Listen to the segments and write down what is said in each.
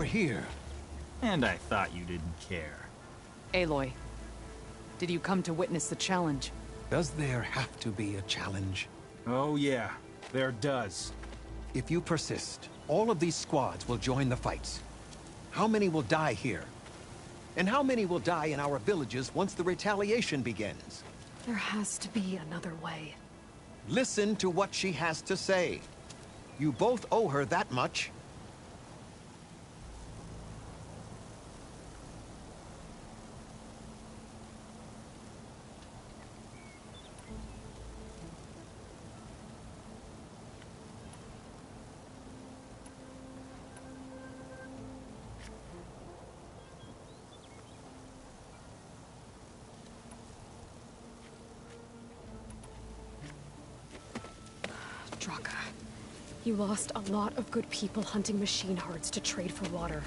you're here. And I thought you didn't care. Aloy, did you come to witness the challenge? Does there have to be a challenge? Oh yeah, there does. If you persist, all of these squads will join the fights. How many will die here? And how many will die in our villages once the retaliation begins? There has to be another way. Listen to what she has to say. You both owe her that much. Draka, you lost a lot of good people hunting machine hearts to trade for water.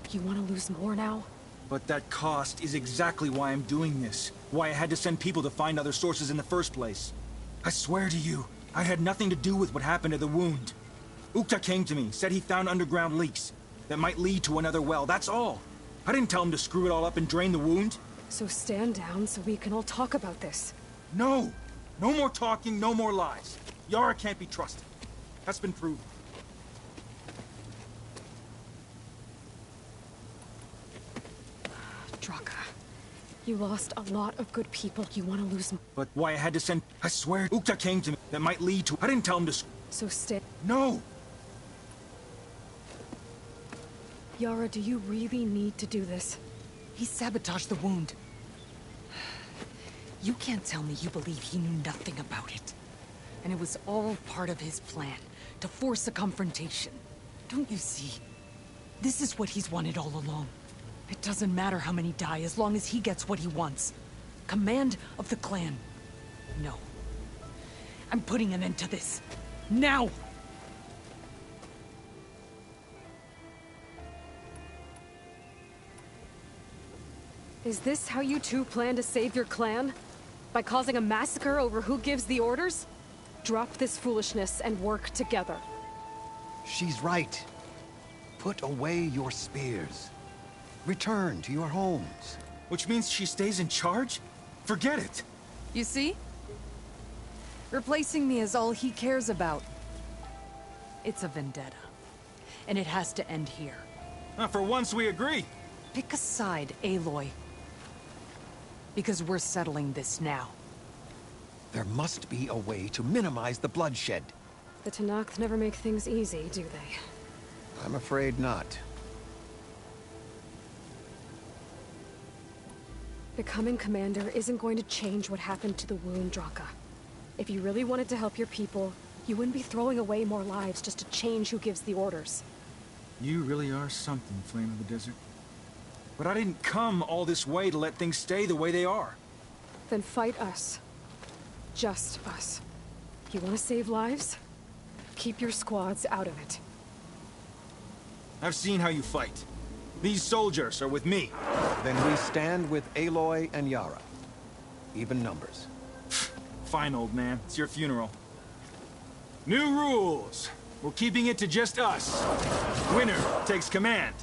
You want to lose more now? But that cost is exactly why I'm doing this. Why I had to send people to find other sources in the first place. I swear to you, I had nothing to do with what happened to the wound. Ukta came to me, said he found underground leaks that might lead to another well, that's all. I didn't tell him to screw it all up and drain the wound. So stand down so we can all talk about this. No! No more talking, no more lies. Yara can't be trusted. That's been proven. Draka, you lost a lot of good people. You want to lose... But why I had to send... I swear, Ukta came to me. That might lead to... I didn't tell him to... So stay... No! Yara, do you really need to do this? He sabotaged the wound. You can't tell me you believe he knew nothing about it. And it was all part of his plan, to force a confrontation. Don't you see? This is what he's wanted all along. It doesn't matter how many die, as long as he gets what he wants. Command of the clan. No. I'm putting an end to this. Now! Is this how you two plan to save your clan? By causing a massacre over who gives the orders? Drop this foolishness and work together. She's right. Put away your spears. Return to your homes. Which means she stays in charge? Forget it! You see? Replacing me is all he cares about. It's a vendetta. And it has to end here. For once we agree. Pick a side, Aloy. Because we're settling this now. There must be a way to minimize the bloodshed. The Tanakh never make things easy, do they? I'm afraid not. Becoming commander isn't going to change what happened to the wound, Draka. If you really wanted to help your people, you wouldn't be throwing away more lives just to change who gives the orders. You really are something, Flame of the Desert. But I didn't come all this way to let things stay the way they are. Then fight us. Just us. You want to save lives? Keep your squads out of it. I've seen how you fight. These soldiers are with me. Then we stand with Aloy and Yara. Even numbers. Fine, old man. It's your funeral. New rules. We're keeping it to just us. Winner takes command.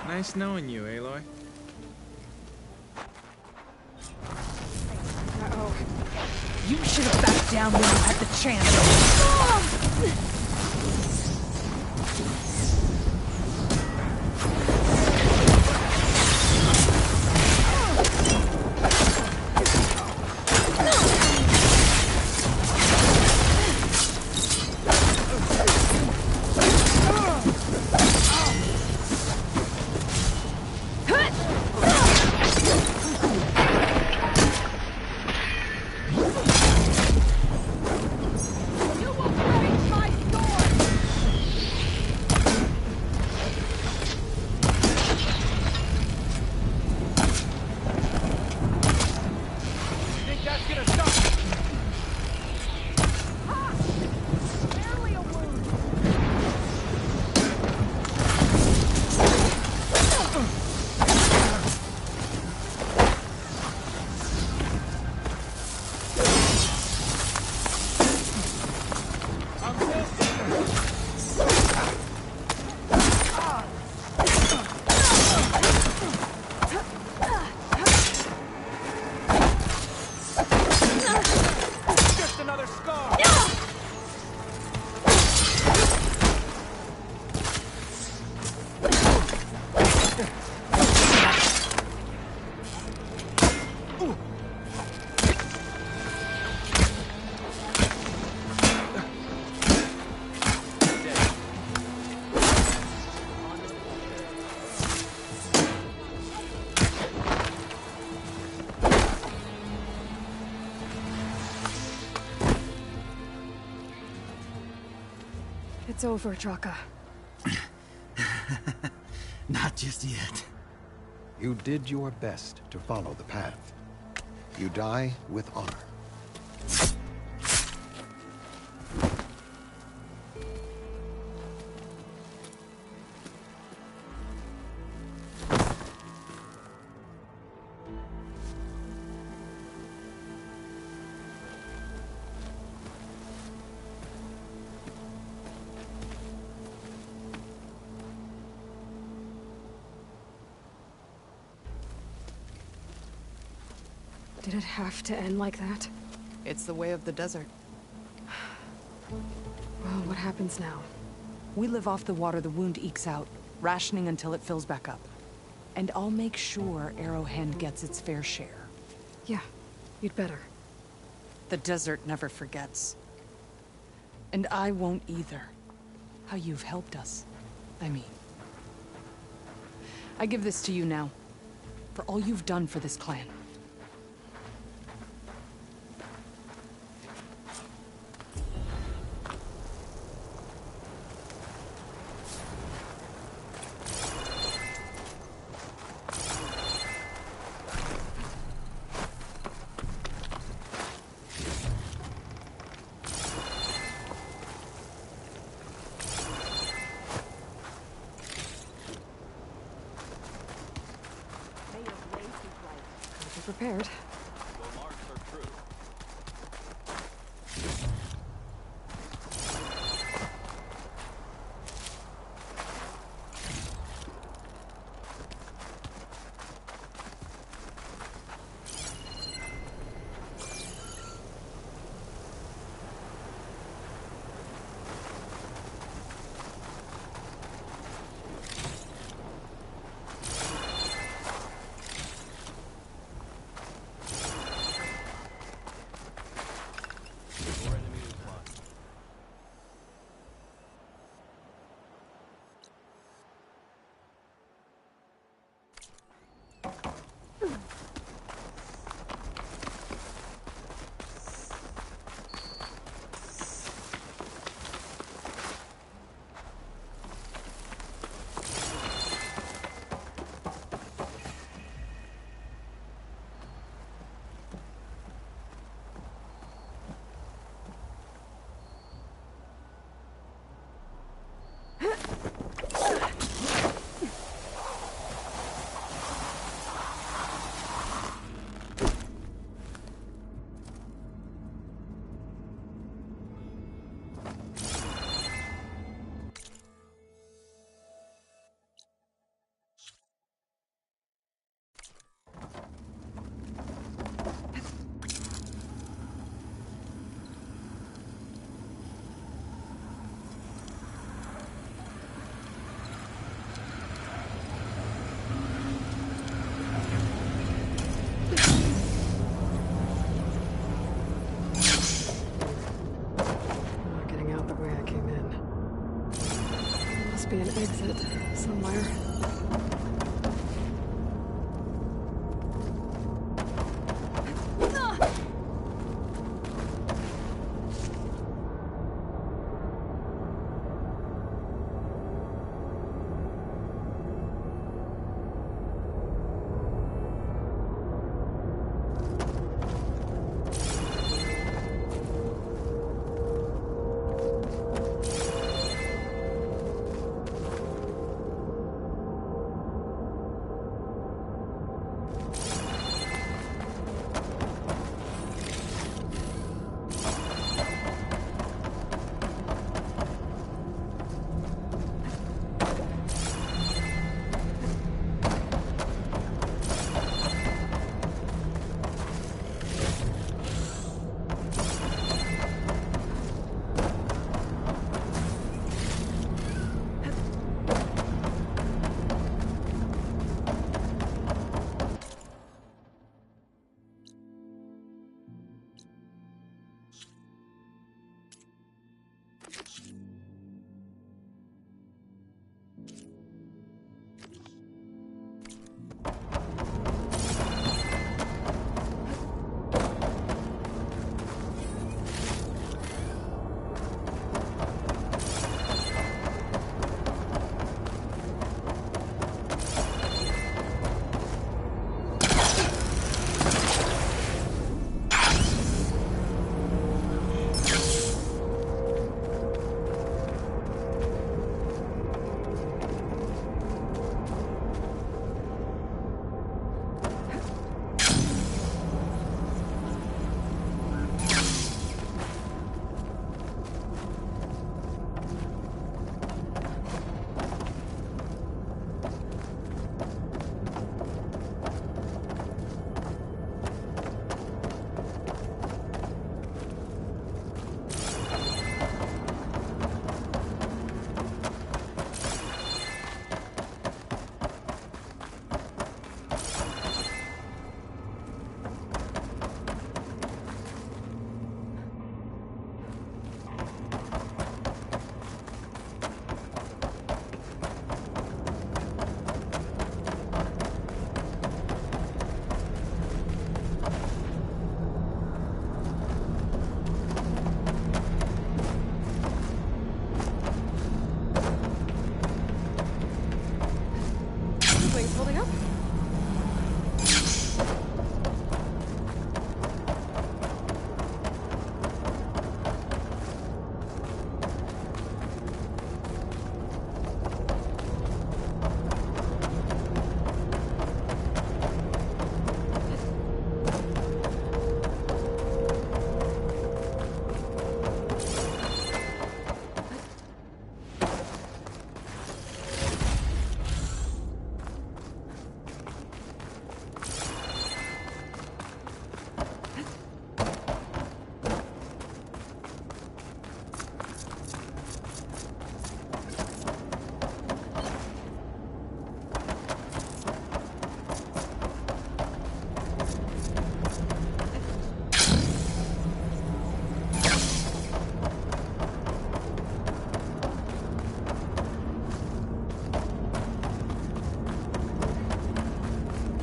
Nice knowing you, Aloy. Uh-oh. You should have backed down when you had the chance. It's over, Draka. Not just yet. You did your best to follow the path. You die with honor. Did it have to end like that? It's the way of the desert. Well, what happens now? We live off the water the wound ekes out, rationing until it fills back up. And I'll make sure Arrowhand gets its fair share. Yeah, you'd better. The desert never forgets. And I won't either. How you've helped us. I mean. I give this to you now. For all you've done for this clan. Be prepared. Be an exit somewhere. Wings holding up?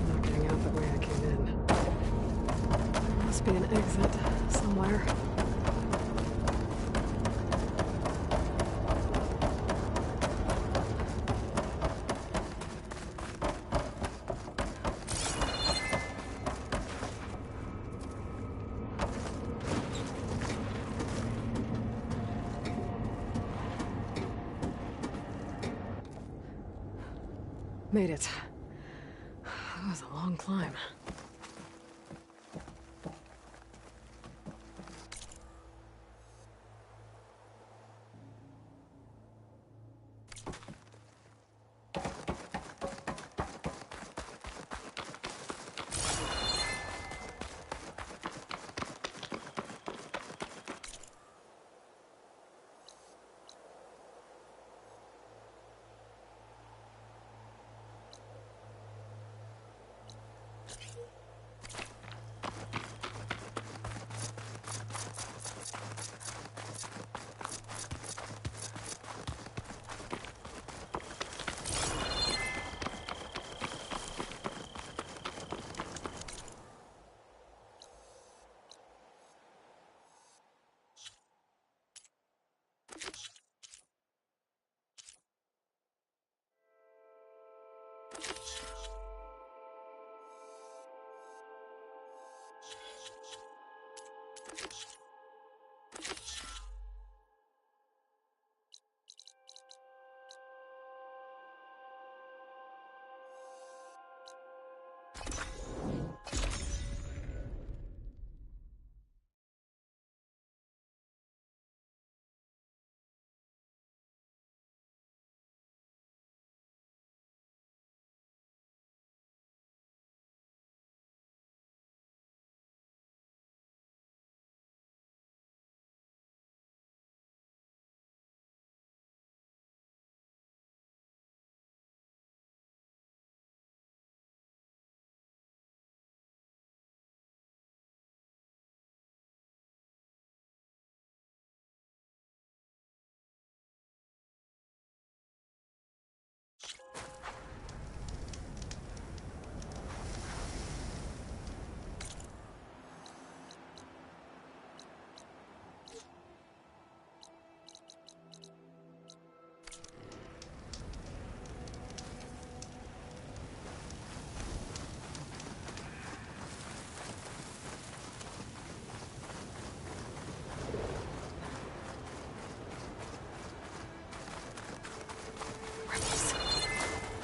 Not getting out the way I came in. Must be an exit somewhere. Made it. That was a long climb.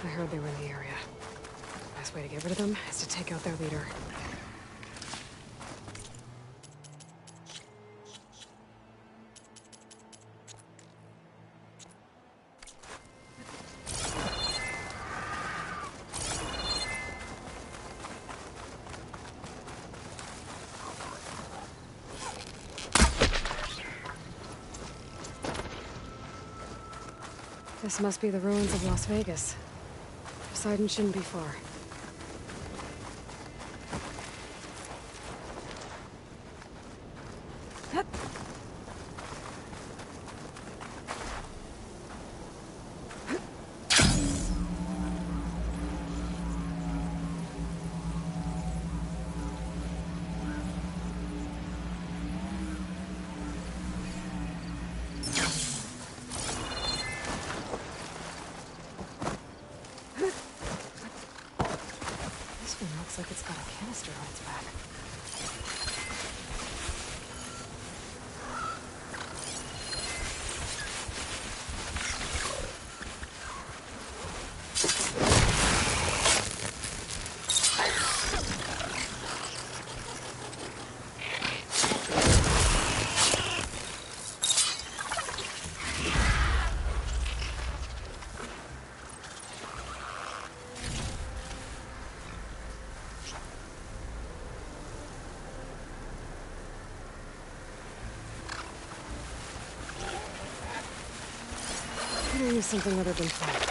I heard they were in the area. Best way to get rid of them is to take out their leader. This must be the ruins of Las Vegas. Poseidon shouldn't be far. like it's got a canister on its back. Could use something other than fire.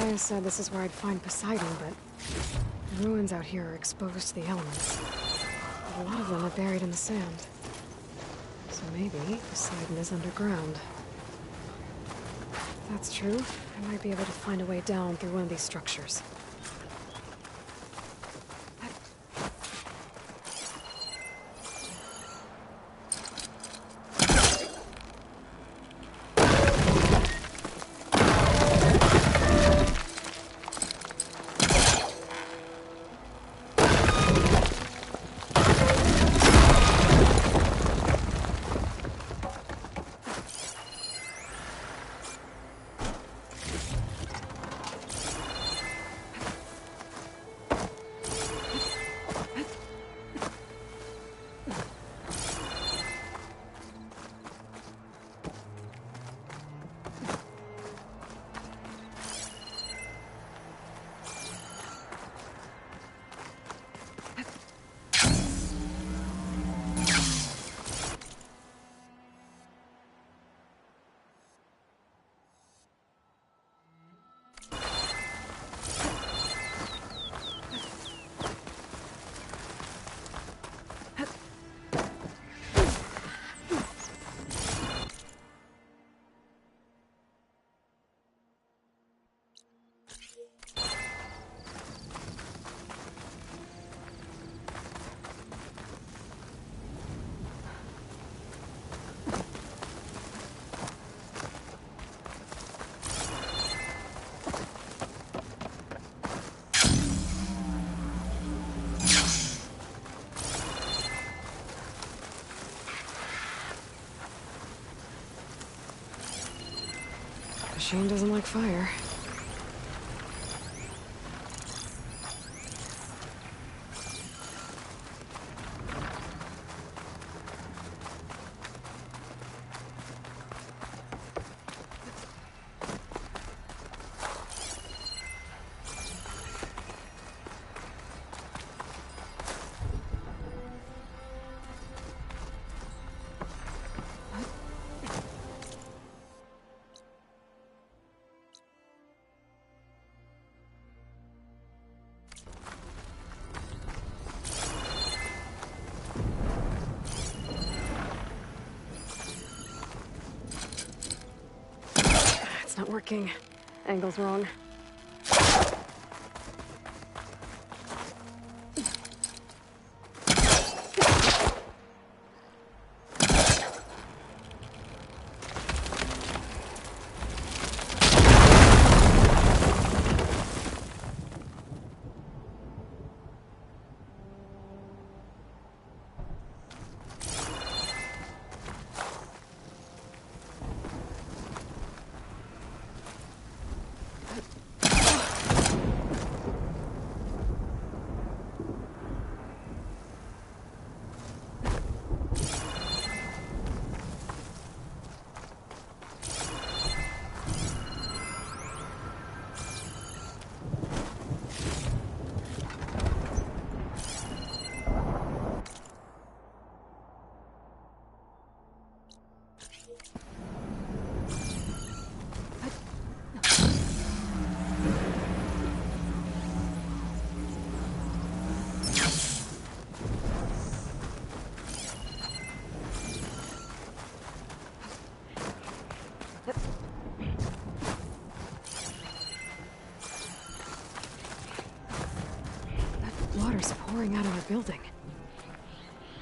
I said this is where I'd find Poseidon, but the ruins out here are exposed to the elements. A lot of them are buried in the sand. So maybe Poseidon is underground. If that's true, I might be able to find a way down through one of these structures. Machine doesn't like fire. not working. Angle's wrong. Water's pouring out of the building.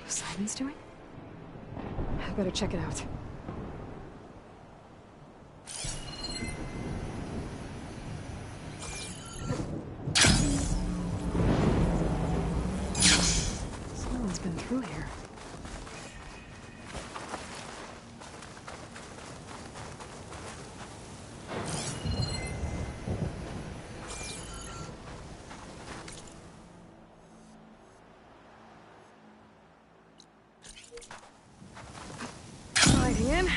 What Simon's doing? I better check it out. Someone's been through here. Sliding in.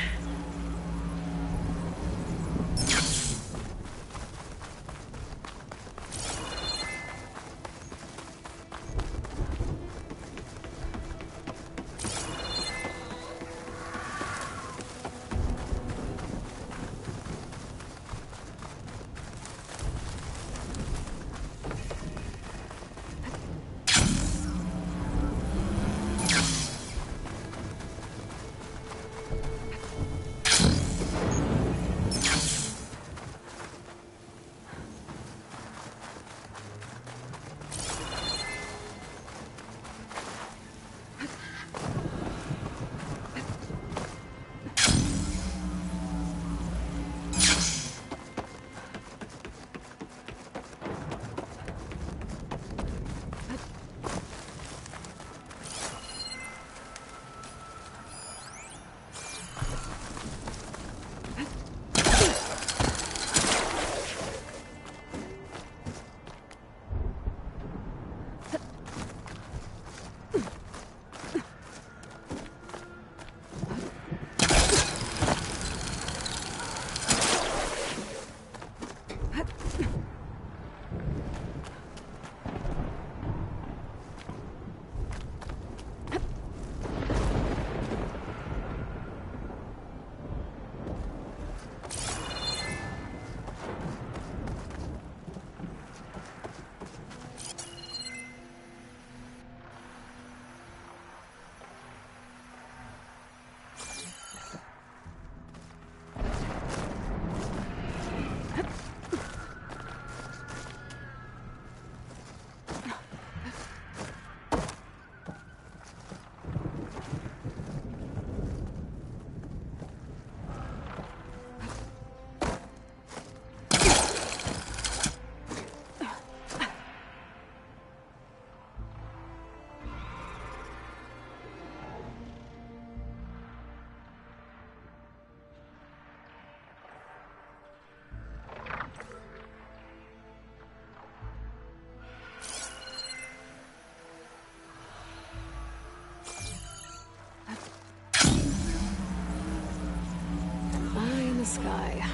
Sky.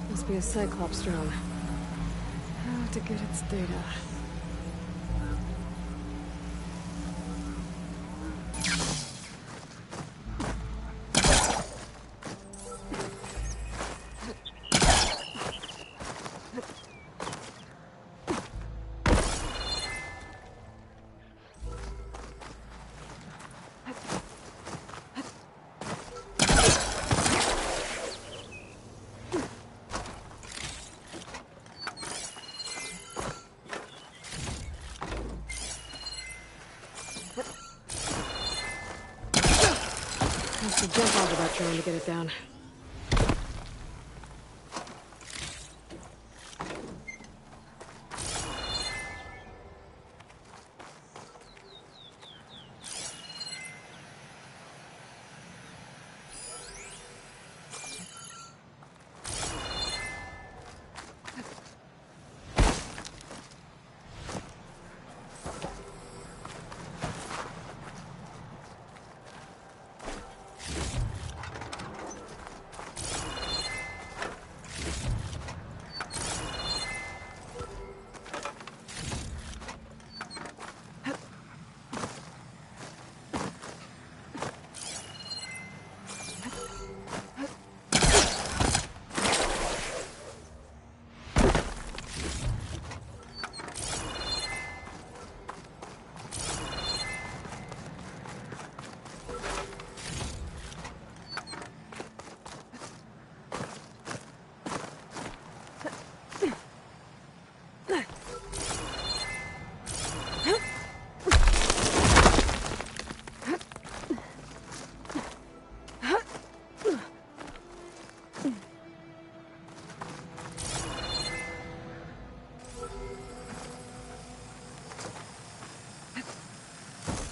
Must be a Cyclops drone. How to get its data. over that drone to get it down.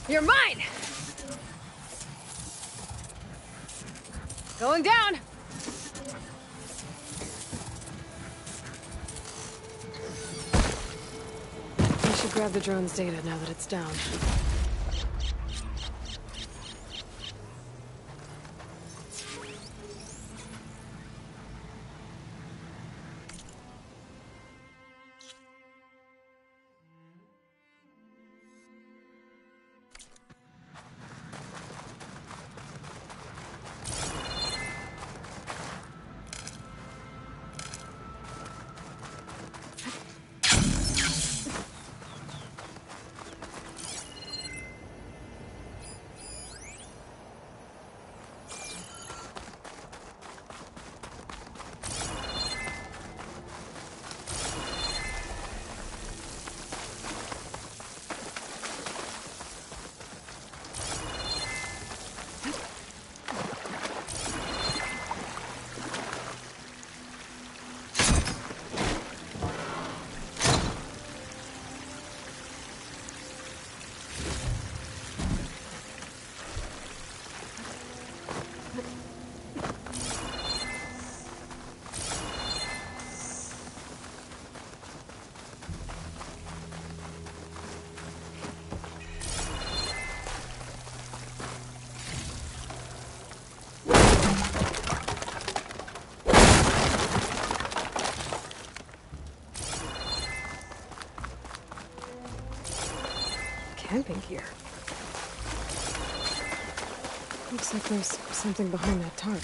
You're mine! Going down! I should grab the drone's data now that it's down. Camping gear. Looks like there's something behind that tarp.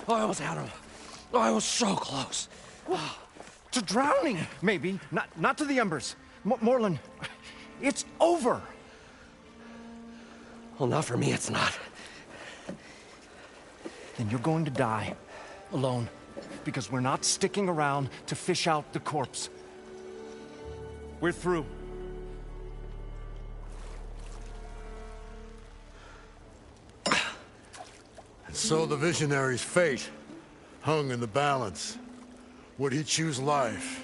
I almost had him. I was so close. To drowning, maybe. Not to the embers. Moreland, it's over. Well, not for me, it's not. Then you're going to die. Alone. Because we're not sticking around to fish out the corpse. We're through. And so the visionary's fate hung in the balance. Would he choose life,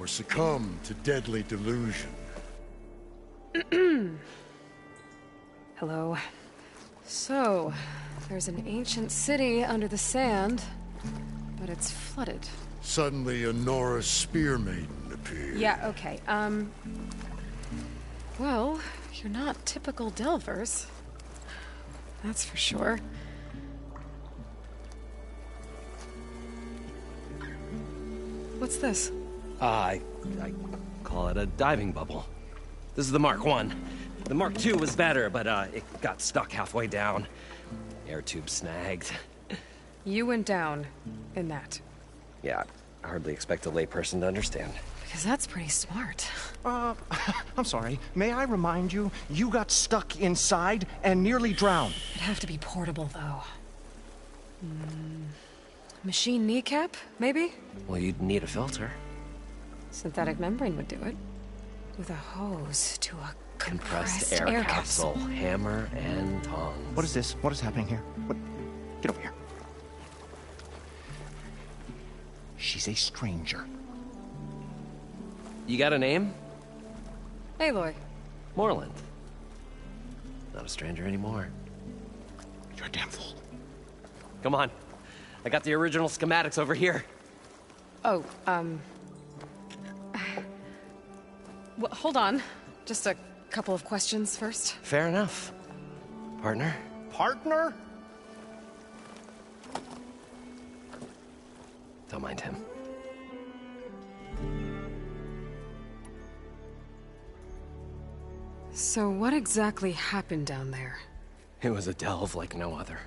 or succumb to deadly delusion? Hello. So, there's an ancient city under the sand, but it's flooded. Suddenly a Norse spear maiden appeared. Yeah, okay, well, you're not typical Delvers. That's for sure. What's this? I call it a diving bubble. This is the Mark I. The Mark II was better, but it got stuck halfway down. Air tube snagged. You went down in that. Yeah, I hardly expect a layperson to understand. because that's pretty smart. I'm sorry. May I remind you, you got stuck inside and nearly drowned. It'd have to be portable, though. Machine kneecap, maybe? Well, you'd need a filter. Synthetic membrane would do it. With a hose to a Compressed air capsule. Hammer and tongs. What is this? What is happening here? What? Get over here. She's a stranger. You got a name? Aloy. Moreland. Not a stranger anymore. You're a damn fool. Come on. I got the original schematics over here. Oh, well, hold on. Just a couple of questions first. Fair enough. Partner? Partner? Don't mind him. So what exactly happened down there? It was a delve like no other.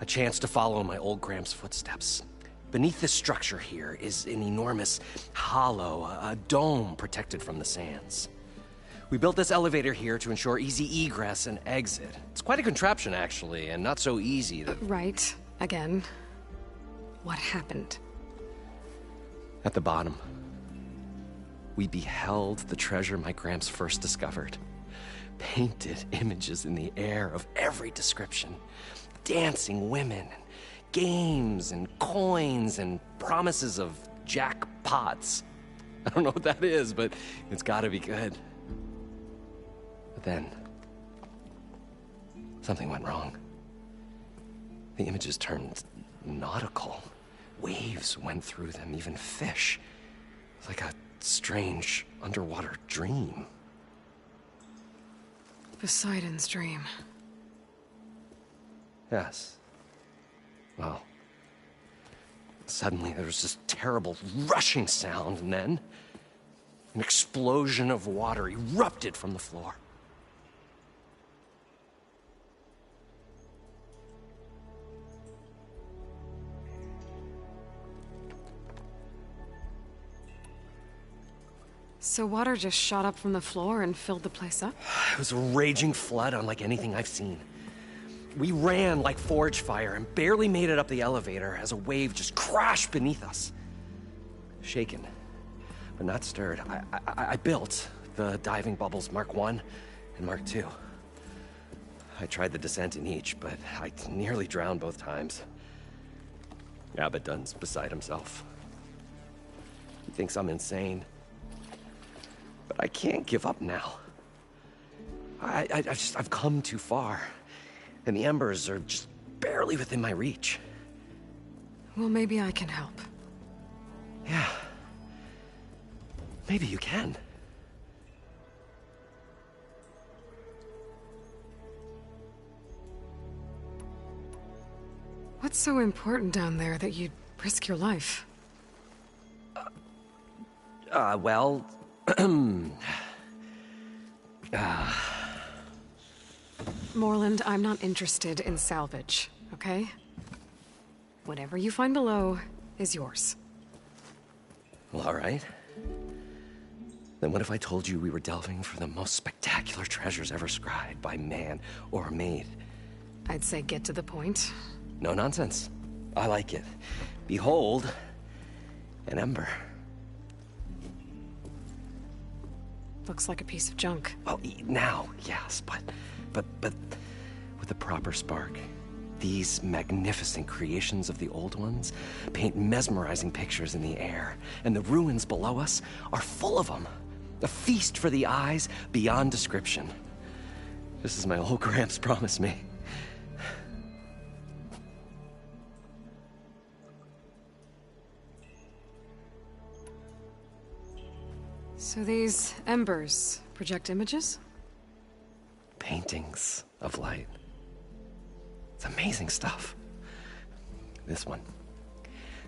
A chance to follow in my old Gramps' footsteps. Beneath this structure here is an enormous hollow, a dome protected from the sands. We built this elevator here to ensure easy egress and exit. It's quite a contraption, actually, and not so easy that... Right. Again. What happened? At the bottom, we beheld the treasure my Gramps first discovered. Painted images in the air of every description. Dancing women, games and coins and promises of jackpots. I don't know what that is, but it's gotta be good. But then, something went wrong. The images turned nautical. Waves went through them, even fish. It's like a strange underwater dream. Poseidon's dream. Yes. Well, suddenly there was this terrible rushing sound, and then an explosion of water erupted from the floor. So water just shot up from the floor and filled the place up? It was a raging flood unlike anything I've seen. We ran like forge fire and barely made it up the elevator as a wave just crashed beneath us. Shaken, but not stirred, I built the diving bubbles Mark I and Mark II. I tried the descent in each, but I nearly drowned both times. Abaddon's beside himself. He thinks I'm insane. But I can't give up now. I've come too far. And the embers are just barely within my reach. Well, maybe I can help. Yeah. Maybe you can. What's so important down there that you'd risk your life? Well... Moreland, I'm not interested in salvage, okay? Whatever you find below is yours. Well, all right. Then what if I told you we were delving for the most spectacular treasures ever scribed by man or maid? I'd say get to the point. No nonsense. I like it. Behold, an ember. Looks like a piece of junk. Well, now, yes, but with a proper spark. These magnificent creations of the old ones paint mesmerizing pictures in the air, and the ruins below us are full of them. A feast for the eyes beyond description. Just as my old Gramps promised me. So these embers project images? Paintings of light. It's amazing stuff. This one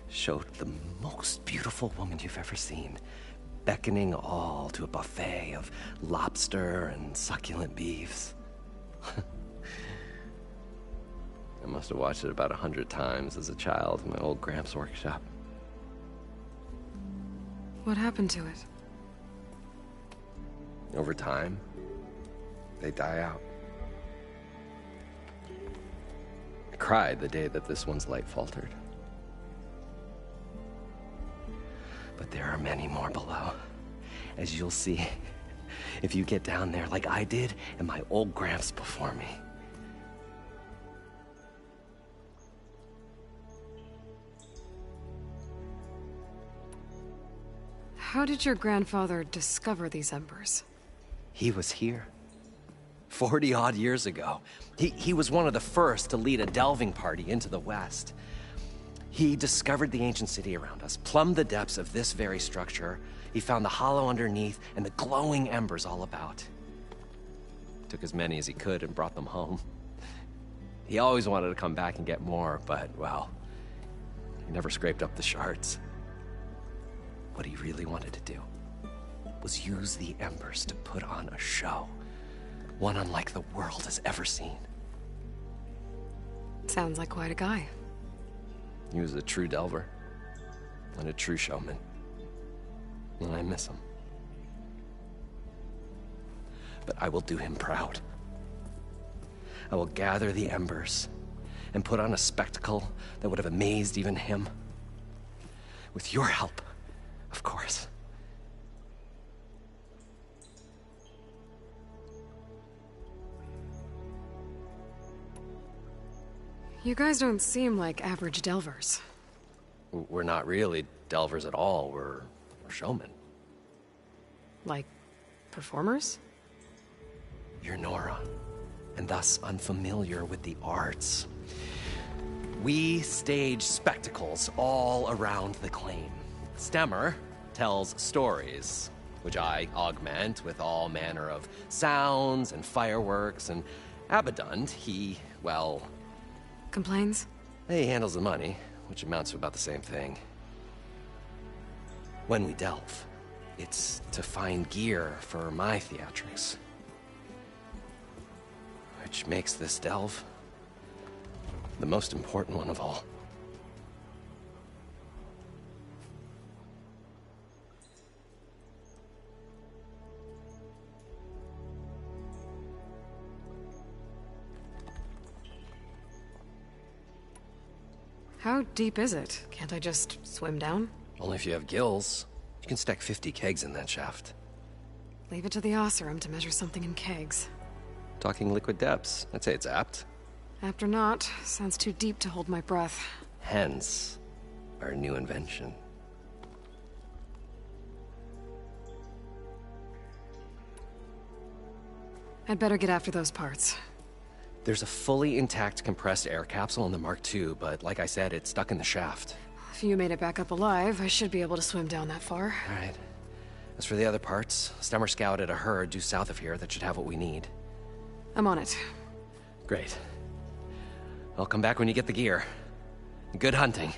showed the most beautiful woman you've ever seen, beckoning all to a buffet of lobster and succulent beefs. I must have watched it about 100 times as a child in my old Gramps' workshop. What happened to it? Over time, they die out. I cried the day that this one's light faltered. But there are many more below, as you'll see if you get down there like I did and my old Gramps before me. How did your grandfather discover these embers? He was here 40-odd years ago. He was one of the first to lead a delving party into the West. He discovered the ancient city around us, plumbed the depths of this very structure. He found the hollow underneath and the glowing embers all about. Took as many as he could and brought them home. He always wanted to come back and get more, but, well, he never scraped up the shards. What he really wanted to do was use the embers to put on a show. One unlike the world has ever seen. Sounds like quite a guy. He was a true delver and a true showman. And I miss him. But I will do him proud. I will gather the embers and put on a spectacle that would have amazed even him. With your help, of course. You guys don't seem like average delvers. We're not really delvers at all. We're showmen. Like, performers? You're Nora, and thus unfamiliar with the arts. We stage spectacles all around the claim. Stemmer tells stories, which I augment with all manner of sounds and fireworks, and Abadund, he, well... Complains? He handles the money, which amounts to about the same thing. When we delve, it's to find gear for my theatrics. Which makes this delve the most important one of all. How deep is it? Can't I just swim down? Only if you have gills. You can stack 50 kegs in that shaft. Leave it to the Oseram to measure something in kegs. Talking liquid depths, I'd say it's apt. Apt or not, sounds too deep to hold my breath. Hence, our new invention. I'd better get after those parts. There's a fully intact compressed air capsule in the Mark II, but like I said, it's stuck in the shaft. If you made it back up alive, I should be able to swim down that far. All right. As for the other parts, Stemmer scouted a herd due south of here that should have what we need. I'm on it. Great. I'll come back when you get the gear. Good hunting.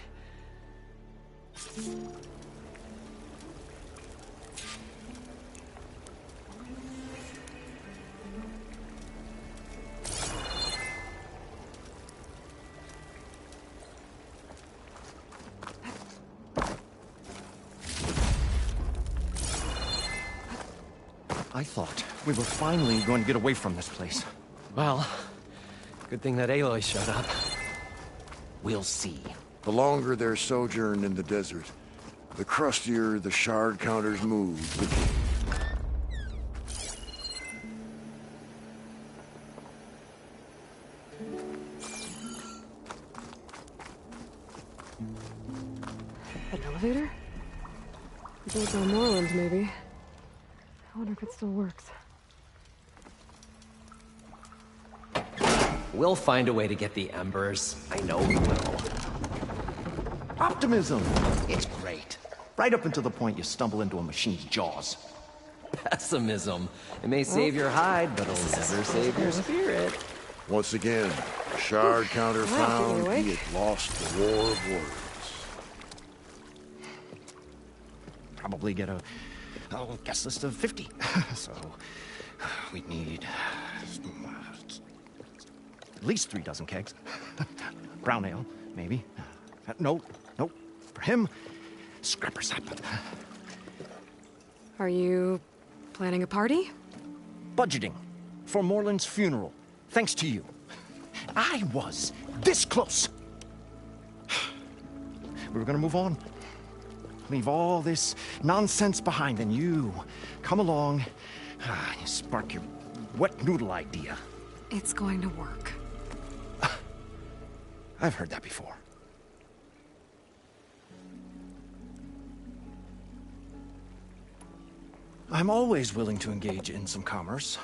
I thought we were finally going to get away from this place. Well, good thing that Aloy showed up. We'll see. The longer their sojourn in the desert, the crustier the shard counters move became. An elevator? Built on Moreland, maybe. I wonder if it still works. We'll find a way to get the embers. I know we will. Optimism! It's great. Right up until the point you stumble into a machine's jaws. Pessimism. It may save your hide, but it'll never save your spirit. Once again, the shard counter Wow, found you're awake. he had lost the war of words. Probably get a guest list of 50. So, we'd need at least 3 dozen kegs. Brown ale, maybe. No. For him, scrapper sap. Are you planning a party? Budgeting for Moreland's funeral, thanks to you. I was this close. We were gonna move on. Leave all this nonsense behind, and you come along, you spark your wet noodle idea. It's going to work. I've heard that before. I'm always willing to engage in some commerce.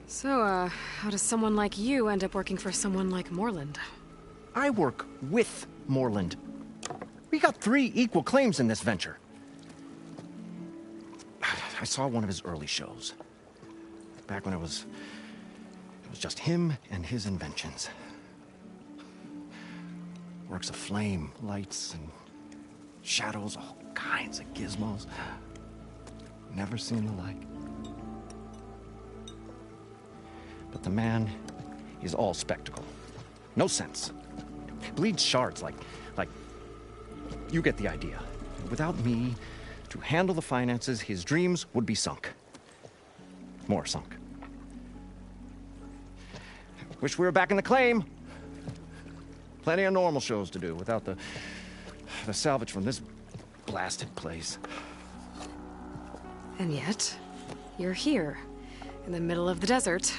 So, how does someone like you end up working for someone like Moreland? I work with Moreland. We got 3 equal claims in this venture. I saw one of his early shows. Back when it was just him and his inventions. Works of flame, lights, and shadows, all kinds of gizmos. Never seen the like. But the man is all spectacle. No sense. Bleeds shards like you get the idea. Without me to handle the finances, his dreams would be sunk. More sunk. Wish we were back in the claim. Plenty of normal shows to do without the salvage from this blasted place. And yet, you're here, in the middle of the desert,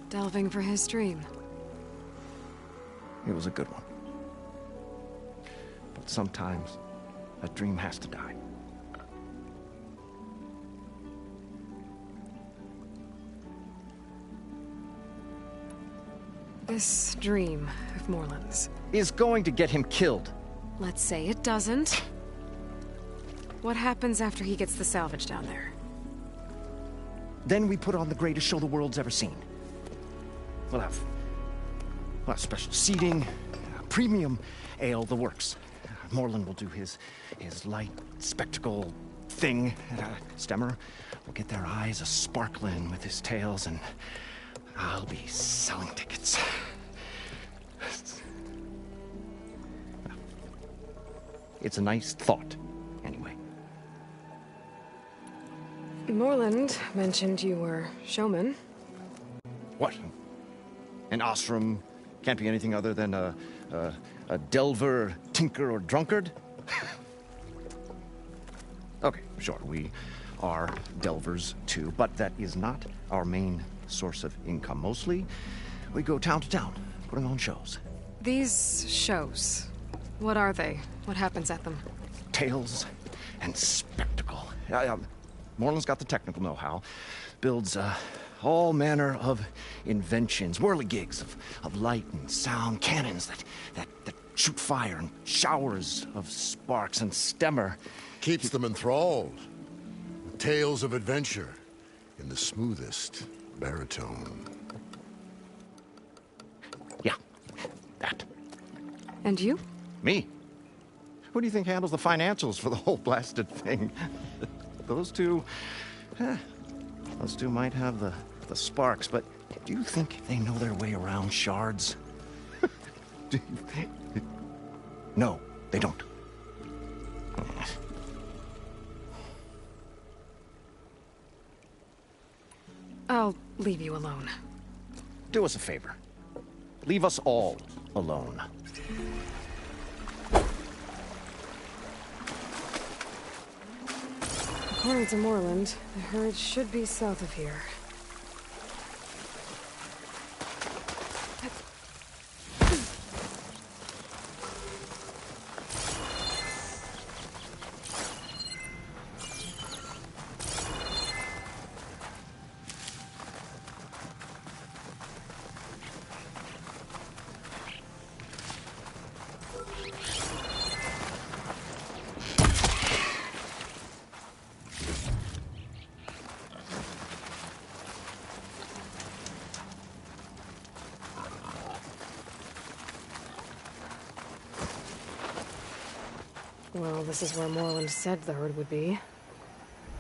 delving for his dream. It was a good one. But sometimes, a dream has to die. This dream of Moreland's Is going to get him killed. let's say it doesn't. What happens after he gets the salvage down there? Then we put on the greatest show the world's ever seen. We'll have special seating, premium ale, the works. Moreland will do his light spectacle thing. Stemmer will get their eyes a-sparkling with his tales, and I'll be selling tickets. It's a nice thought, anyway. Moreland mentioned you were showman. What? An ostrom can't be anything other than a delver, tinker, or drunkard? Okay, sure, we are delvers too, but that is not our main source of income. Mostly, we go town to town, putting on shows. These shows, what are they? What happens at them? Tales and spectacle. Moreland's got the technical know-how. Builds all manner of inventions, whirligigs of light and sound, cannons that shoot fire, and showers of sparks, and Stemmer Keeps them enthralled. Tales of adventure in the smoothest baritone. Yeah, that. And you? Me? Who do you think handles the financials for the whole blasted thing? Those two might have the sparks, but do you think they know their way around shards? No, they don't. leave you alone. Do us a favor. Leave us all alone. According to Moreland, the herd should be south of here. Well, this is where Moreland said the herd would be.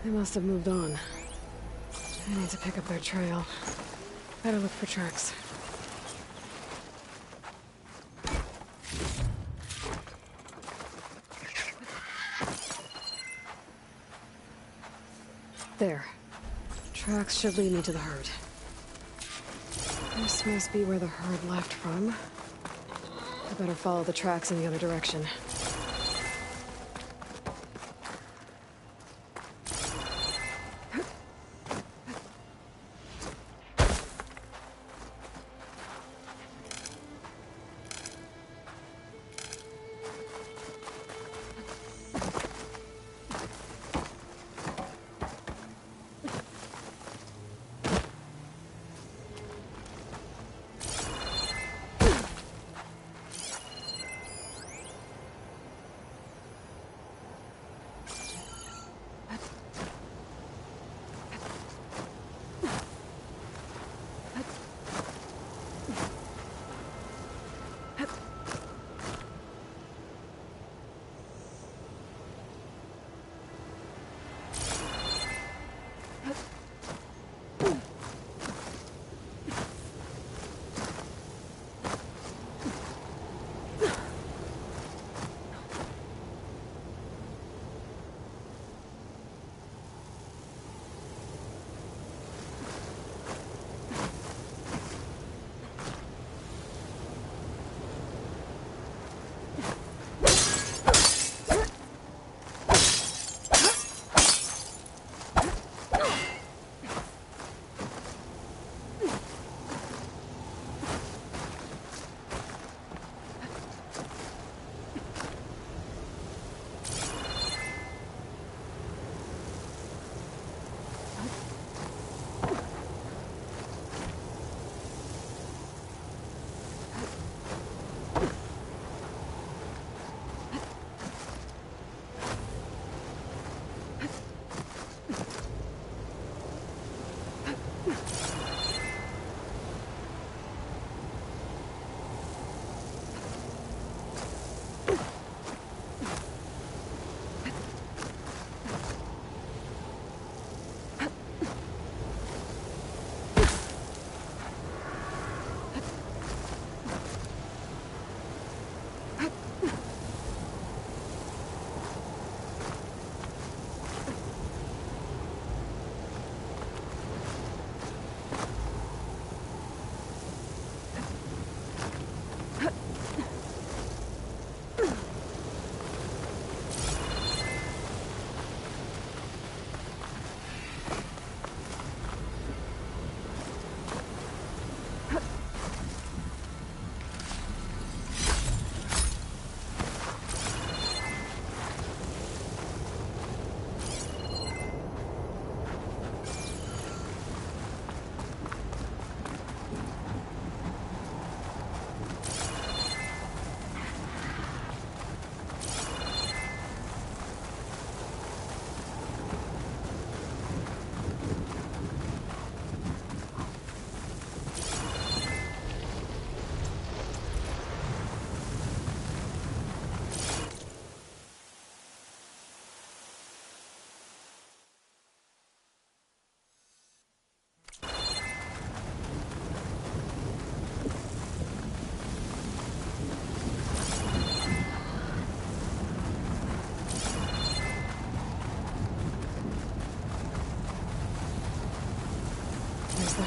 They must have moved on. I need to pick up their trail. Better look for tracks. There. Tracks should lead me to the herd. This must be where the herd left from. I better follow the tracks in the other direction.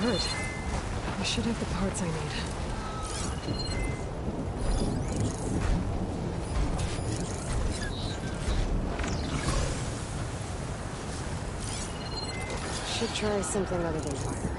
hurt. I should have the parts I need. Should try something other than fire.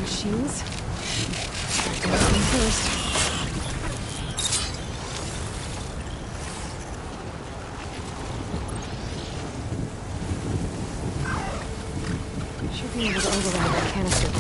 Machines. First. Should be able to override that canister.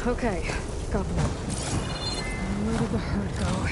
Okay, got them all. Where did the herd go?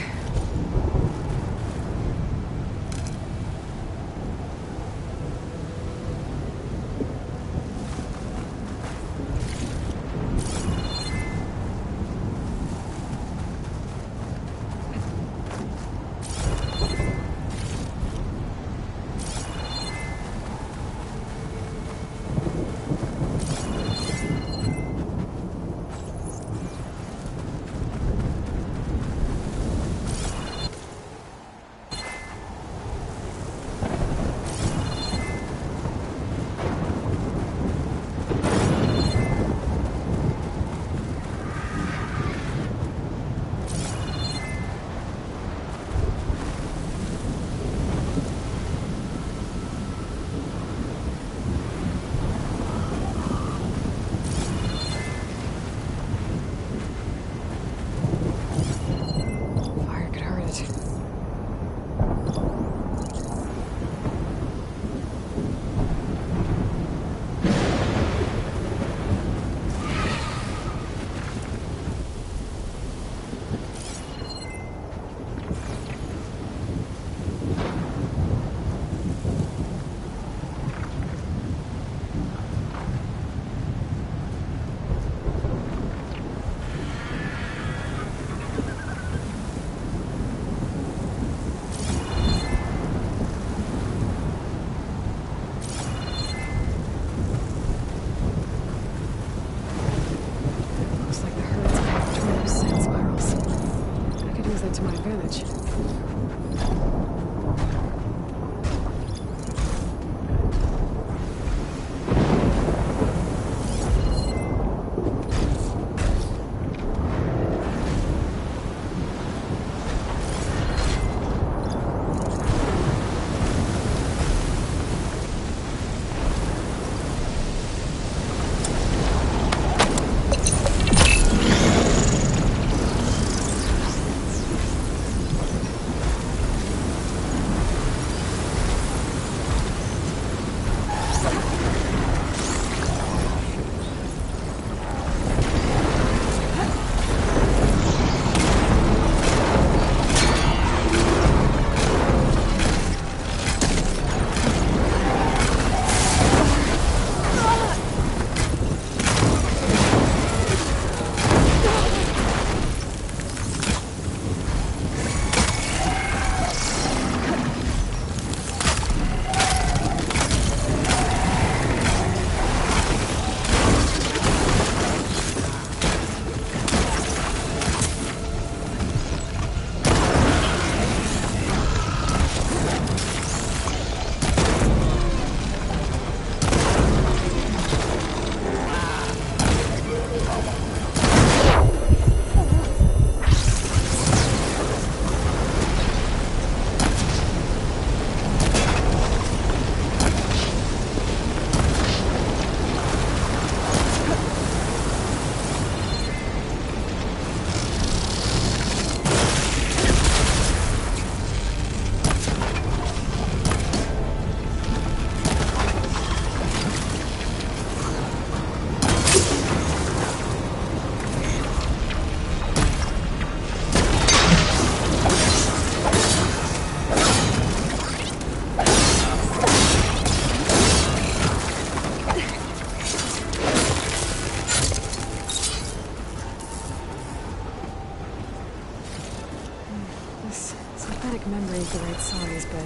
synthetic membrane's the right size, but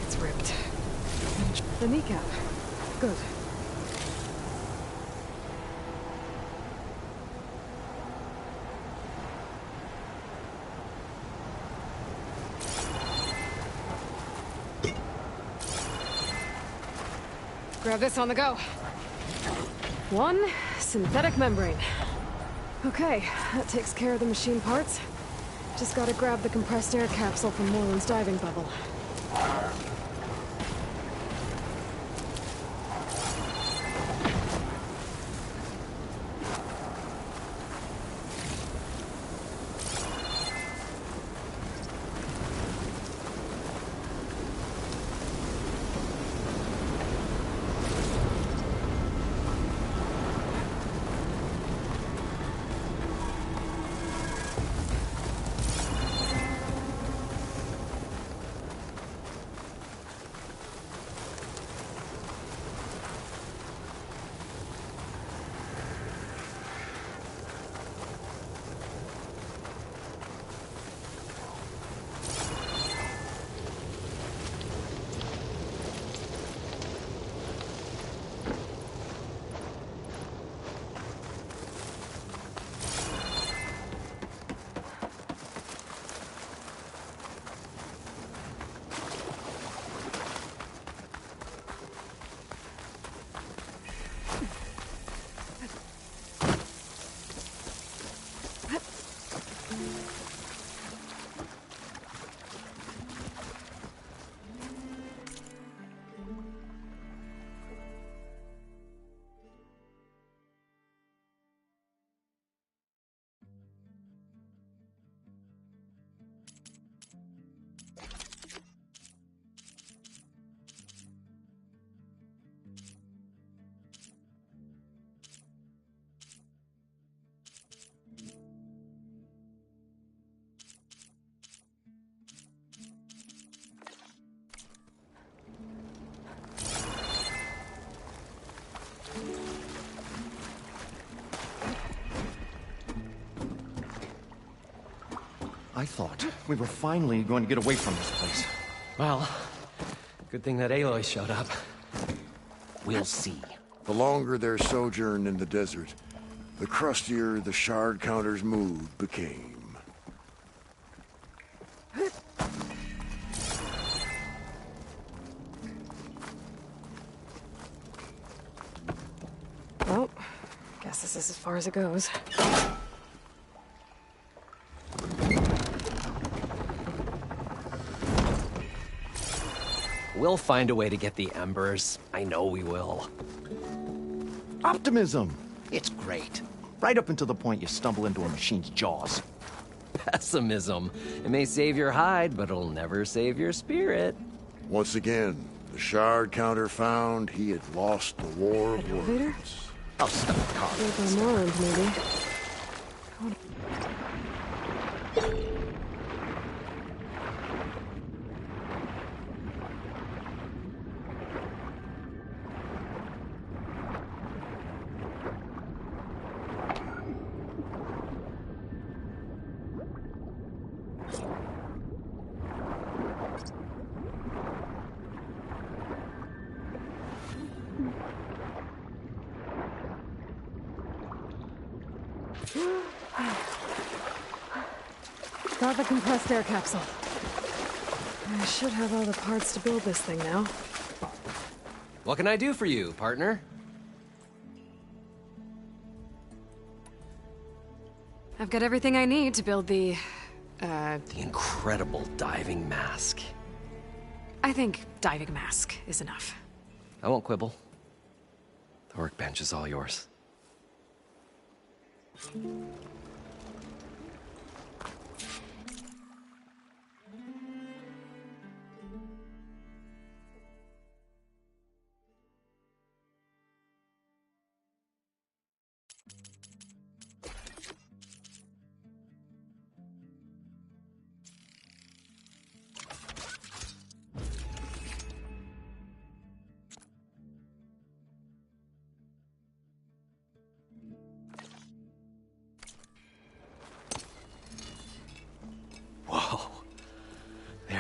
it's ripped. The kneecap. Good. Grab this on the go. One synthetic membrane. Okay, that takes care of the machine parts. Just gotta grab the compressed air capsule from Moreland's diving bubble. I thought we were finally going to get away from this place. Well, good thing that Aloy showed up. We'll see. The longer their sojourn in the desert, the crustier the shard counter's mood became. Well, guess this is as far as it goes. We'll find a way to get the embers. I know we will. Optimism! It's great. Right up until the point you stumble into a machine's jaws. Pessimism. It may save your hide, but it'll never save your spirit. Once again, the shard counter found he had lost the war of Elevator? words. I'll stop the car. Wait on Moreland, maybe. Got the compressed air capsule. I should have all the parts to build this thing now. What can I do for you, partner? I've got everything I need to build the incredible diving mask. I think diving mask is enough. I won't quibble. The workbench is all yours.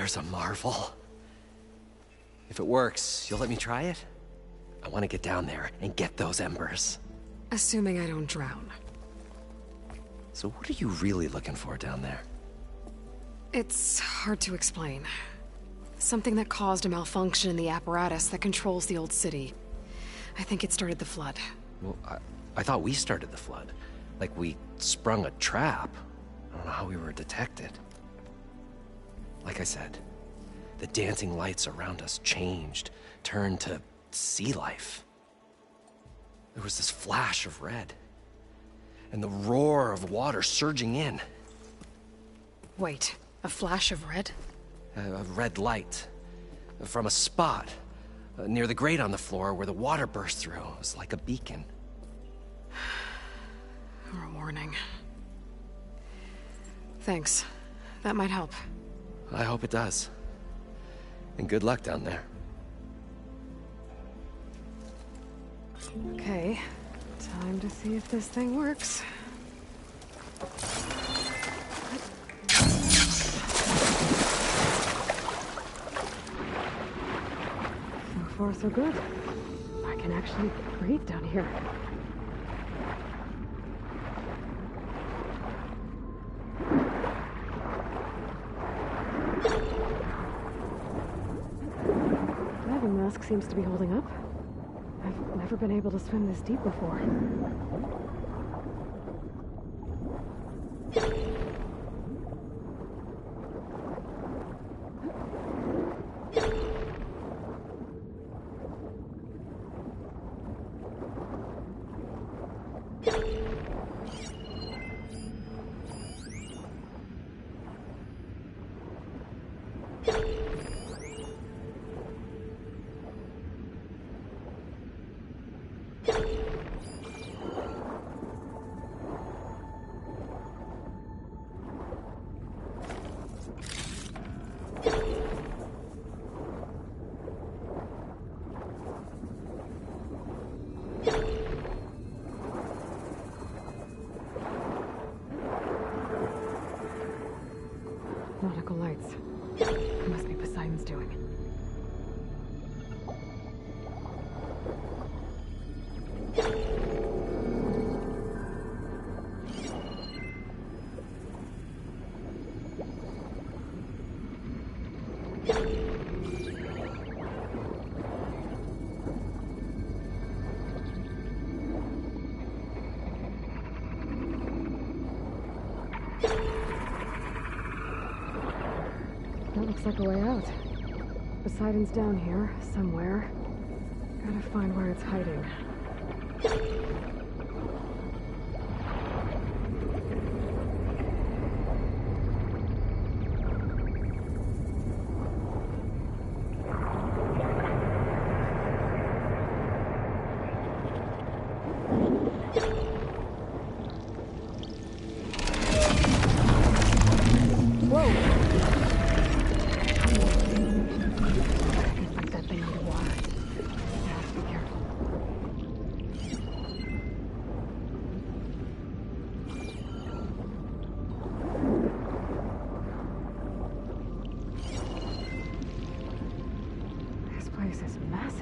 fire's a marvel. If it works, you'll let me try it? I want to get down there and get those embers. Assuming I don't drown. So what are you really looking for down there? It's hard to explain. Something that caused a malfunction in the apparatus that controls the old city. I think it started the flood. Well, I thought we started the flood. Like we sprung a trap. I don't know how we were detected. Like I said, the dancing lights around us changed, turned to sea life. There was this flash of red, and the roar of water surging in. Wait, a flash of red? A red light from a spot near the grate on the floor where the water burst through. It was like a beacon. Or a warning. Thanks. That might help. I hope it does. And good luck down there. Okay, time to see if this thing works. So far, so good. I can actually breathe down here. Diving mask seems to be holding up. I've never been able to swim this deep before. Nautical lights. It must be Poseidon's doing. That looks like a way out. Poseidon's down here, somewhere. Gotta find where it's hiding. This place is massive.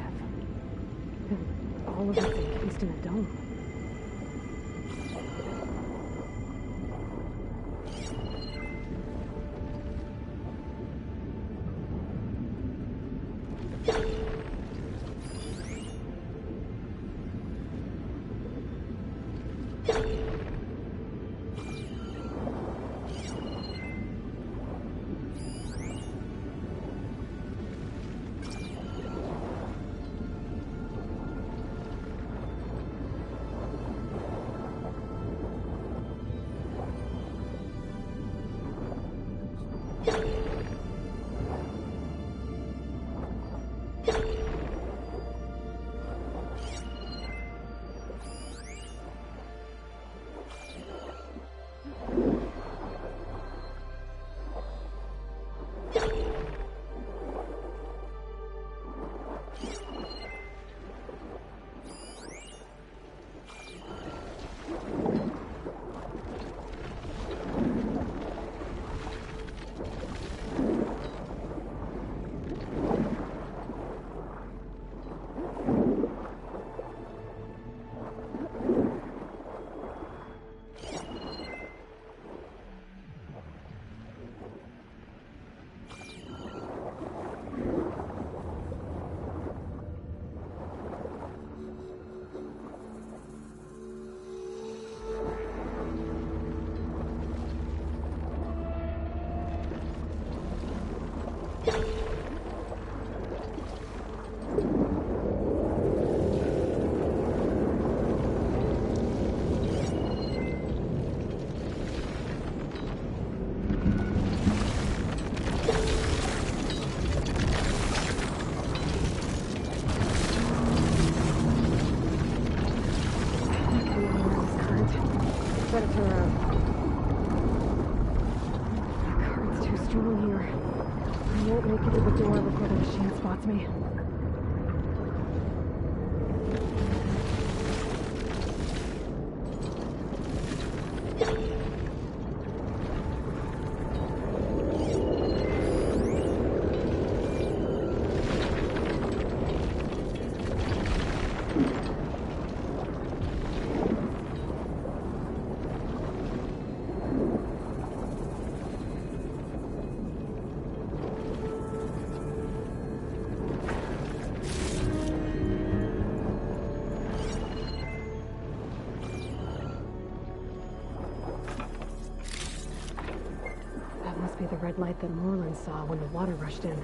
And all of it's encased in a dome. better turn around. The current's too strong here. I won't make it to the door before the machine spots me. Be the red light that Moreland saw when the water rushed in.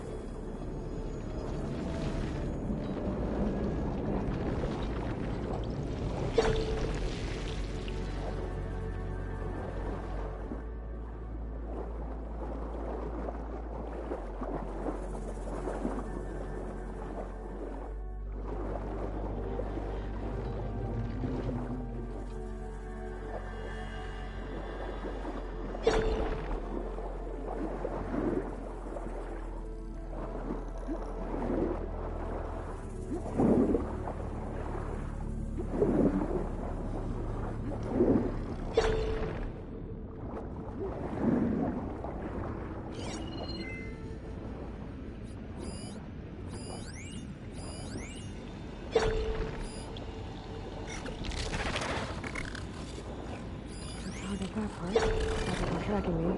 That part. They're tracking me.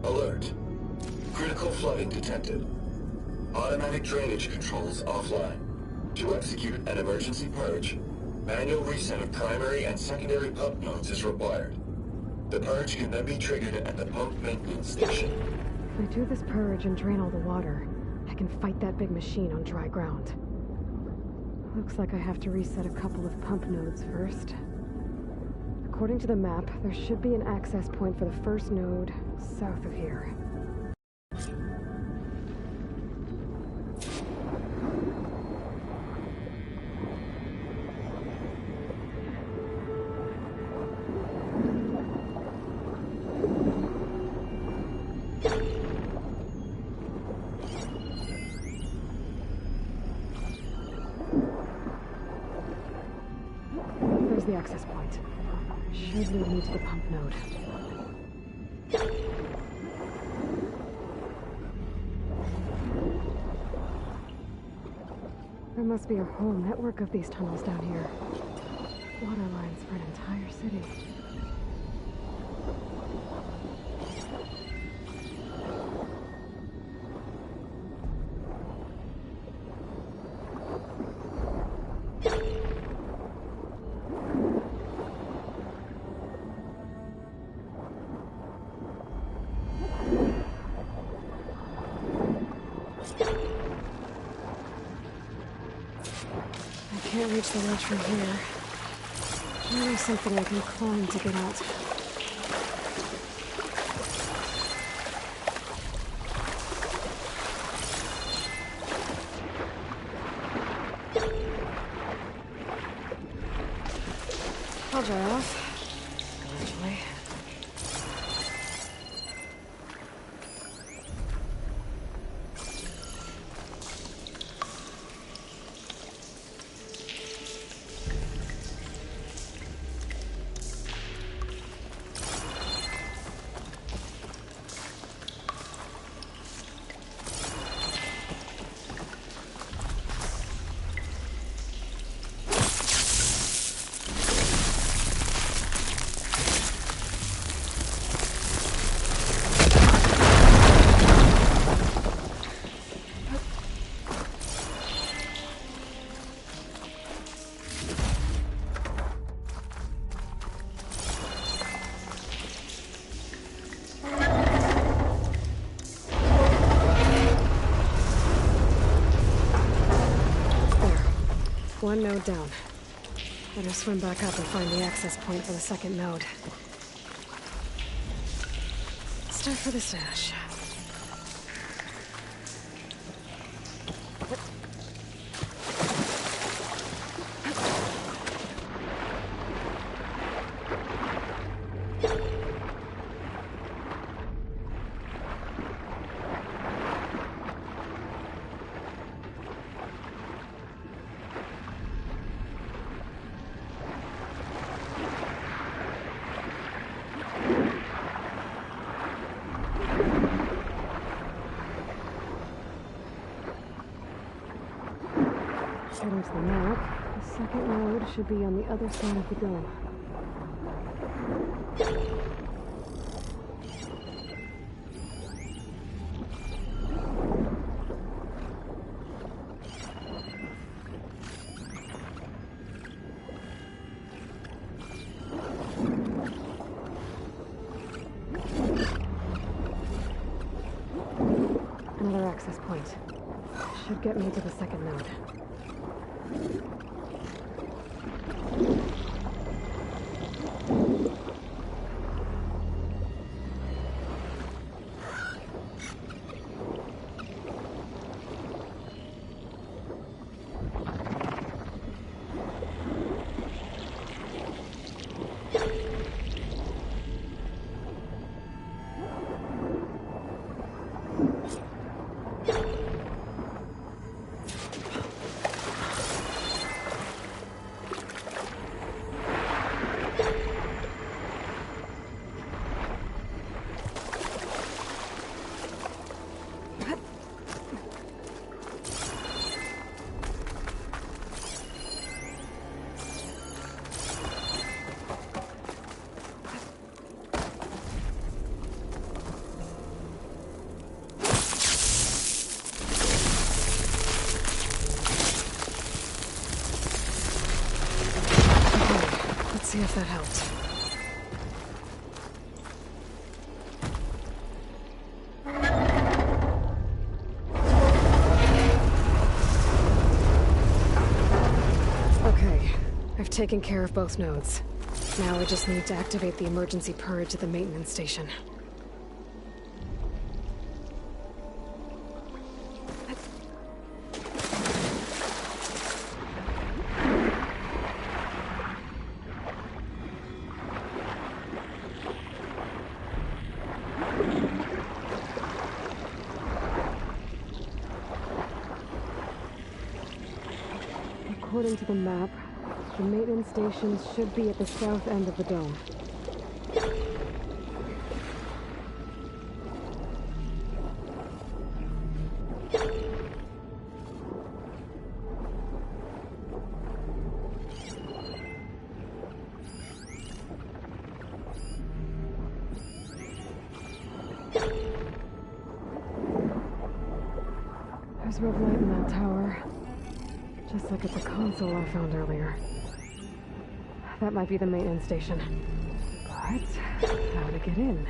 Alert. Critical flooding detected. Automatic drainage controls offline. To execute an emergency purge, manual reset of primary and secondary pump nodes is required. The purge can then be triggered at the pump maintenance station. If I do this purge and drain all the water, I can fight that big machine on dry ground. Looks like I have to reset a couple of pump nodes first. According to the map, there should be an access point for the first node south of here. There's the access point. Should lead me to the pump node. There must be a whole network of these tunnels down here. Water lines for an entire city. I can't reach the ledge from here. Maybe something I can climb to get out. I'll dry off. Eventually. One node down. Better swim back up and find the access point for the second node. It's time for the stash. According to the map, the second node should be on the other side of the dome. Another access point. Should get me to the second node. see if that helped. Okay, I've taken care of both nodes. Now I just need to activate the emergency purge at the maintenance station. According to the map, the maintenance stations should be at the south end of the dome. There's red light in that tower. Just like at the console I found earlier. That might be the maintenance station. But how to get in?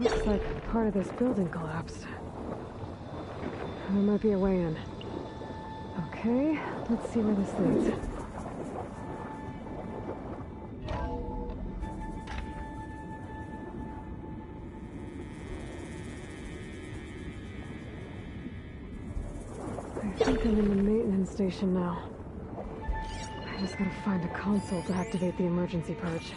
Looks like part of this building collapsed. There might be a way in. Okay, let's see where this leads. I think I'm in the maintenance station now. I just gotta find a console to activate the emergency purge.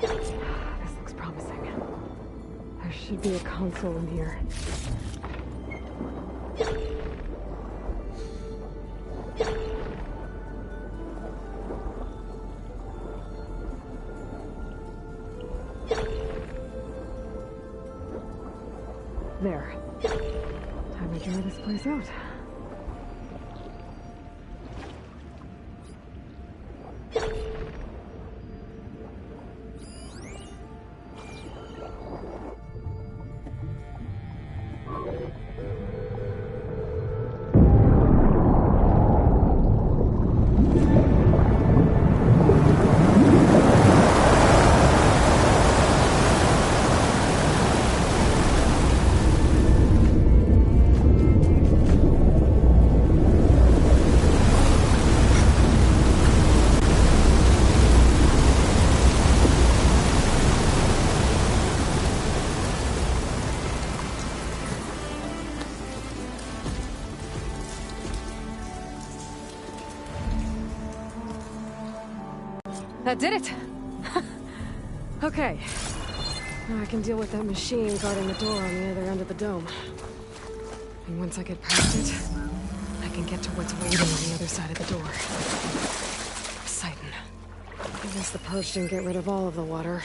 This looks promising. There should be a console in here. There. Time to dry this place out. That did it! Okay. Now I can deal with that machine guarding the door on the other end of the dome. And once I get past it, I can get to what's waiting on the other side of the door. Poseidon. I guess the purge didn't get rid of all of the water.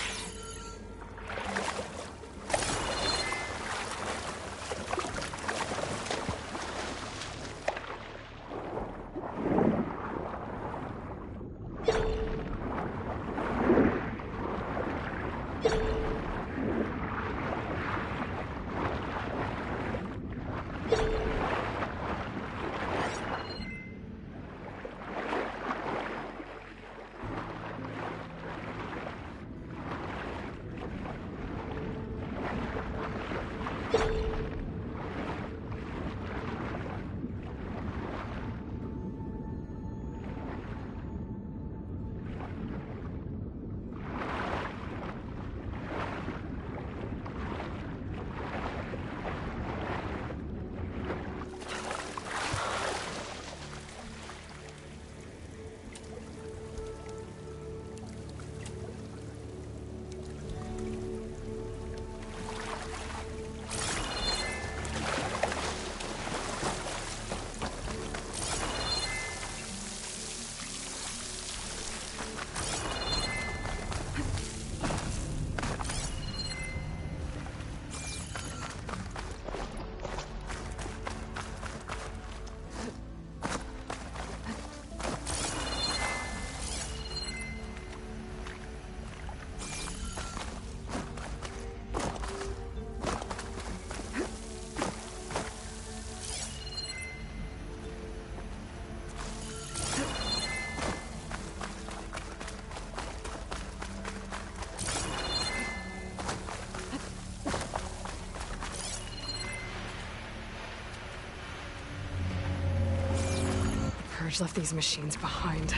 Purge left these machines behind.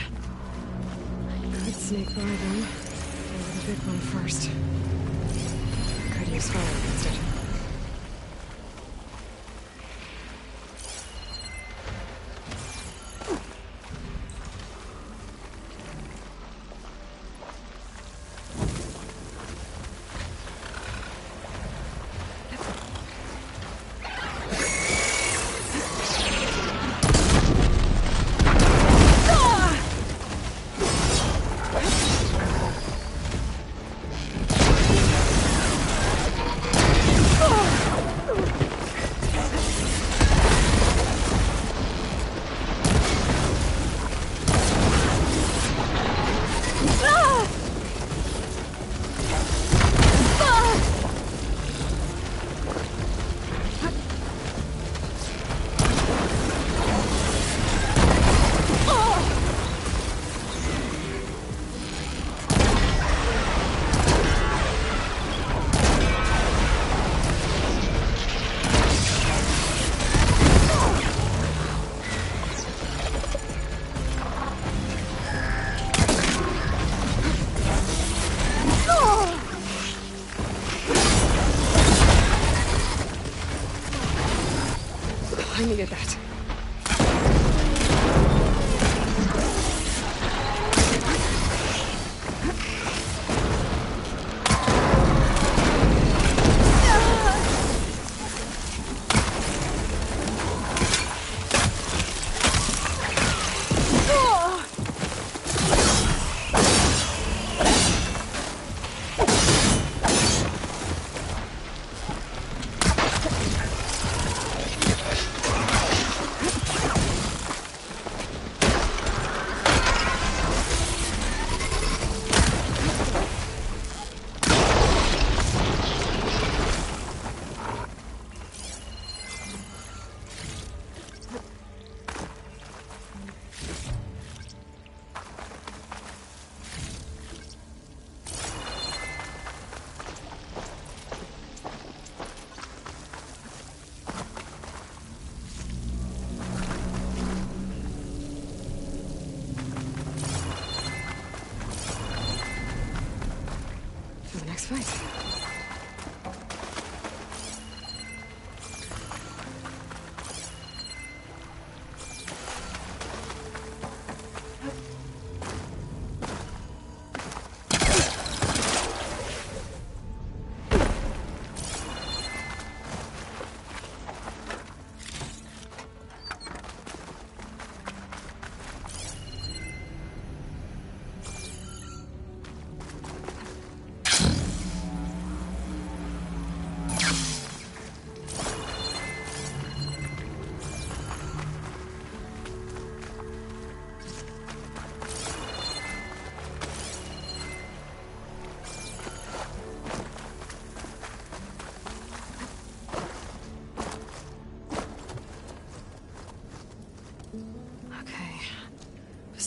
I could sneak by them. Deal with the big one first. I could use fire against it. I needed that.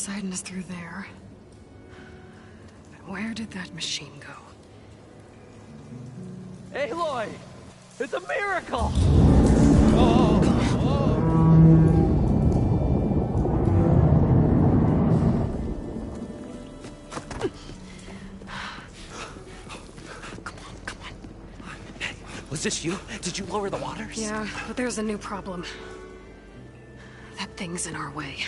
Poseidon is through there. But where did that machine go? Aloy! It's a miracle! Come on. Hey, was this you? Did you lower the waters? Yeah, but there's a new problem. That thing's in our way.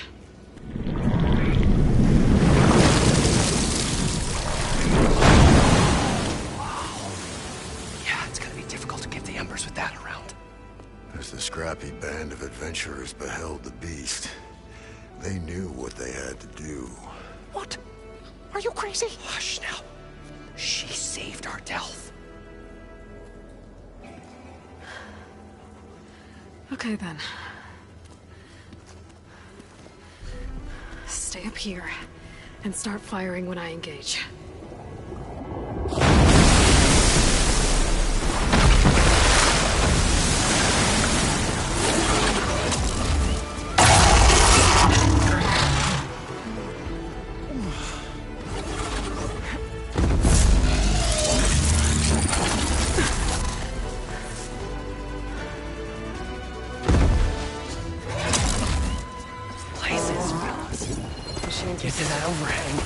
Yeah, it's gonna be difficult to get the embers with that around. As the scrappy band of adventurers beheld the beast, they knew what they had to do. What? Are you crazy? Hush now. She saved our Delph. Okay then. Stay up here and start firing when I engage. Places, fellas. Get to that overhang.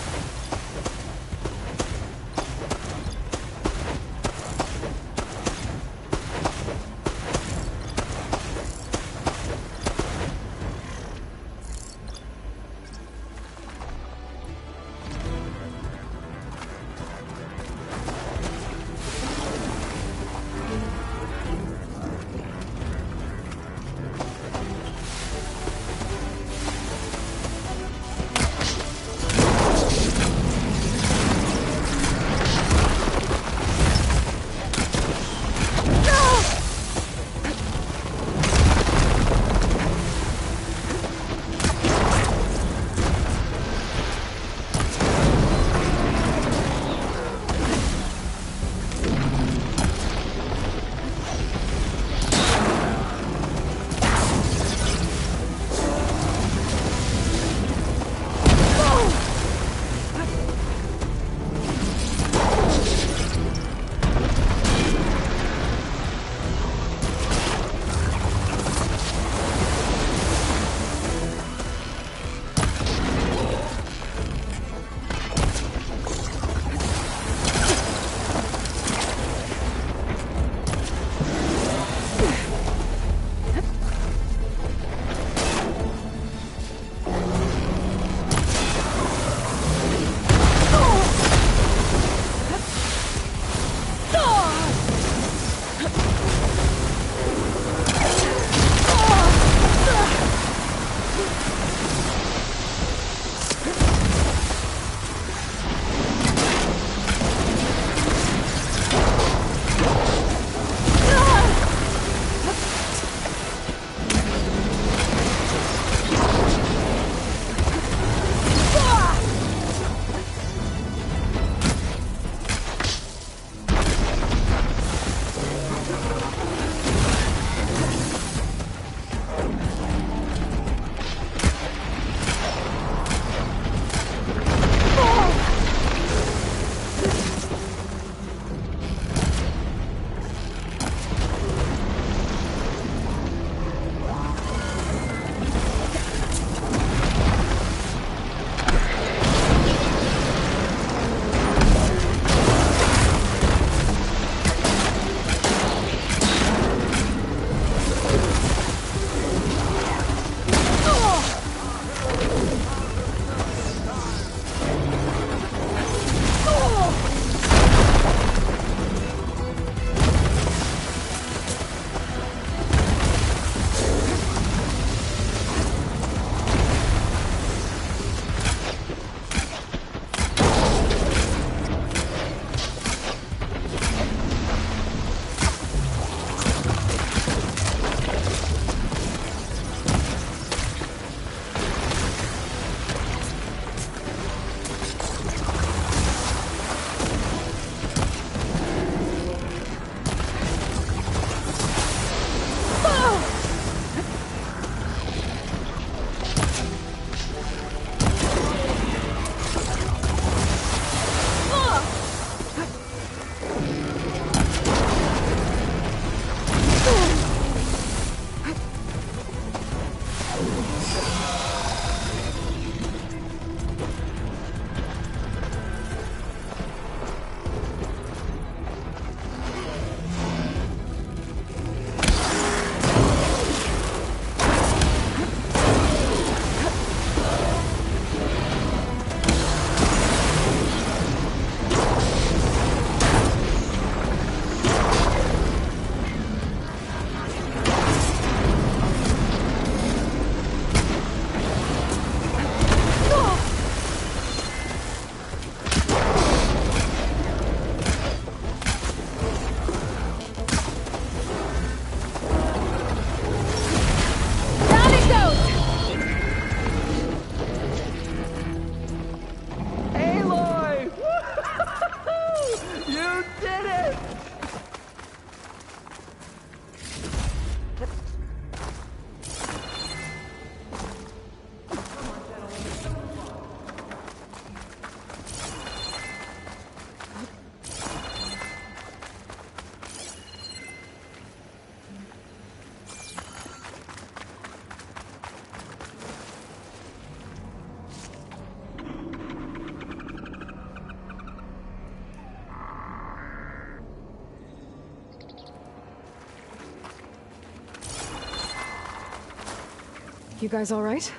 You guys all right?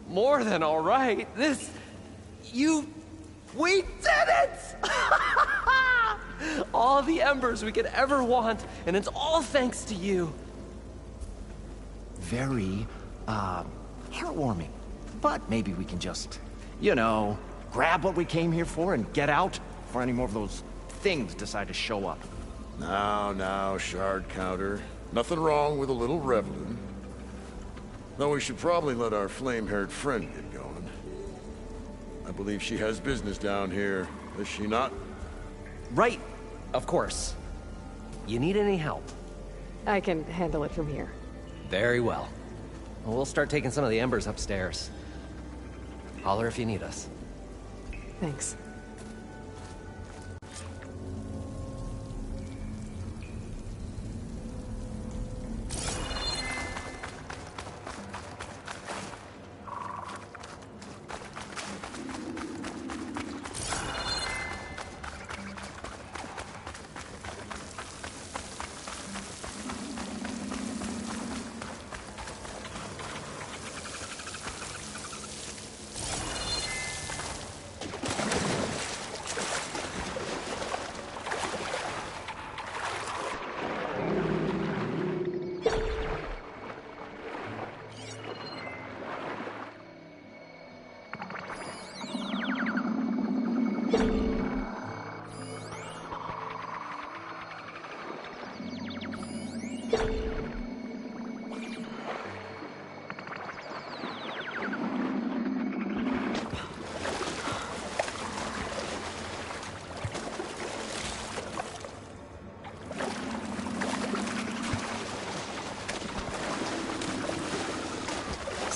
More than all right. We did it! All the embers we could ever want, and it's all thanks to you. Very, heartwarming. But maybe we can just, you know, grab what we came here for and get out before any more of those things decide to show up. Now, shard counter. Nothing wrong with a little reveling. Though we should probably let our flame-haired friend get going. I believe she has business down here, does she not? Right, of course. You need any help? I can handle it from here. Very well. We'll start taking some of the embers upstairs. Holler if you need us. Thanks.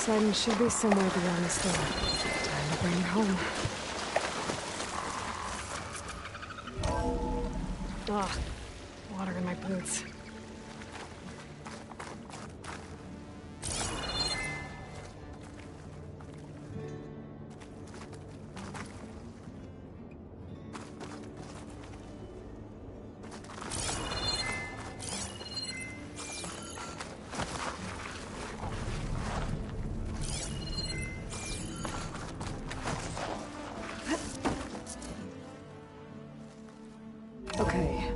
Poseidon should be somewhere beyond this door. Time to bring it home. Ah, water in my boots. Okay.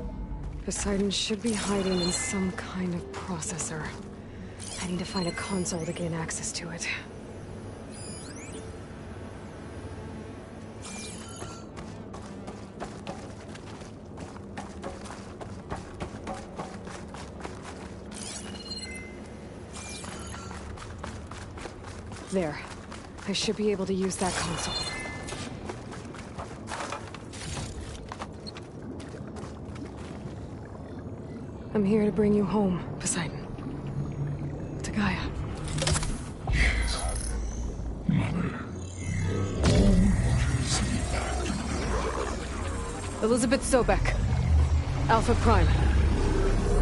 Poseidon should be hiding in some kind of processor. I need to find a console to gain access to it. There. I should be able to use that console. I'm here to bring you home, Poseidon. To Gaia. Mother. Elizabeth Sobek. Alpha Prime.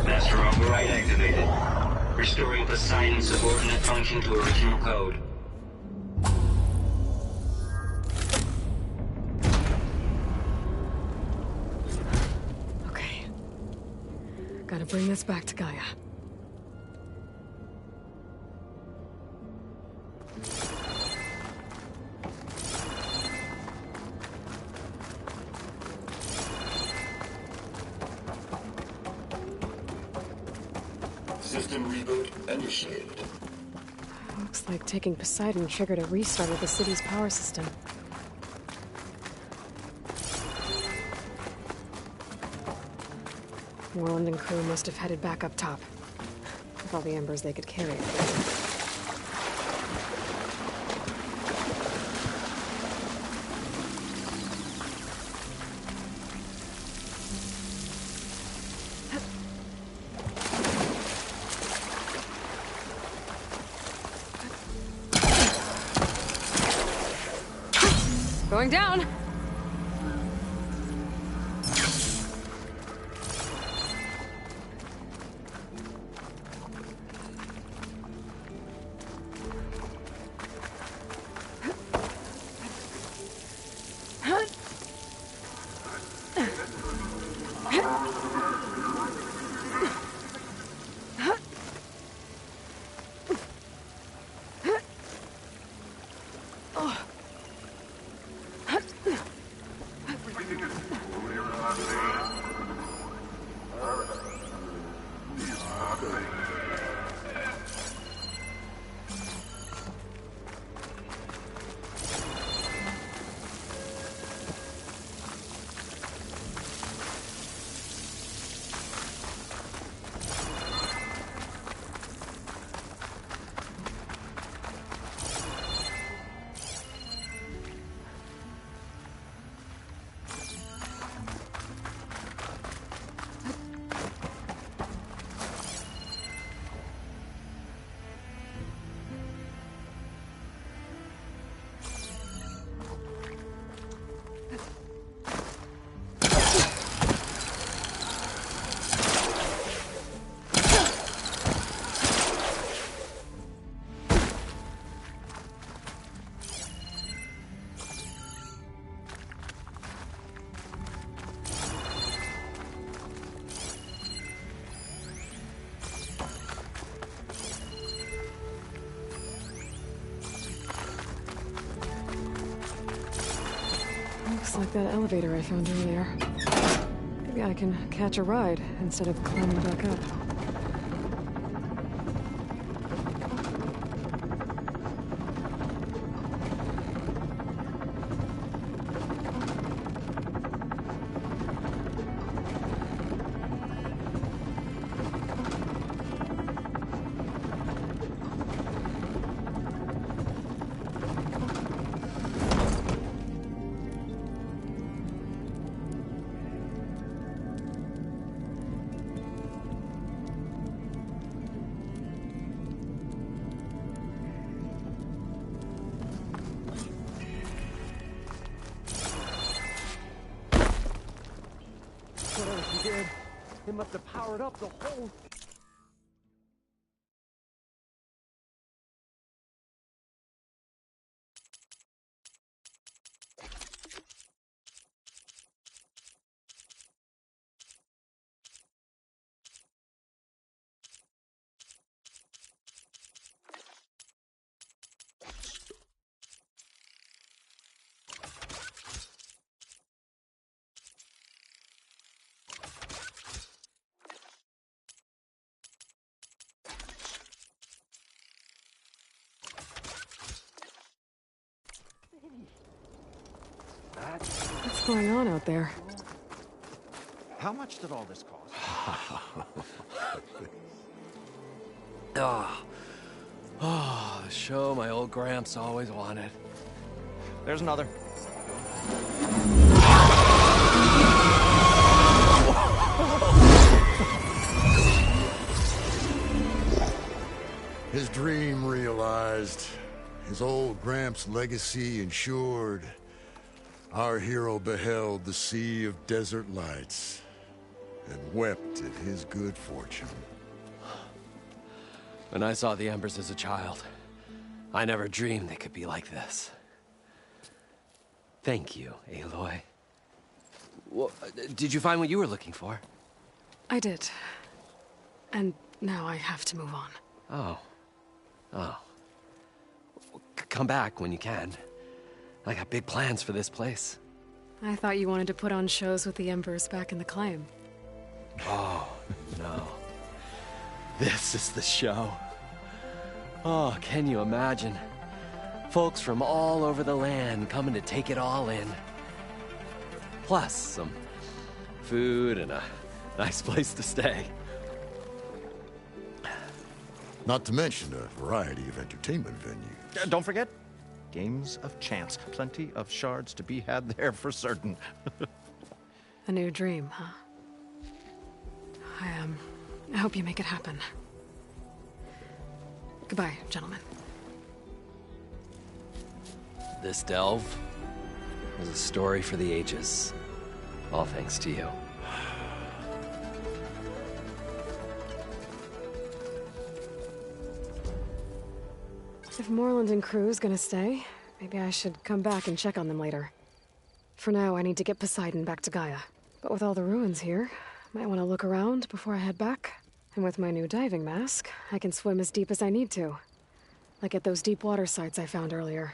Master override activated. Restoring Poseidon's subordinate function to original code. Okay. Gotta bring this back to Gaia. System reboot initiated. Looks like taking Poseidon triggered a restart of the city's power system. Moreland and crew must have headed back up top. With all the embers they could carry. Going down! Just like that elevator I found earlier. Maybe I can catch a ride instead of climbing back up. Whatever he did, it must have powered up the whole... What's going on out there? How much did all this cost? The show my old Gramps always wanted. There's another. His dream realized. His old Gramps' legacy ensured. Our hero beheld the sea of desert lights and wept at his good fortune. When I saw the embers as a child, I never dreamed they could be like this. Thank you, Aloy. Well, did you find what you were looking for? I did. And now I have to move on. Oh. Well, come back when you can. I got big plans for this place. I thought you wanted to put on shows with the Embers back in the claim. Oh, no. This is the show. Oh, can you imagine? Folks from all over the land coming to take it all in. Plus, some food and a nice place to stay. Not to mention a variety of entertainment venues. Don't forget, games of chance. Plenty of shards to be had there for certain. A new dream, huh? I hope you make it happen. Goodbye, gentlemen. This delve was a story for the ages. All thanks to you. If Moreland and crew's gonna stay, maybe I should come back and check on them later. For now, I need to get Poseidon back to Gaia. But with all the ruins here, might want to look around before I head back. And with my new diving mask, I can swim as deep as I need to. Like at those deep water sites I found earlier.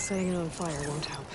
Setting it on fire won't help.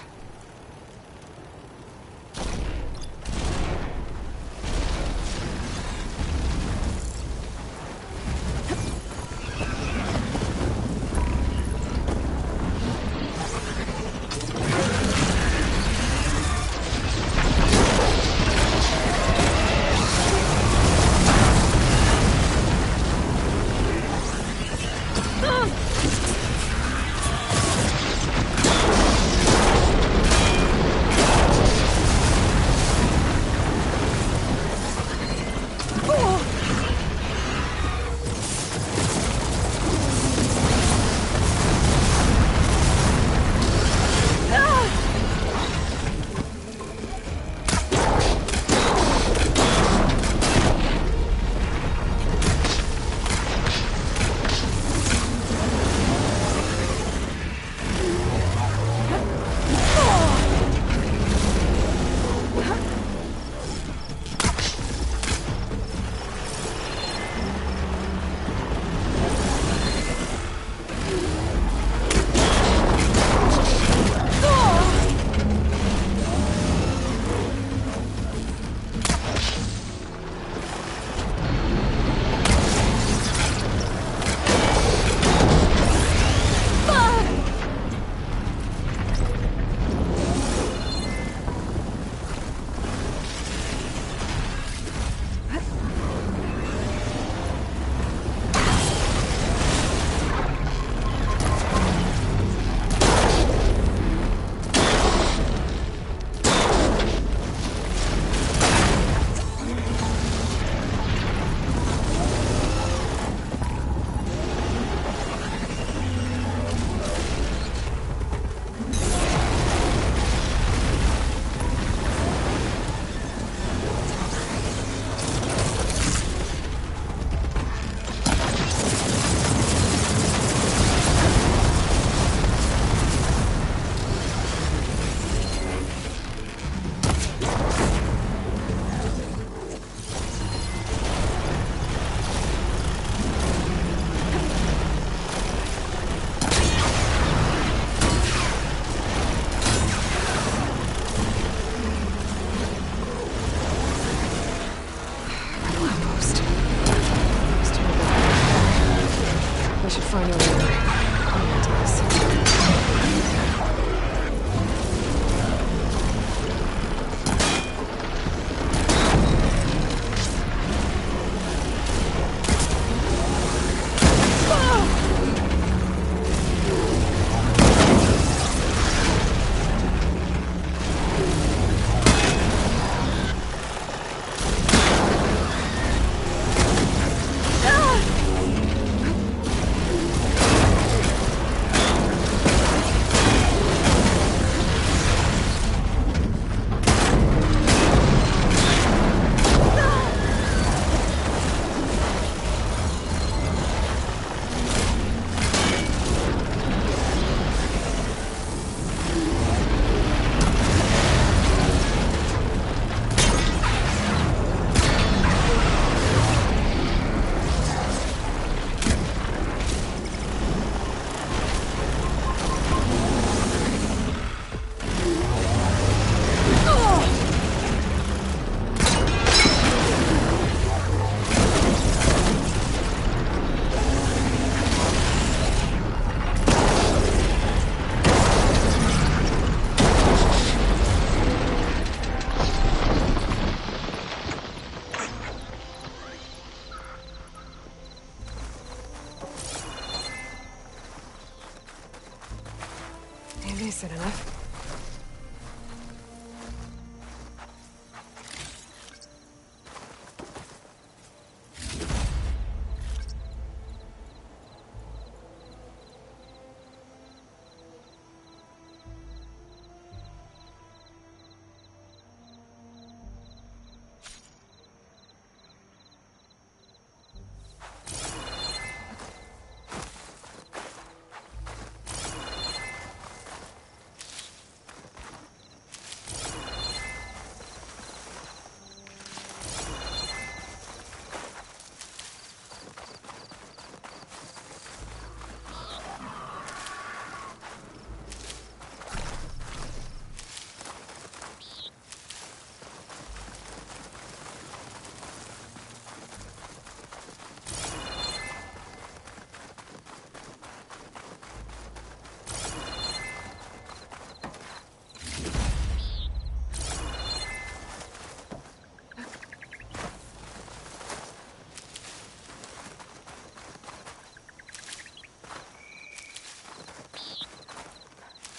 Decent enough.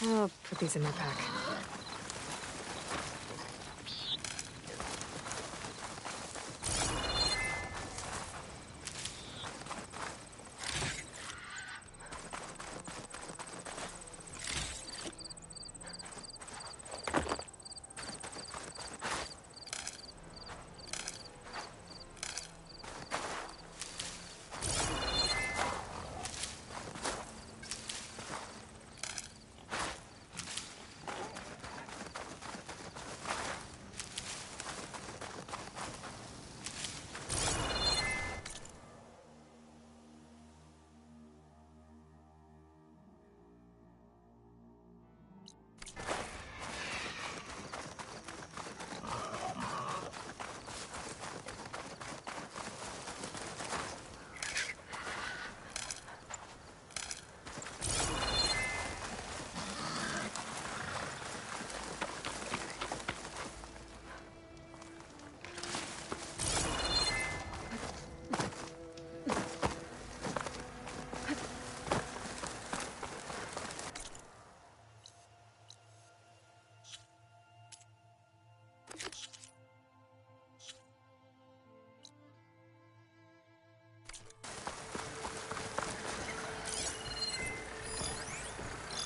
I'll put these in my pack.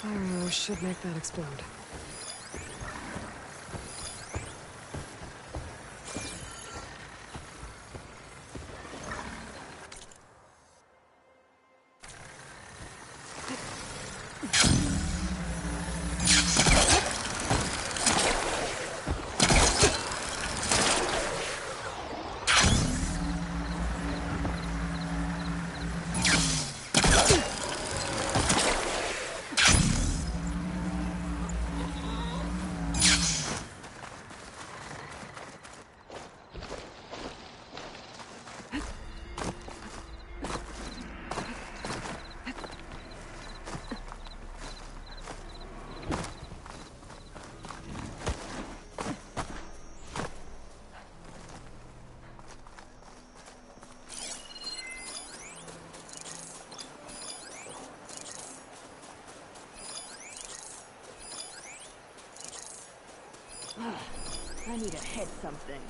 Fire arrow should make that explode. I need to hit something.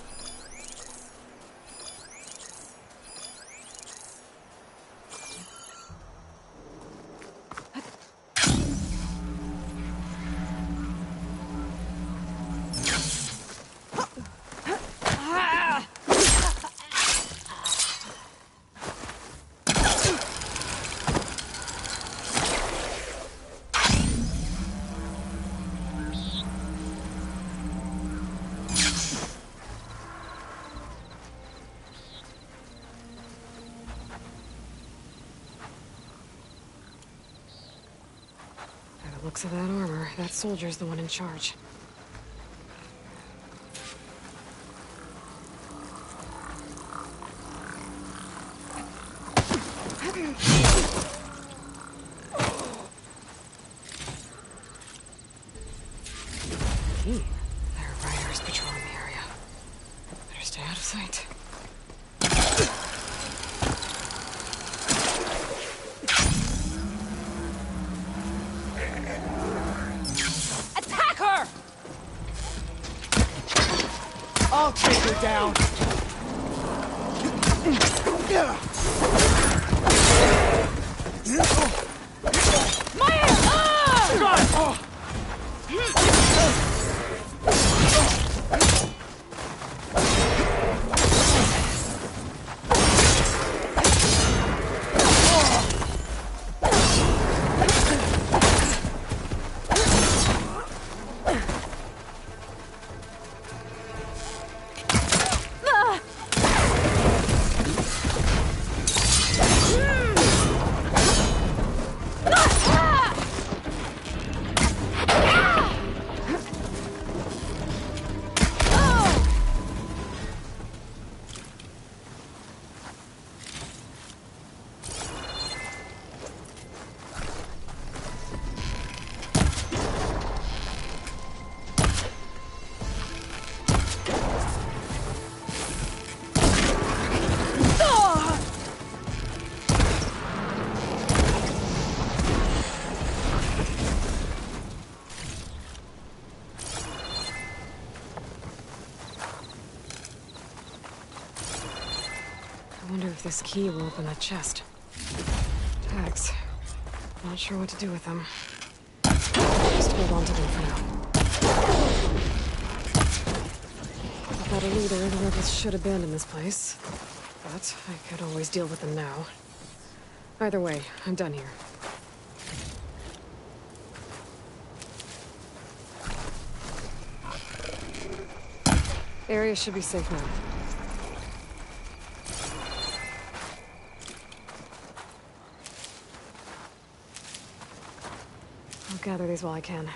Looks of that armor, that soldier's the one in charge. There are riders patrolling the area. Better stay out of sight. I'll take her down. this key will open that chest. Tags. Not sure what to do with them. Just hold on to them for now. Without a leader, the rebels should abandon this place. But I could always deal with them now. Either way, I'm done here. Area should be safe now. I'll gather these while I can.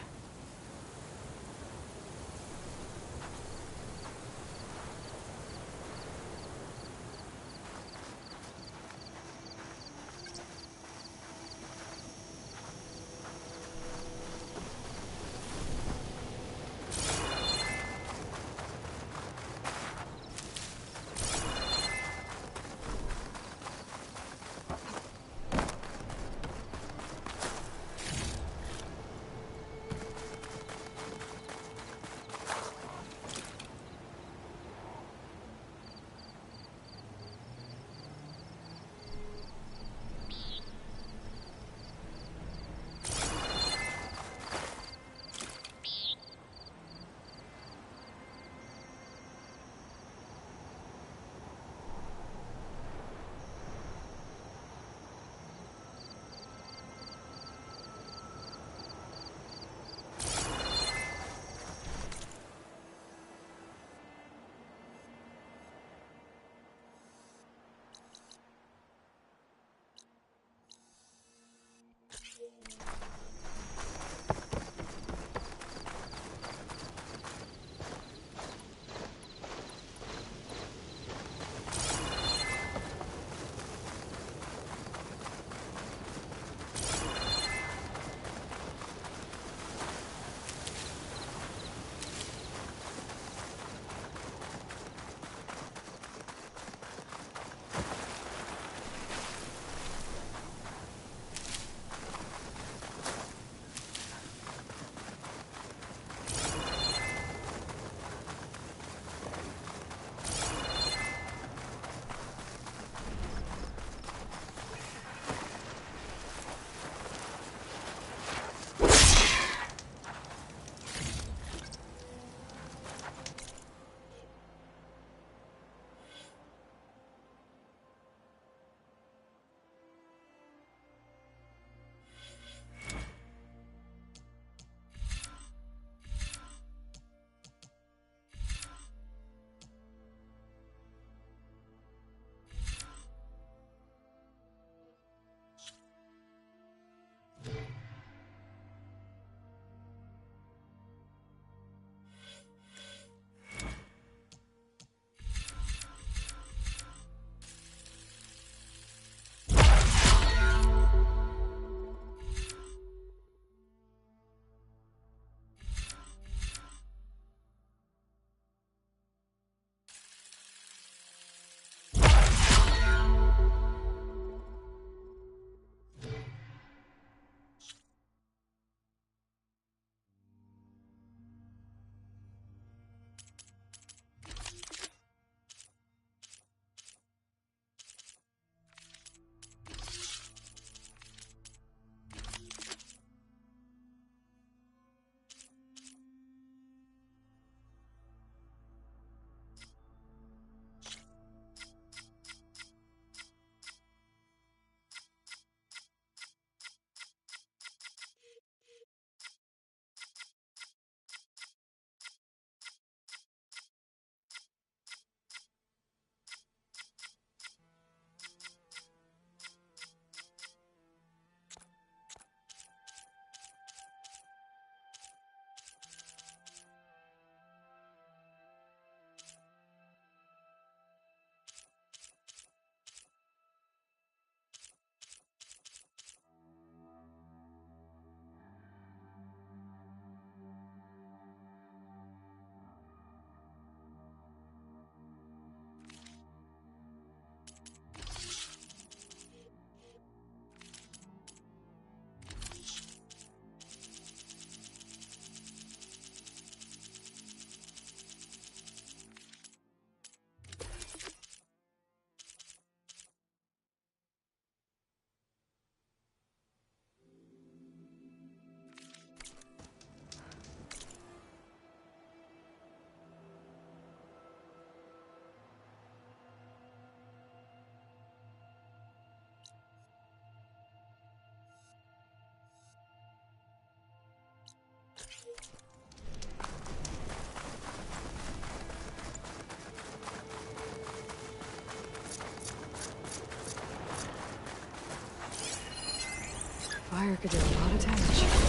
fire could do a lot of damage.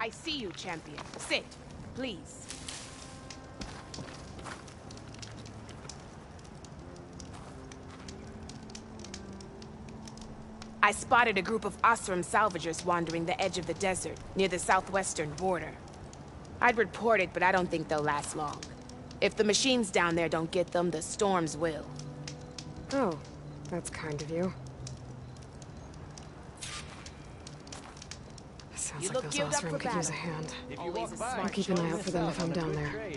I see you, champion. Sit, please. I spotted a group of Osram salvagers wandering the edge of the desert, near the southwestern border. I'd report it, but I don't think they'll last long. If the machines down there don't get them, the storms will. Oh, that's kind of you. Sounds like those Osram could use a hand. I'll keep an eye out for them if I'm down there.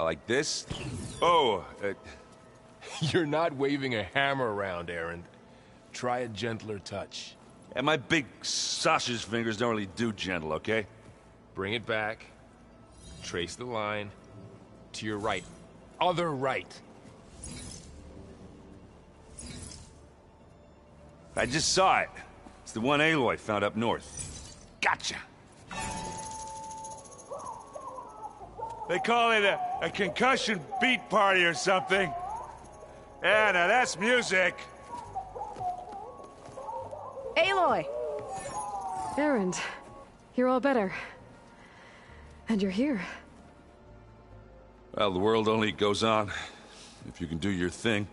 Like this? Oh, You're not waving a hammer around, Aaron. Try a gentler touch. And my big sausage fingers don't really do gentle, okay? Bring it back. Trace the line. To your right. Other right. I just saw it. It's the one Aloy found up north. Gotcha! They call it a concussion beat party or something. Yeah, now that's music. Aloy! Aaron, you're all better. And you're here. Well, the world only goes on if you can do your thing.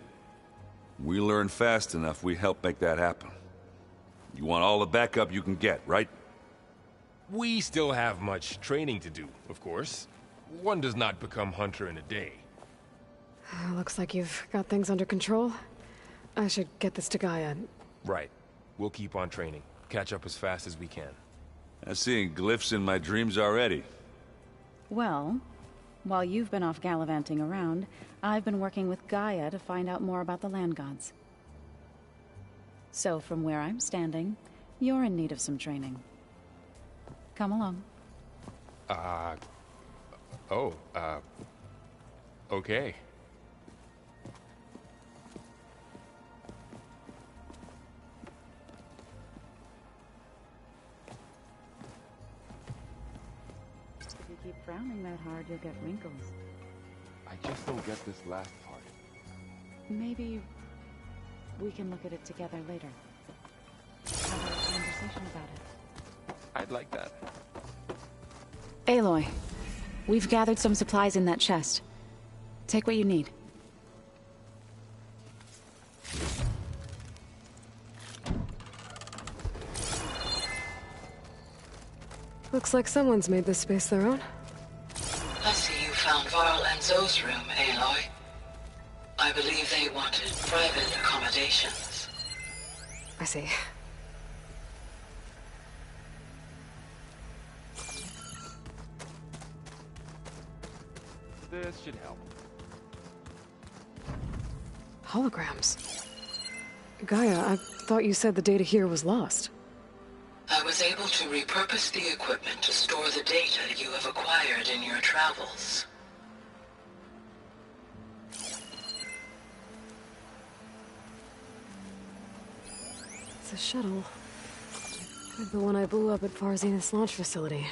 We learn fast enough, we help make that happen. You want all the backup you can get, right? We still have much training to do, of course. One does not become hunter in a day. Looks like you've got things under control. I should get this to Gaia. Right. We'll keep on training. Catch up as fast as we can. I'm seeing glyphs in my dreams already. Well, while you've been off gallivanting around, I've been working with Gaia to find out more about the land gods. So from where I'm standing, you're in need of some training. Come along. Okay. If you keep frowning that hard, you'll get wrinkles. I just don't get this last part. Maybe we can look at it together later. Have a conversation about it. I'd like that. Aloy, we've gathered some supplies in that chest. Take what you need. Looks like someone's made this space their own. I see you found Varl and Zoe's room, Aloy. I believe they wanted private accommodations. I see. This should help. Holograms. Gaia, I thought you said the data here was lost. I was able to repurpose the equipment to store the data you have acquired in your travels. It's a shuttle. Like the one I blew up at Far Zenith's launch facility.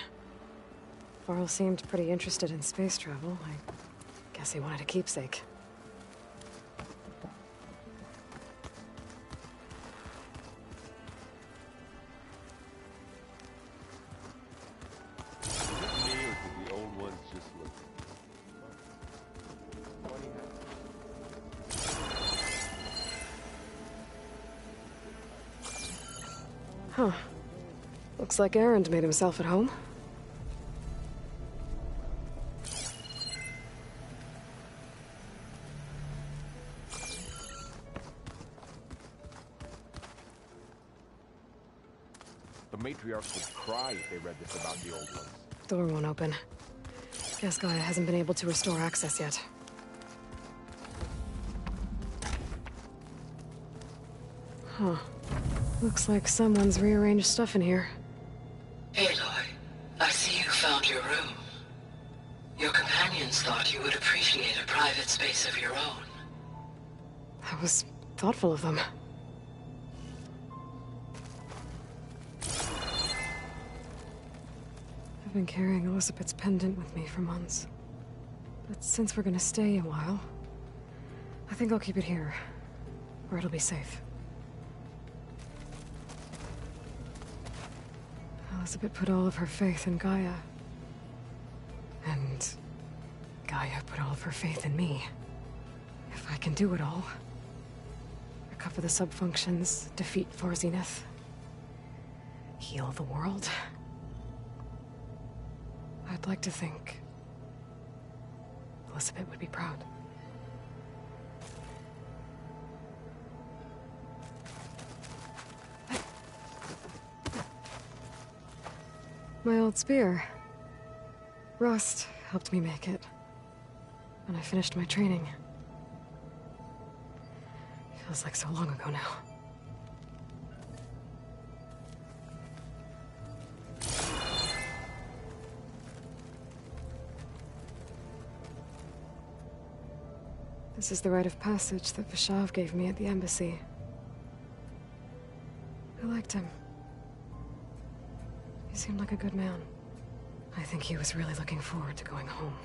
Varl seemed pretty interested in space travel. I guess he wanted a keepsake. Huh. Looks like Erend made himself at home. The matriarchs would cry if they read this about the old ones. Door won't open. Guess Gaia hasn't been able to restore access yet. Huh. Looks like someone's rearranged stuff in here. Aloy, I see you found your room. Your companions thought you would appreciate a private space of your own. That was thoughtful of them. I've been carrying Elizabeth's pendant with me for months. But since we're gonna stay a while, I think I'll keep it here, where it'll be safe. Elizabeth put all of her faith in Gaia. And Gaia put all of her faith in me. If I can do it all, recover the subfunctions, defeat Far Zenith, heal the world, I'd like to think Elizabeth would be proud. My old spear. Rust helped me make it when I finished my training. Feels like so long ago now. This is the rite of passage that Vishav gave me at the embassy. I liked him. He seemed like a good man. I think he was really looking forward to going home.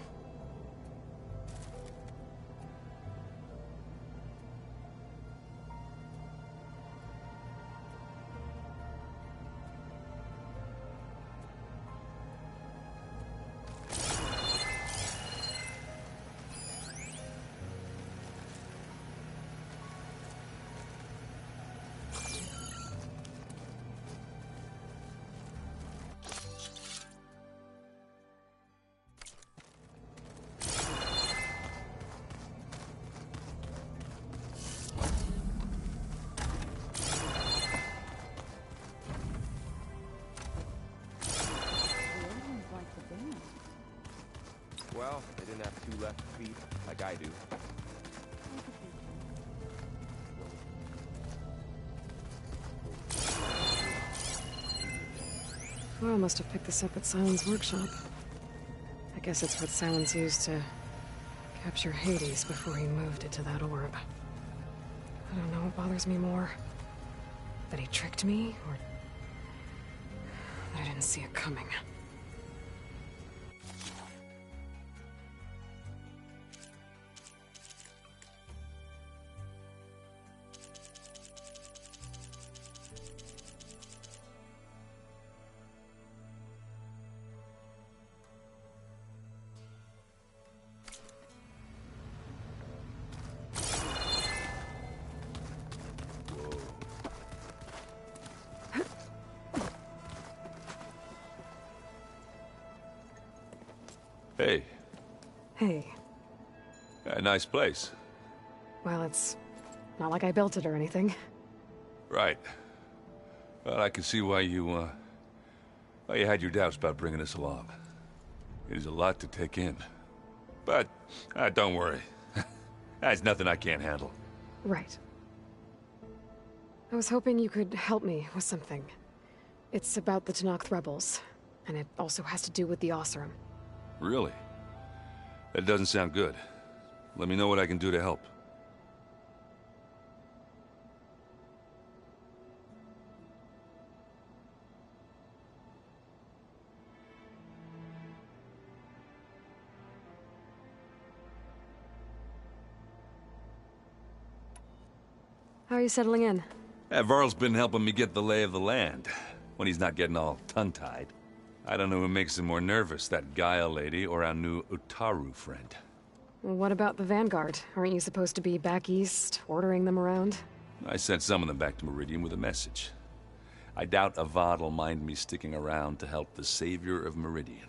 Well, they didn't have two left feet like I do. Carl must have picked this up at Silent's workshop. I guess it's what Silence used to capture Hades before he moved it to that orb. I don't know what bothers me more. That he tricked me, or that I didn't see it coming. Hey. Hey. A nice place. Well, it's not like I built it or anything. Right. Well, I can see why you had your doubts about bringing us along. It is a lot to take in. But, don't worry. That's nothing I can't handle. Right. I was hoping you could help me with something. It's about the Tenakth rebels, and it also has to do with the Oseram. Really? That doesn't sound good. Let me know what I can do to help. How are you settling in? Varl's been helping me get the lay of the land, when he's not getting all tongue-tied. I don't know who makes him more nervous, that Gaia lady or our new Utaru friend. Well, what about the Vanguard? Aren't you supposed to be back east, ordering them around? I sent some of them back to Meridian with a message. I doubt Avad will mind me sticking around to help the savior of Meridian.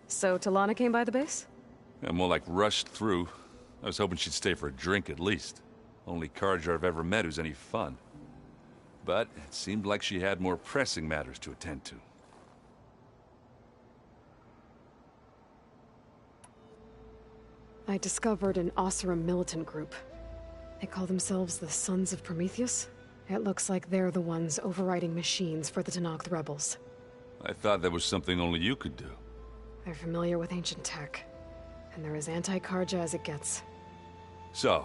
So Talana came by the base? Yeah, more like rushed through. I was hoping she'd stay for a drink at least. Only Carja I've ever met who's any fun. But it seemed like she had more pressing matters to attend to. I discovered an Oseram militant group. They call themselves the Sons of Prometheus. It looks like they're the ones overriding machines for the Tenakth rebels. I thought that was something only you could do. They're familiar with ancient tech, and they're as anti-Carja as it gets. So,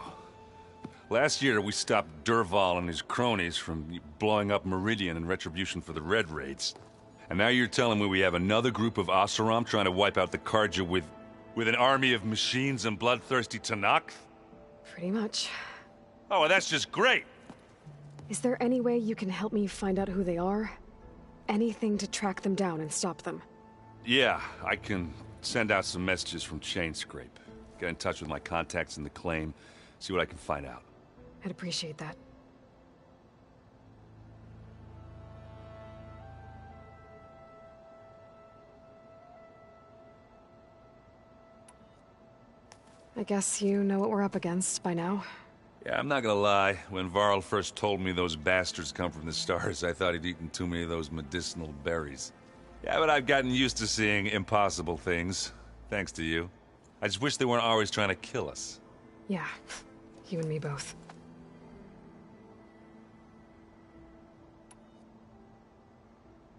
last year we stopped Durval and his cronies from blowing up Meridian in retribution for the Red Raids. And now you're telling me we have another group of Oseram trying to wipe out the Carja with an army of machines and bloodthirsty Tenakth? Pretty much. Oh, well, that's just great! Is there any way you can help me find out who they are? Anything to track them down and stop them? Yeah, I can send out some messages from Chainscrape. Get in touch with my contacts in the claim, see what I can find out. I'd appreciate that. I guess you know what we're up against by now. Yeah, I'm not gonna lie. When Varl first told me those bastards come from the stars, I thought he'd eaten too many of those medicinal berries. Yeah, but I've gotten used to seeing impossible things, thanks to you. I just wish they weren't always trying to kill us. Yeah, you and me both.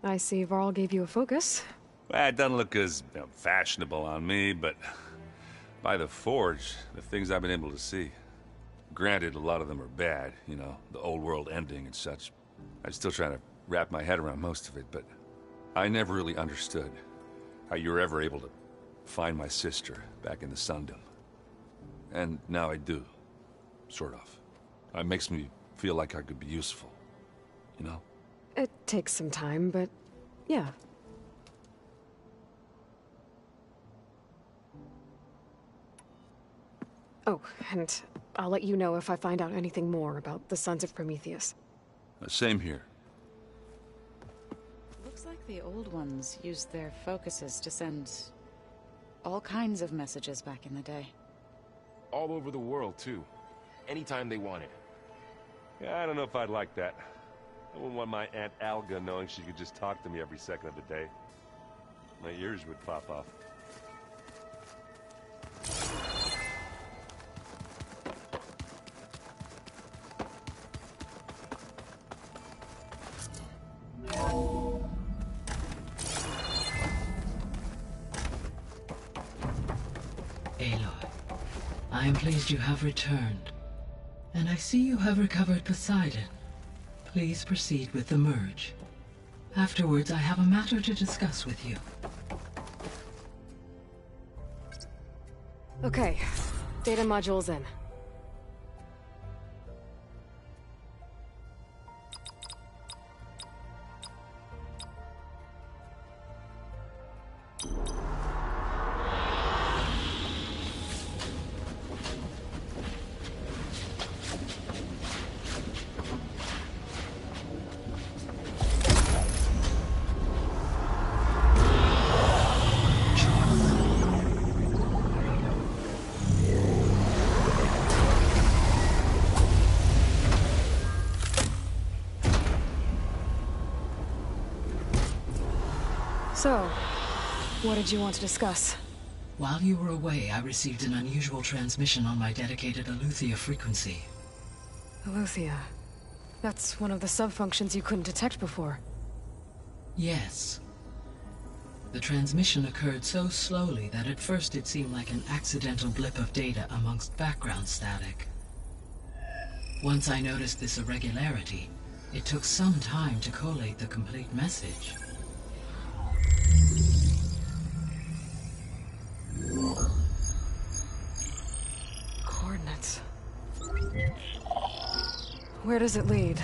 I see Varl gave you a focus. Well, it doesn't look as fashionable on me, but by the Forge, the things I've been able to see. Granted, a lot of them are bad, you know, the old world ending and such. I'm still trying to wrap my head around most of it, but I never really understood how you were ever able to find my sister back in the Sundom. And now I do, sort of. It makes me feel like I could be useful, you know? It takes some time, but yeah. Oh, and I'll let you know if I find out anything more about the Sons of Prometheus. Same here. Looks like the old ones used their focuses to send all kinds of messages back in the day. All over the world, too. Anytime they wanted. Yeah, I don't know if I'd like that. I wouldn't want my Aunt Alga knowing she could just talk to me every second of the day. My ears would pop off. Aloy, I am pleased you have returned. And I see you have recovered Poseidon. Please proceed with the merge. Afterwards, I have a matter to discuss with you. Okay, data module's in. So, what did you want to discuss? While you were away, I received an unusual transmission on my dedicated Aletheia frequency. Aletheia. That's one of the sub-functions you couldn't detect before. Yes. The transmission occurred so slowly that at first it seemed like an accidental blip of data amongst background static. Once I noticed this irregularity, It took some time to collate the complete message. Coordinates. Where does it lead?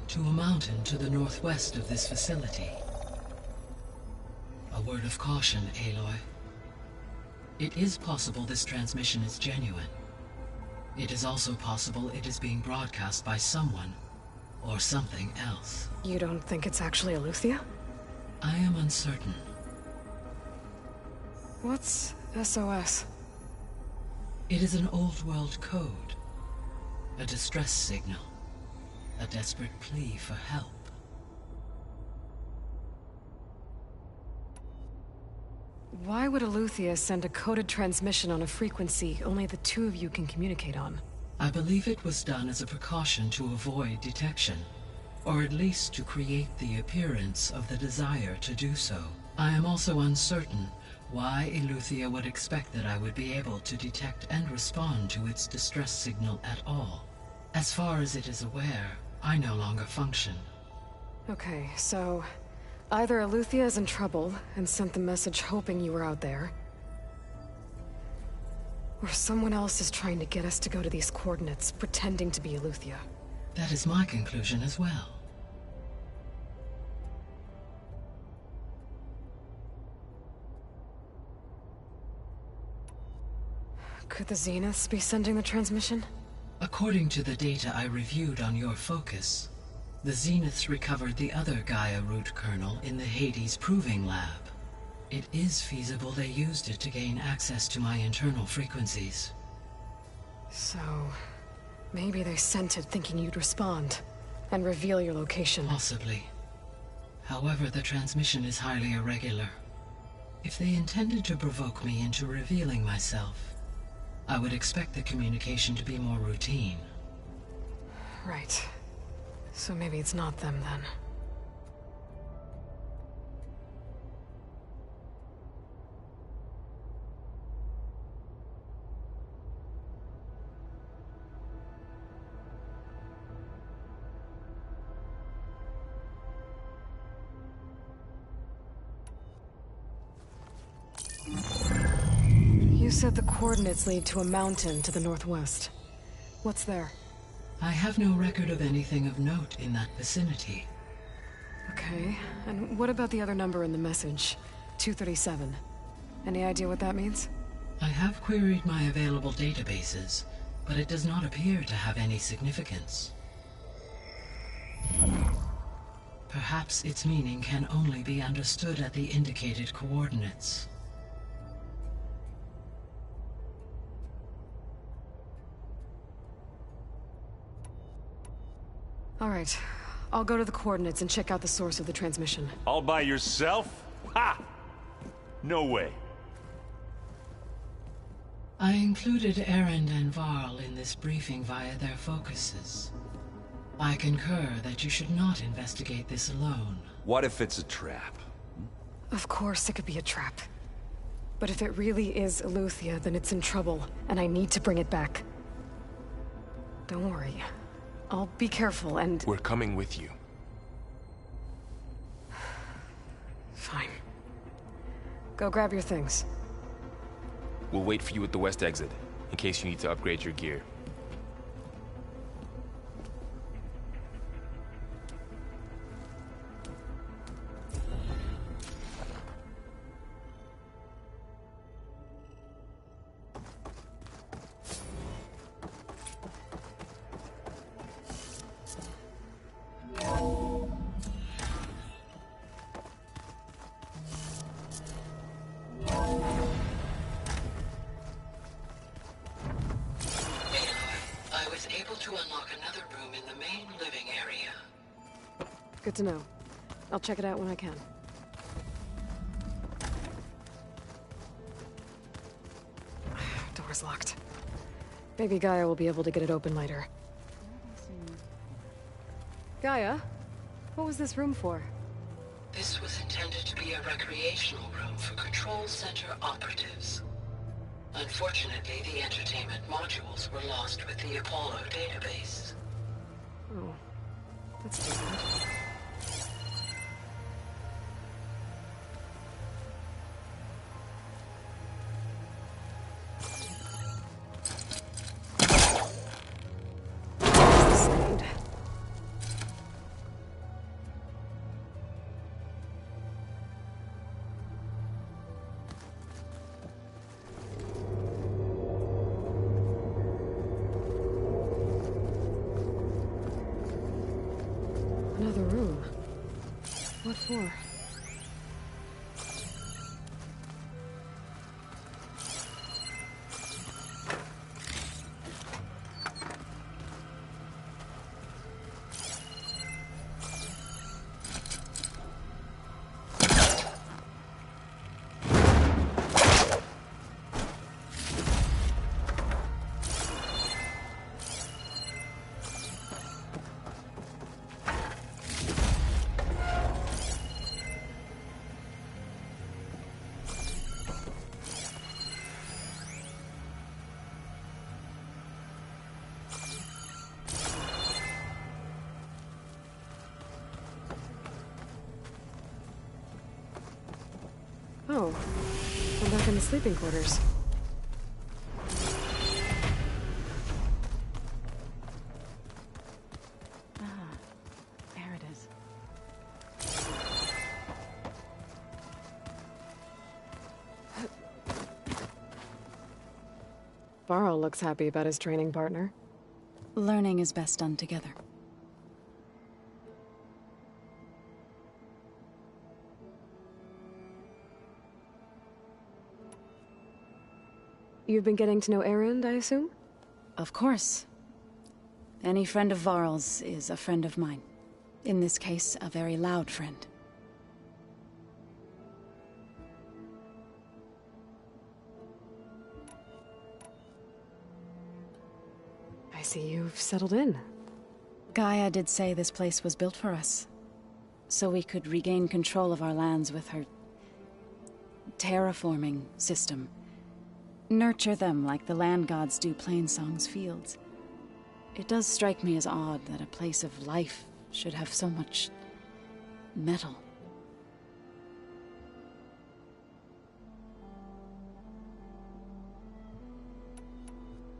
To a mountain to the northwest of this facility. A word of caution, Aloy. It is possible this transmission is genuine. It is also possible it is being broadcast by someone or something else. You don't think it's actually Eleuthia? I am uncertain. What's SOS? It is an old-world code. A distress signal. A desperate plea for help. Why would Eleuthia send a coded transmission on a frequency only the two of you can communicate on? I believe it was done as a precaution to avoid detection, or at least to create the appearance of the desire to do so. I am also uncertain why Eleuthia would expect that I would be able to detect and respond to its distress signal at all. As far as it is aware, I no longer function. Okay, so either Eleuthia is in trouble and sent the message hoping you were out there, or someone else is trying to get us to go to these coordinates, pretending to be Eleuthia. That is my conclusion as well. Could the Zeniths be sending the transmission? According to the data I reviewed on your focus, the Zeniths recovered the other Gaia root kernel in the Hades Proving Lab. It is feasible they used it to gain access to my internal frequencies. So, maybe they sent it thinking you'd respond and reveal your location. Possibly. However, the transmission is highly irregular. If they intended to provoke me into revealing myself, I would expect the communication to be more routine. Right. So maybe it's not them then. You said the coordinates lead to a mountain to the northwest. What's there? I have no record of anything of note in that vicinity. Okay, and what about the other number in the message? 237. Any idea what that means? I have queried my available databases, but it does not appear to have any significance. Perhaps its meaning can only be understood at the indicated coordinates. All right. I'll go to the coordinates and check out the source of the transmission. All by yourself? Ha! No way. I included Erend and Varl in this briefing via their focuses. I concur that you should not investigate this alone. What if it's a trap? Of course it could be a trap. But if it really is Eleuthia, then it's in trouble, and I need to bring it back. Don't worry. I'll be careful and... We're coming with you. Fine. Go grab your things. We'll wait for you at the west exit, in case you need to upgrade your gear. Good to know. I'll check it out when I can. Door's locked. Maybe Gaia will be able to get it open later. Gaia? What was this room for? This was intended to be a recreational room for Control Center operatives. Unfortunately, the entertainment modules were lost with the Apollo database. Oh. That's too bad. Another room. What for? Oh, I'm back in the sleeping quarters. Ah, there it is. Varl looks happy about his training partner. Learning is best done together. You've been getting to know Erend, I assume? Of course. Any friend of Varl's is a friend of mine. In this case, a very loud friend. I see you've settled in. Gaia did say this place was built for us, so we could regain control of our lands with her terraforming system. Nurture them like the land gods do Plainsong's fields. It does strike me as odd that a place of life should have so much metal.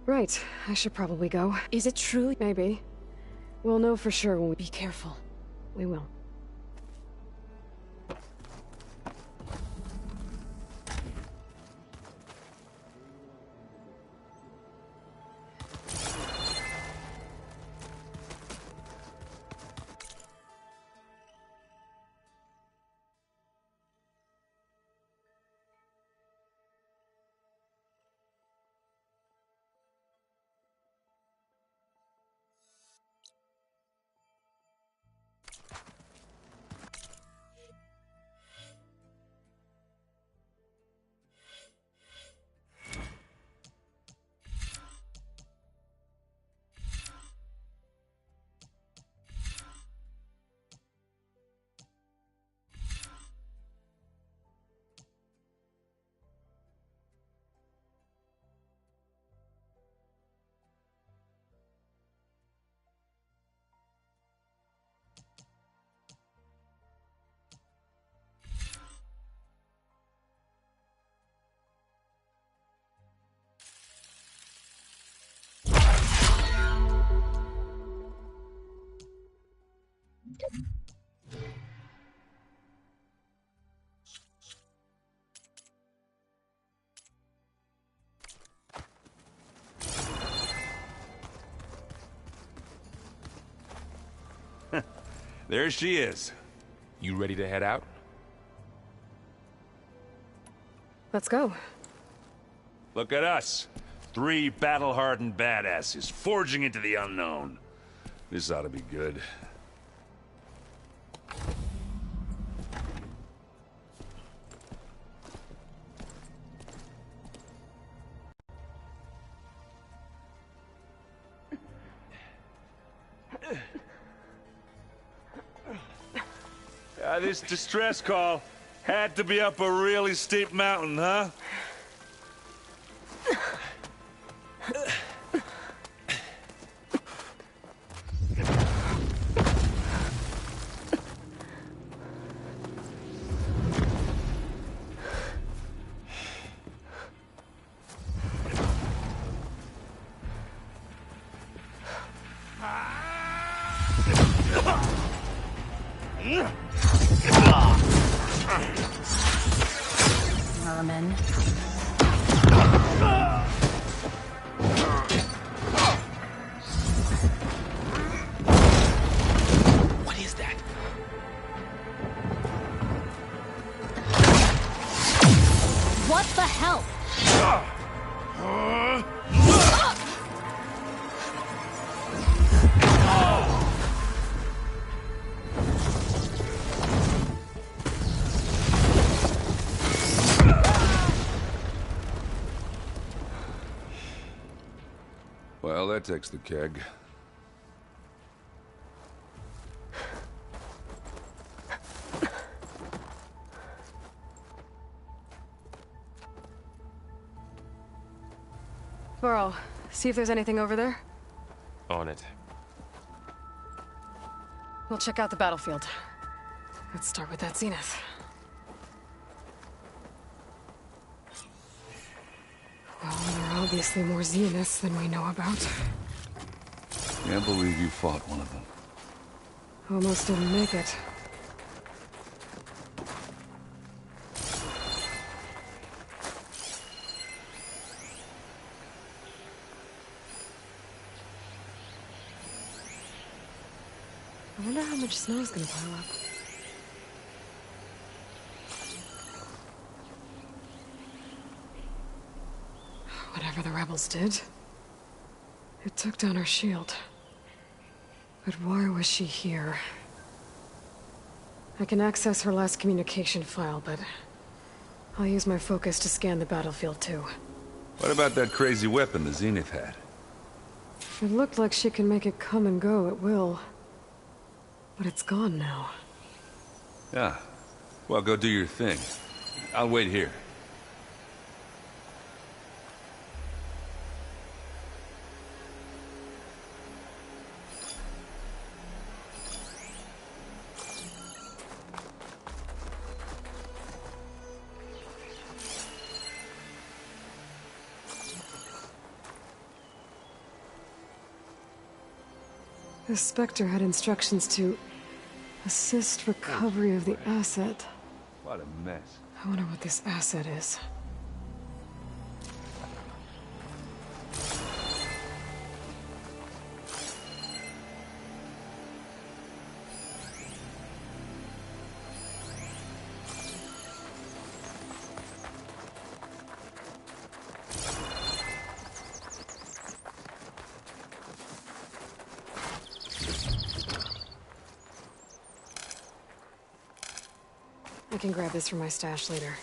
Right, I should probably go. Is it true? Maybe. We'll know for sure when we... Be careful. We will. There she is. You ready to head out? Let's go. Look at us. 3 battle-hardened badasses forging into the unknown. This ought to be good. This distress call had to be up a really steep mountain, huh? Merman. What is that? What the hell? Well, that takes the keg. Burrow, see if there's anything over there. On it. We'll check out the battlefield. Let's start with that zenith. Well, there are obviously more zeniths than we know about. Can't believe you fought one of them. Almost didn't make it. I wonder how much snow is gonna pile up. Whatever the rebels did, it took down our shield. But why was she here? I can access her last communication file, but I'll use my focus to scan the battlefield too. What about that crazy weapon the Zenith had? It looked like she can make it come and go at will. But it's gone now. Yeah. Well, go do your thing. I'll wait here. The Spectre had instructions to assist recovery of the asset. What a mess. I wonder what this asset is. I can grab this from my stash later.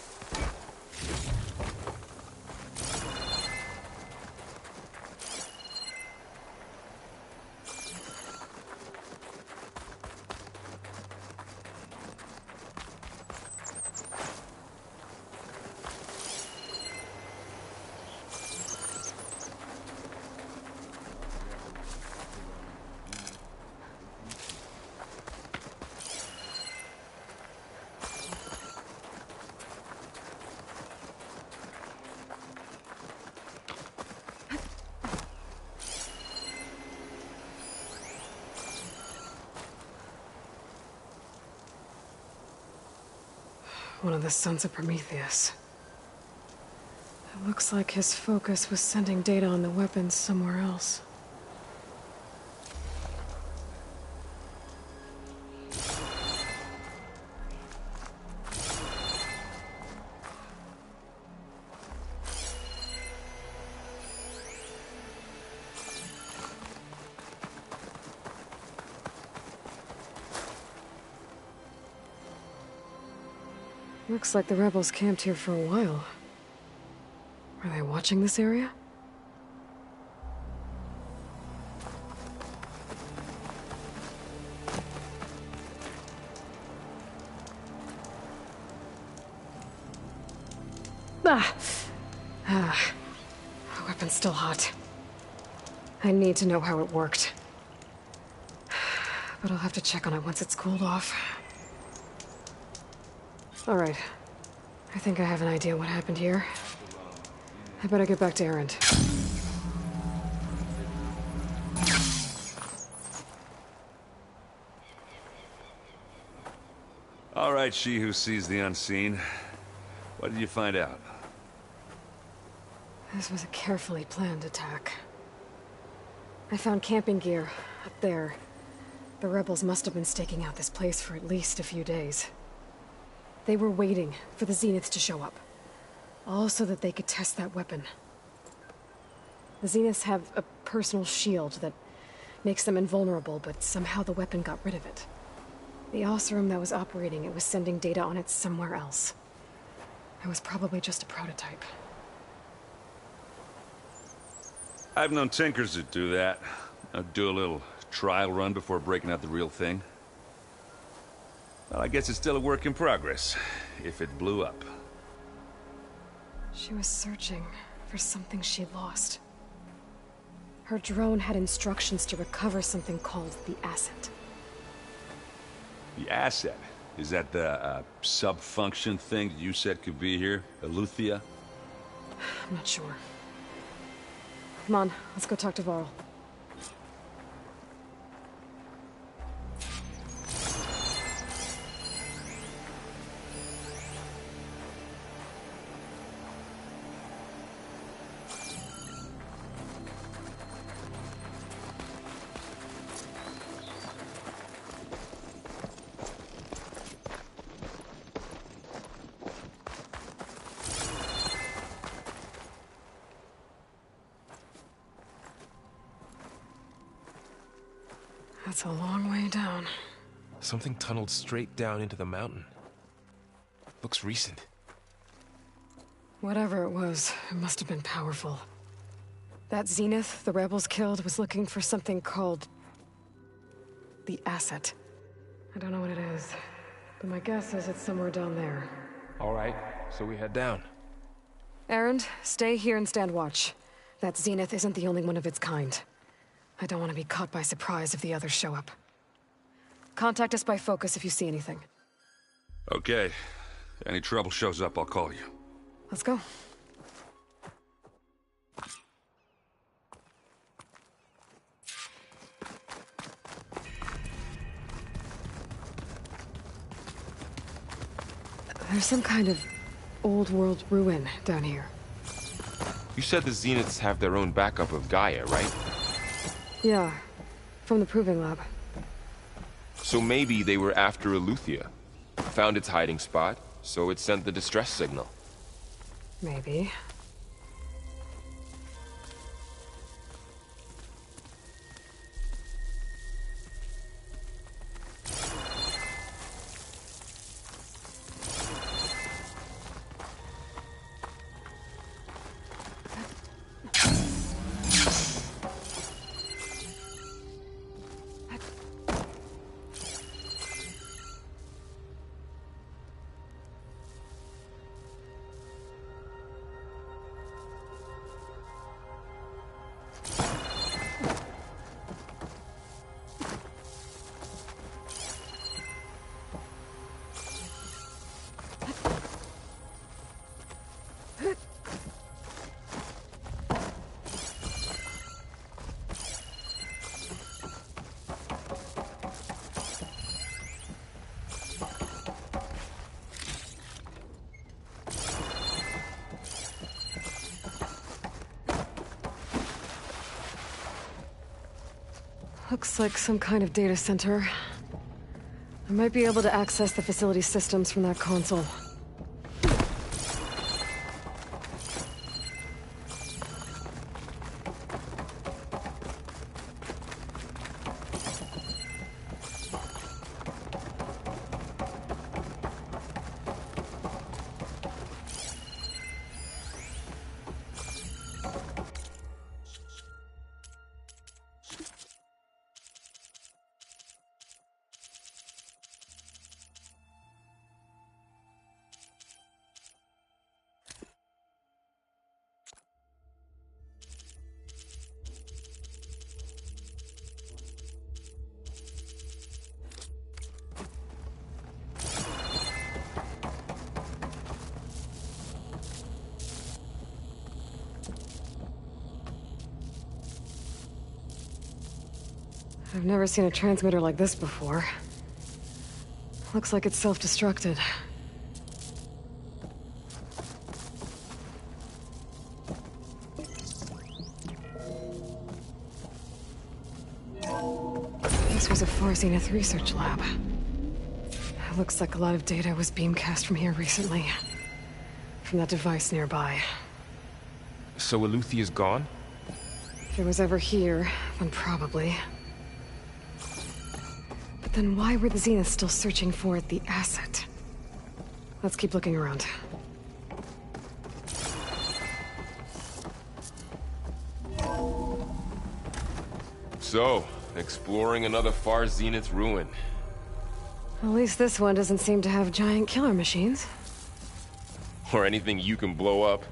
One of the sons of Prometheus. It looks like his focus was sending data on the weapons somewhere else. Looks like the rebels camped here for a while. Are they watching this area? The weapon's still hot. I need to know how it worked. But I'll have to check on it once it's cooled off. All right. I think I have an idea what happened here. I better get back to Erend. All right, she who sees the unseen. What did you find out? This was a carefully planned attack. I found camping gear up there. The rebels must have been staking out this place for at least a few days. They were waiting for the Zeniths to show up. All so that they could test that weapon. The Zeniths have a personal shield that makes them invulnerable, but somehow the weapon got rid of it. The Oseram that was operating it was sending data on it somewhere else. It was probably just a prototype. I've known tinkers that do that. I'd do a little trial run before breaking out the real thing. Well, I guess it's still a work in progress, if it blew up. She was searching for something she lost. Her drone had instructions to recover something called the asset. The asset? Is that the sub-function thing that you said could be here? Eleuthia? I'm not sure. Come on, let's go talk to Varl. That's a long way down. Something tunneled straight down into the mountain. Looks recent. Whatever it was, it must have been powerful. That Zenith the rebels killed was looking for something called the asset. I don't know what it is, but my guess is it's somewhere down there. All right, so we head down. Erend, stay here and stand watch. That Zenith isn't the only one of its kind. I don't want to be caught by surprise if the others show up. Contact us by focus if you see anything. Okay. Any trouble shows up, I'll call you. Let's go. There's some kind of old world ruin down here. You said the Zeniths have their own backup of Gaia, right? Yeah, from the Proving Lab. So maybe they were after Eleuthia. Found its hiding spot, so it sent the distress signal. Maybe. Looks like some kind of data center. I might be able to access the facility systems from that console. I've never seen a transmitter like this before. Looks like it's self-destructed. This was a Far Zenith research lab. It looks like a lot of data was beamcast from here recently. From that device nearby. So Eluthia's gone? If it was ever here, then probably. But then why were the Zeniths still searching for the asset? Let's keep looking around. So, exploring another Far Zenith ruin. At least this one doesn't seem to have giant killer machines. Or anything you can blow up.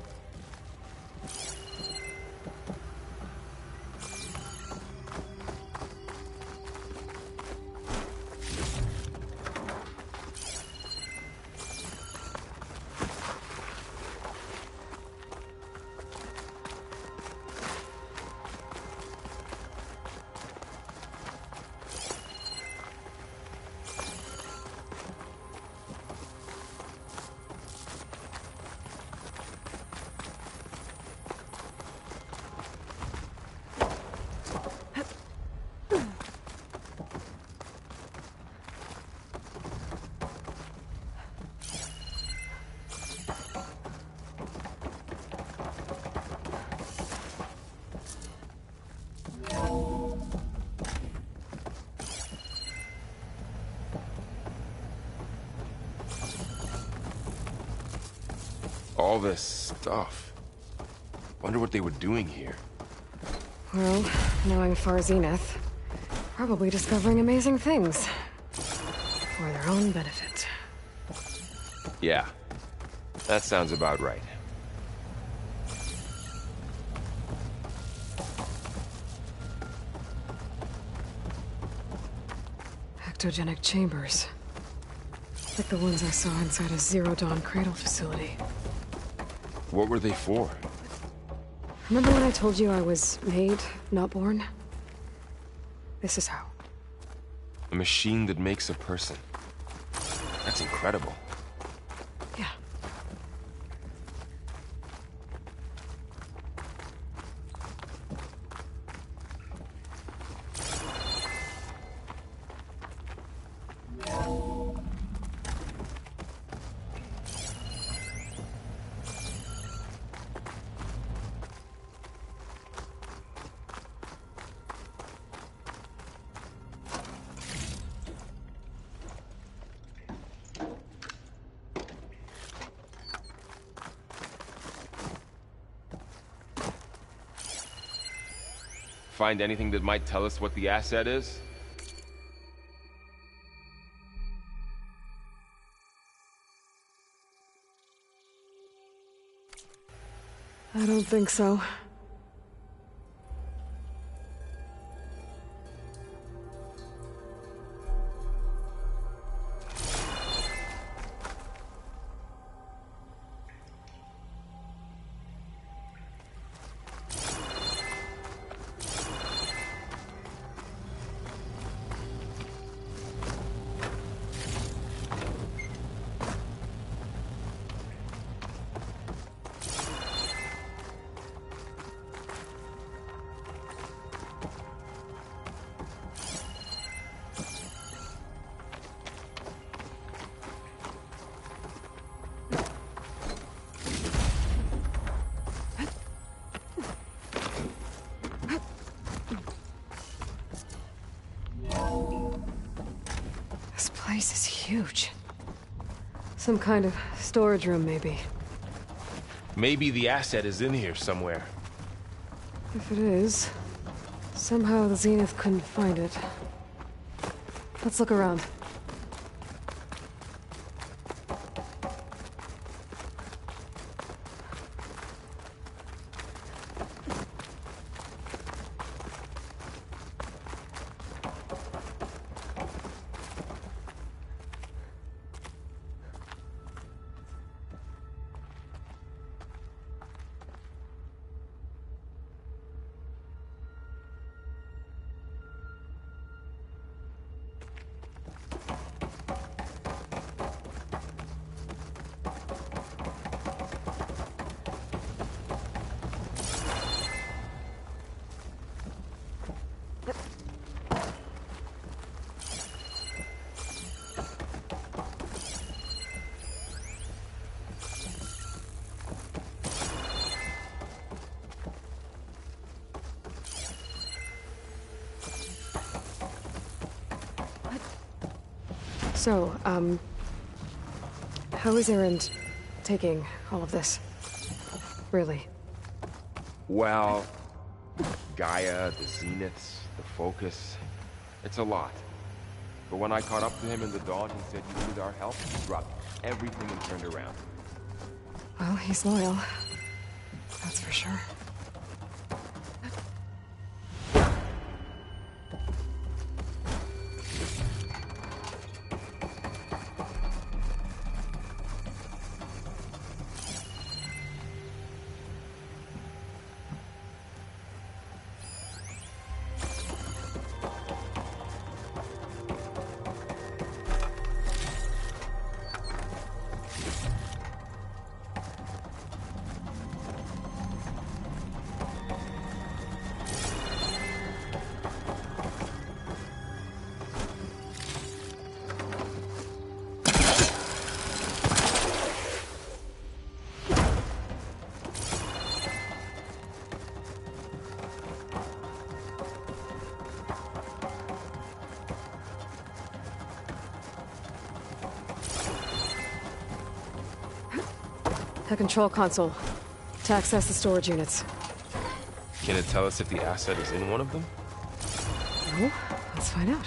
All this stuff. Wonder what they were doing here. Well, knowing Far Zenith, probably discovering amazing things. For their own benefit. Yeah, that sounds about right. Ectogenic chambers. Like the ones I saw inside a Zero Dawn cradle facility. What were they for? Remember when I told you I was made, not born? This is how. A machine that makes a person. That's incredible. Yeah. Find anything that might tell us what the asset is? I don't think so. This place is huge. Some kind of storage room, maybe. Maybe the asset is in here somewhere. If it is, somehow the Zenith couldn't find it. Let's look around. So, how is Erend taking all of this? Really? Well, Gaia, the Zeniths, the Focus, it's a lot. But when I caught up to him in the dawn, he said he needed our help. He dropped everything and turned around. Well, he's loyal. That's for sure. The control console. To access the storage units. Can it tell us if the asset is in one of them? No, let's find out.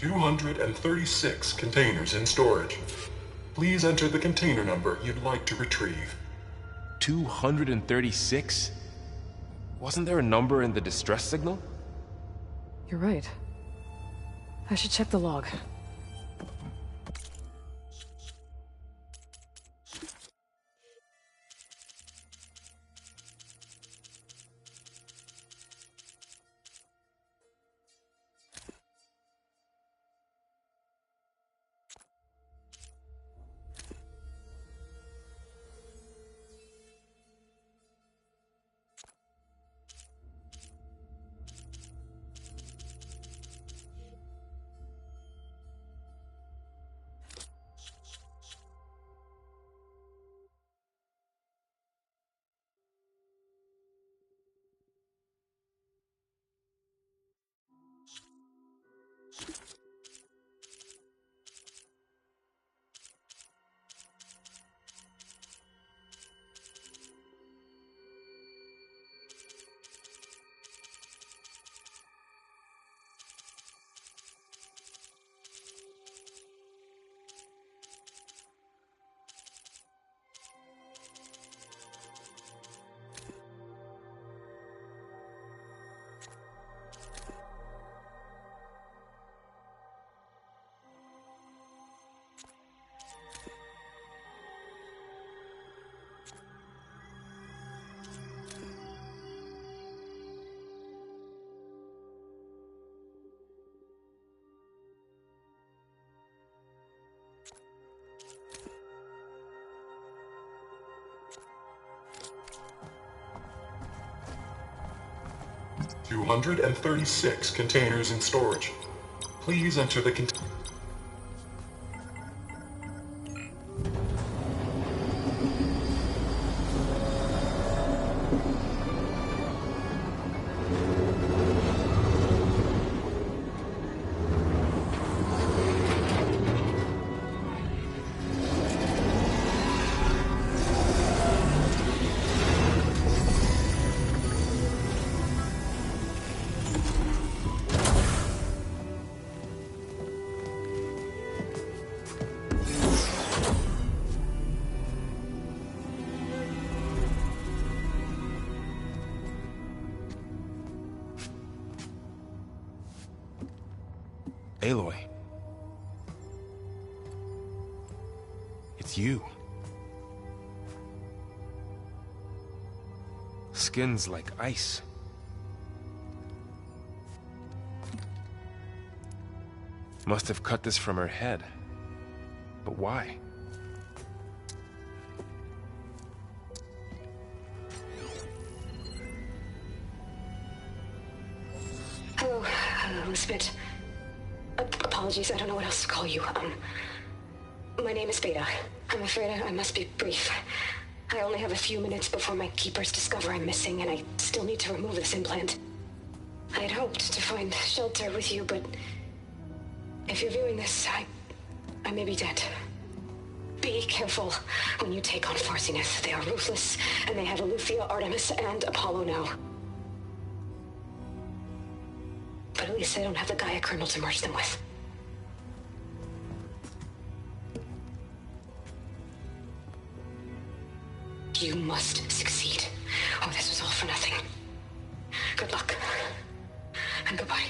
$236 containers in storage. Please enter the container number you'd like to retrieve. 236? Wasn't there a number in the distress signal? You're right. I should check the log. $236 containers in storage. Please enter the container. Aloy. It's you. skin's like ice. Must have cut this from her head. But why? Hello, Elizabeth. Apologies, I don't know what else to call you. My name is Beta. I'm afraid I must be brief. I only have a few minutes before my keepers discover I'm missing, and I still need to remove this implant. I had hoped to find shelter with you, but if you're viewing this, I may be dead. Be careful when you take on Far Zenith. They are ruthless, and they have Aletheia, Artemis, and Apollo now. But at least I don't have the Gaia kernel to merge them with. You must succeed, or this was all for nothing. Good luck, and goodbye.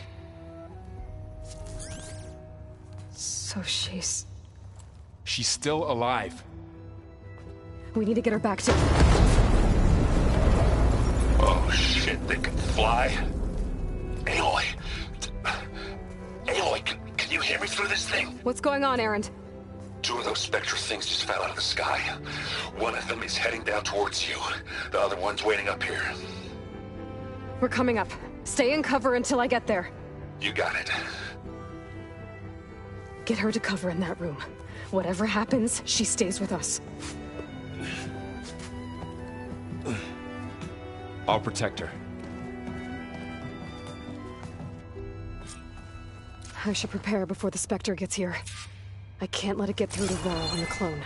So she's... She's still alive. We need to get her back to... Oh shit, they can fly? Aloy! Aloy, can you hear me through this thing? What's going on, Erend? 2 of those Spectre things just fell out of the sky. One of them is heading down towards you. The other one's waiting up here. We're coming up. Stay in cover until I get there. You got it. Get her to cover in that room. Whatever happens, she stays with us. I'll protect her. I should prepare before the Spectre gets here. I can't let it get through to Varl and the clone.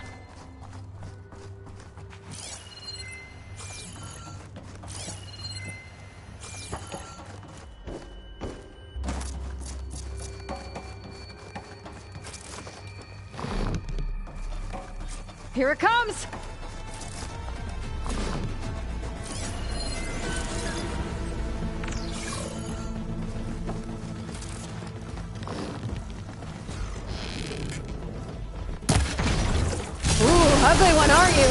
Here it comes! Ugly one, aren't you?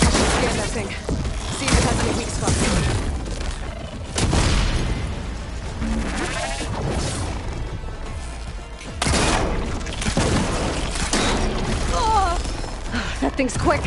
Scan that thing. See if it has any weak spots. That thing's quick.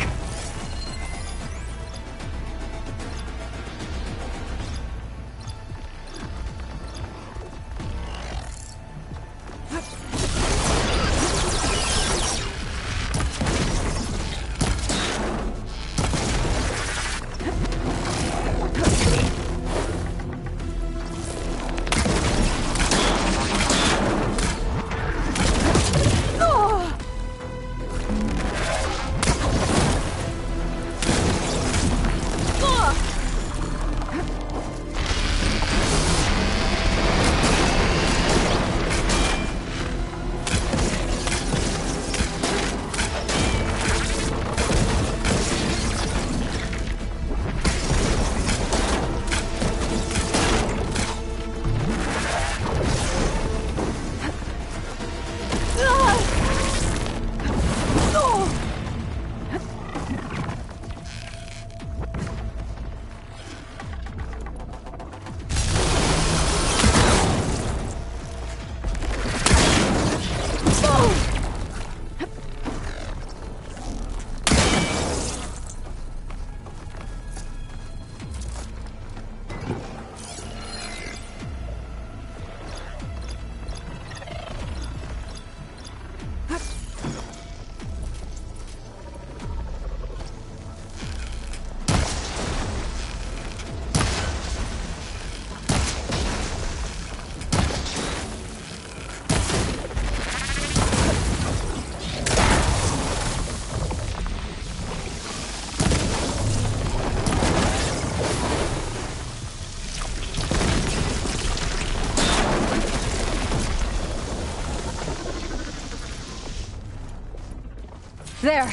There.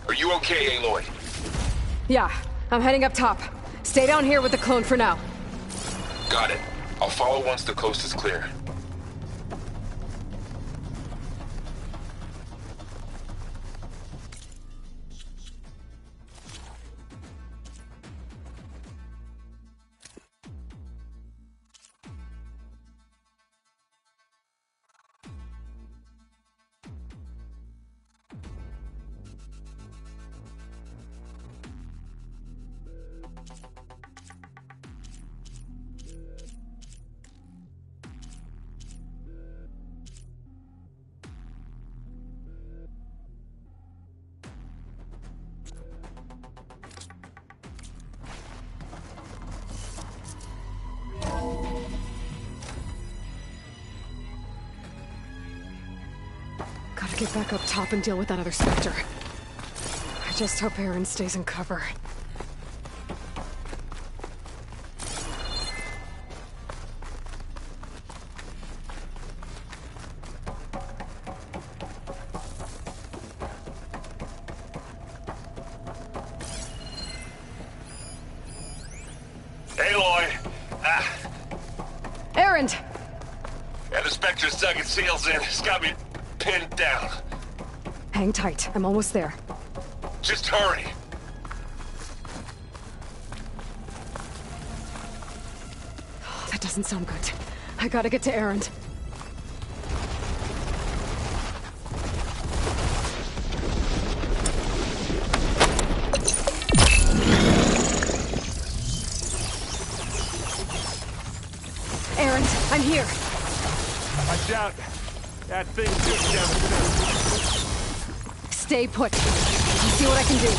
Are you okay, Aloy? Yeah, I'm heading up top. Stay down here with the clone for now. Got it. I'll follow once the coast is clear. Gotta get back up top and deal with that other Spectre. I just hope Aaron stays in cover. Aloy! Aaron! Yeah, the Spectre's dug its heels in. It's got me pinned down. Hang tight. I'm almost there. Just hurry. Oh, that doesn't sound good. I gotta get to Aaron. Aaron, I'm here. Watch out. That thing's just down the stairs. Stay put. I'll see what I can do.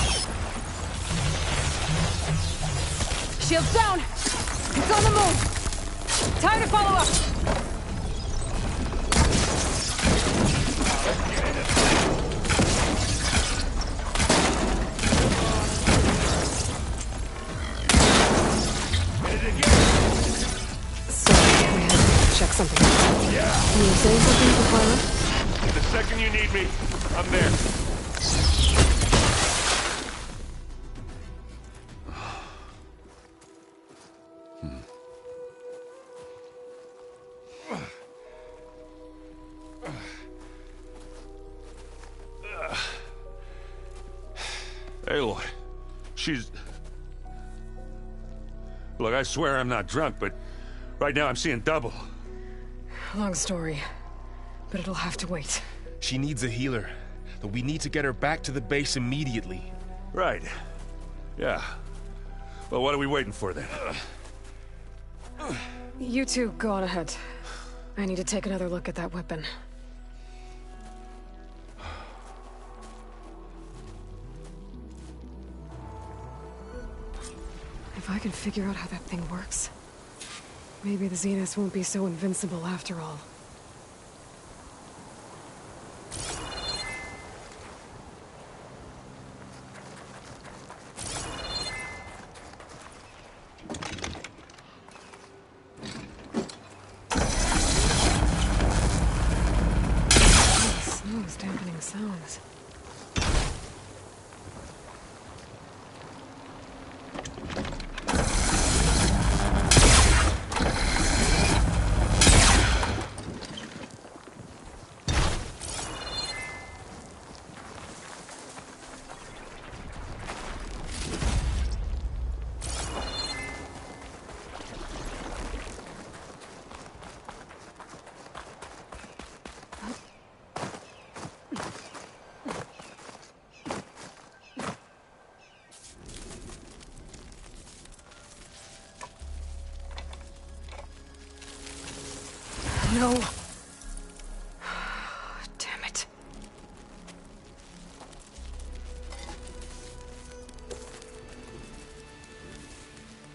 Shields down. It's on the move. Time to follow up. Check something. Yeah. Can you say something before? The second you need me, I'm there. Aloy, she's... Look, I swear I'm not drunk, but right now I'm seeing double. Long story, but it'll have to wait. She needs a healer, but we need to get her back to the base immediately. Right. Yeah. Well, what are we waiting for then? You two go on ahead. I need to take another look at that weapon. If I can figure out how that thing works, maybe the Zeniths won't be so invincible after all. Snow's dampening sounds. No. Damn it.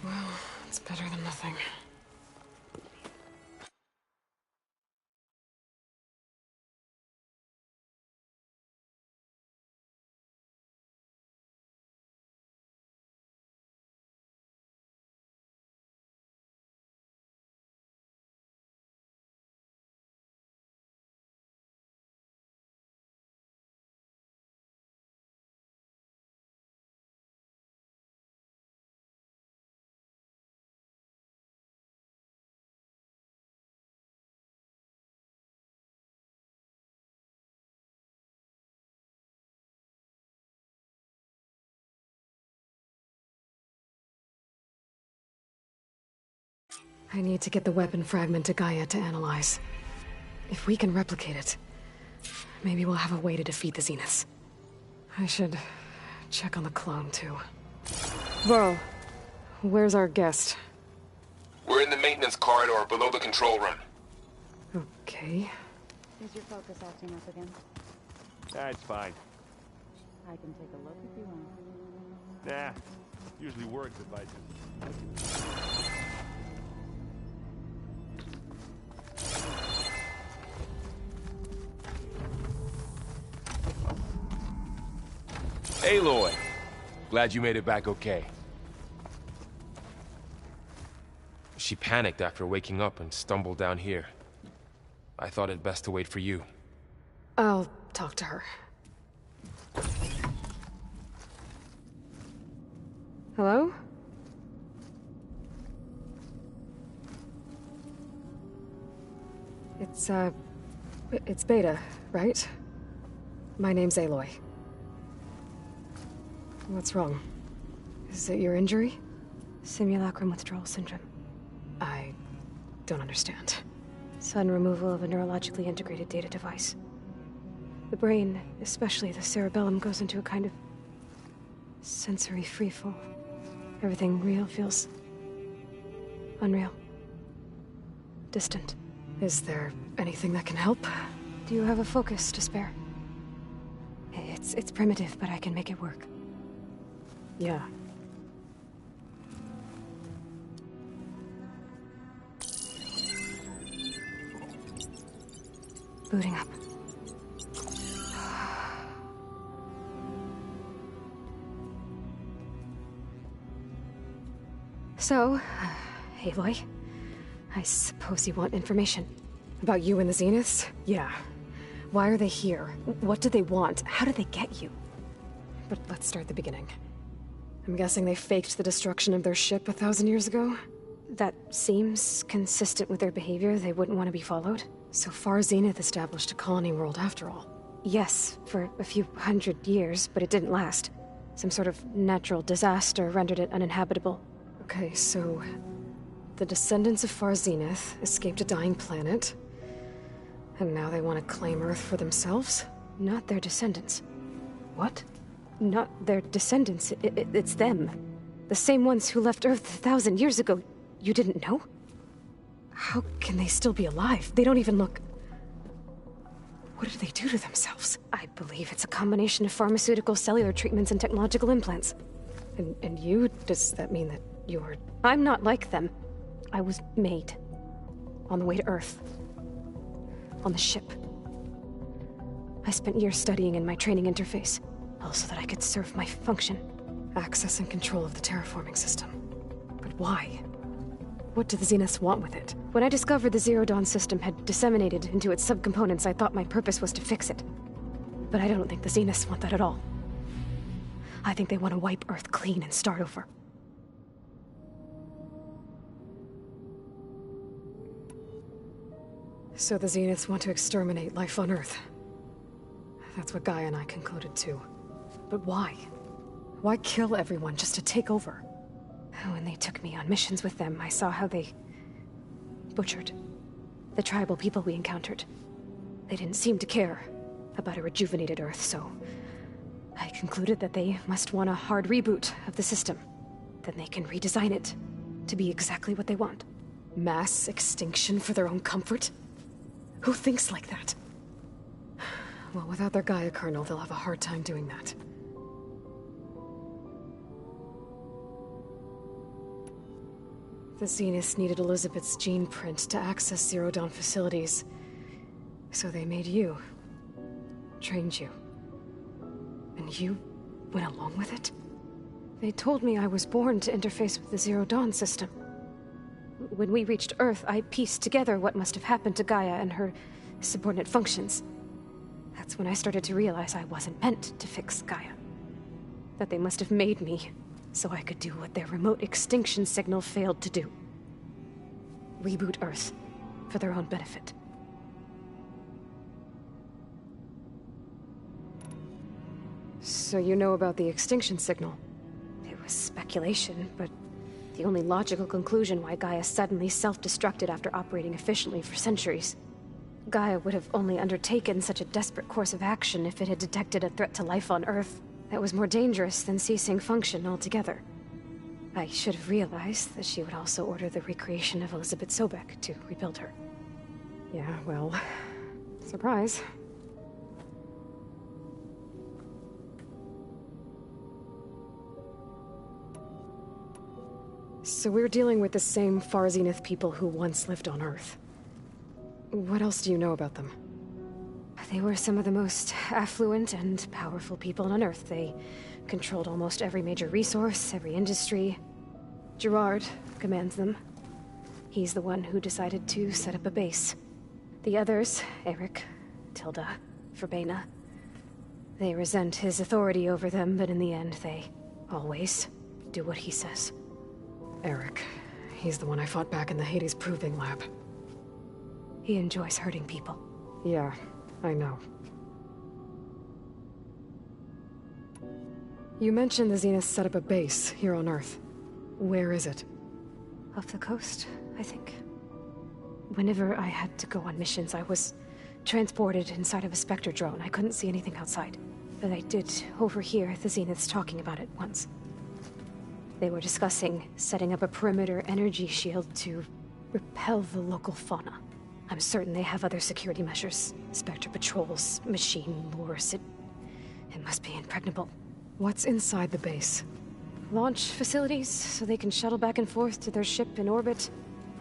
Well, it's better than nothing. I need to get the weapon fragment to Gaia to analyze. If we can replicate it, maybe we'll have a way to defeat the Zeniths. I should check on the clone, too. Varl, where's our guest? We're in the maintenance corridor below the control room. Okay. Is your focus acting up again? That's fine. I can take a look if you want. Nah, usually works if I just... Aloy! Glad you made it back okay. She panicked after waking up and stumbled down here. I thought it best to wait for you. I'll talk to her. Hello? It's Beta, right? My name's Aloy. What's wrong? Is it your injury? Simulacrum withdrawal syndrome. I don't understand. Sudden removal of a neurologically integrated data device. The brain, especially the cerebellum, goes into a kind of sensory freefall. Everything real feels unreal. Distant. Is there anything that can help? Do you have a focus to spare? It's primitive, but I can make it work. Yeah. Booting up. So, Aloy, I suppose you want information. About you and the Zeniths? Yeah. Why are they here? What do they want? How did they get you? But let's start at the beginning. I'm guessing they faked the destruction of their ship 1,000 years ago? That seems consistent with their behavior. They wouldn't want to be followed. So far, Zenith established a colony world after all. Yes, for a few hundred years, but it didn't last. Some sort of natural disaster rendered it uninhabitable. Okay, so the descendants of Far Zenith escaped a dying planet, and now they want to claim Earth for themselves? Not their descendants. What? Not their descendants. It's them. The same ones who left Earth 1,000 years ago. You didn't know? How can they still be alive? They don't even look... What did they do to themselves? I believe it's a combination of pharmaceutical, cellular treatments, and technological implants. And you? Does that mean that you're... I'm not like them. I was made. On the way to Earth. On the ship. I spent years studying in my training interface. So that I could serve my function. Access and control of the terraforming system. But why? What do the Zeniths want with it? When I discovered the Zero Dawn system had disseminated into its subcomponents, I thought my purpose was to fix it. But I don't think the Zeniths want that at all. I think they want to wipe Earth clean and start over. So the Zeniths want to exterminate life on Earth. That's what Gaia and I concluded too. But why? Why kill everyone just to take over? When they took me on missions with them, I saw how they butchered the tribal people we encountered. They didn't seem to care about a rejuvenated Earth, so I concluded that they must want a hard reboot of the system. Then they can redesign it to be exactly what they want. Mass extinction for their own comfort? Who thinks like that? Well, without their Gaia kernel, they'll have a hard time doing that. The Zeniths needed Elizabeth's gene print to access Zero Dawn facilities. So they made you. Trained you. And you went along with it? They told me I was born to interface with the Zero Dawn system. When we reached Earth, I pieced together what must have happened to Gaia and her subordinate functions. That's when I started to realize I wasn't meant to fix Gaia. That they must have made me so I could do what their remote extinction signal failed to do. Reboot Earth for their own benefit. So you know about the extinction signal? It was speculation, but The only logical conclusion why Gaia suddenly self-destructed after operating efficiently for centuries. Gaia would have only undertaken such a desperate course of action if it had detected a threat to life on Earth that was more dangerous than ceasing function altogether. I should have realized that she would also order the recreation of Elizabeth Sobek to rebuild her. Yeah, well, surprise. So we're dealing with the same Far Zenith people who once lived on Earth. What else do you know about them? They were some of the most affluent and powerful people on Earth. They controlled almost every major resource, every industry. Gerard commands them. He's the one who decided to set up a base. The others, Eric, Tilda, Verbena, they resent his authority over them, but in the end, they always do what he says. Eric. He's the one I fought back in the Hades Proving Lab. He enjoys hurting people. Yeah, I know. You mentioned the Zenith set up a base here on Earth. Where is it? Off the coast, I think. Whenever I had to go on missions, I was transported inside of a Spectre drone. I couldn't see anything outside. But I did overhear the Zeniths talking about it once. They were discussing setting up a perimeter energy shield to repel the local fauna. I'm certain they have other security measures. Spectre patrols, machine lures. It must be impregnable. What's inside the base? Launch facilities, so they can shuttle back and forth to their ship in orbit.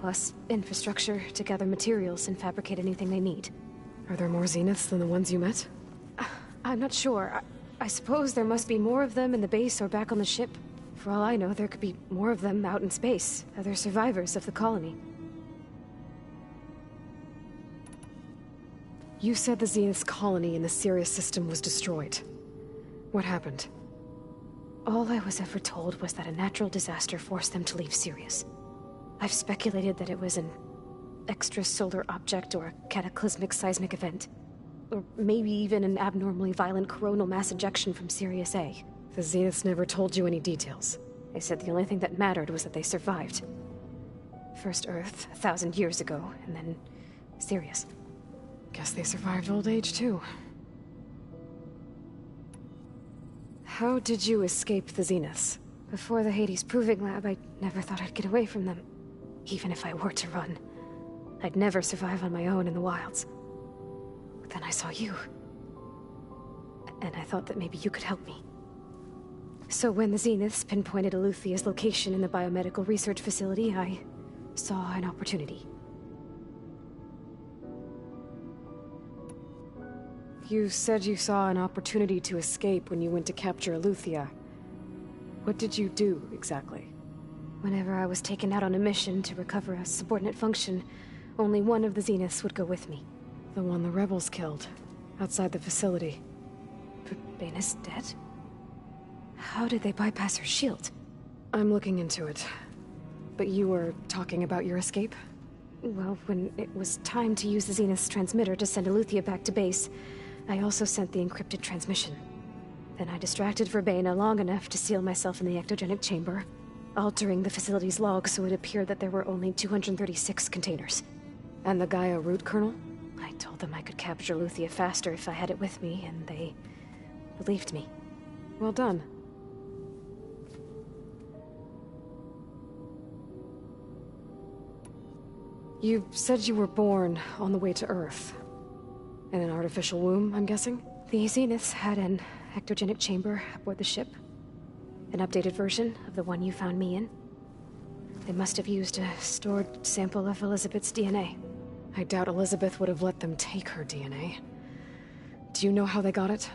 Plus infrastructure to gather materials and fabricate anything they need. Are there more Zeniths than the ones you met? I'm not sure. I suppose there must be more of them in the base or back on the ship. For all I know, there could be more of them out in space, other survivors of the colony. You said the Zenith's colony in the Sirius system was destroyed. What happened? All I was ever told was that a natural disaster forced them to leave Sirius. I've speculated that it was an extrasolar object or a cataclysmic seismic event. Or maybe even an abnormally violent coronal mass ejection from Sirius A. The Zeniths never told you any details. They said the only thing that mattered was that they survived. First Earth, 1,000 years ago, and then Sirius. Guess they survived old age, too. How did you escape the Zeniths? Before the Hades Proving Lab, I never thought I'd get away from them. Even if I were to run. I'd never survive on my own in the wilds. But then I saw you. And I thought that maybe you could help me. So when the Zeniths pinpointed Eluthia's location in the biomedical research facility, I saw an opportunity. You said you saw an opportunity to escape when you went to capture Eluthia. What did you do, exactly? Whenever I was taken out on a mission to recover a subordinate function, only one of the Zeniths would go with me. The one the rebels killed, outside the facility. Baina's dead? How did they bypass her shield? I'm looking into it. But you were talking about your escape? Well, when it was time to use the Zenith's transmitter to send Eluthia back to base, I also sent the encrypted transmission. Then I distracted Verbena long enough to seal myself in the ectogenic chamber, altering the facility's log so it appeared that there were only 236 containers. And the Gaia root kernel? I told them I could capture Eluthia faster if I had it with me, and they believed me. Well done. You said you were born on the way to Earth. In an artificial womb, I'm guessing? The Zeniths had an ectogenic chamber aboard the ship. An updated version of the one you found me in. They must have used a stored sample of Elizabeth's DNA. I doubt Elizabeth would have let them take her DNA. Do you know how they got it?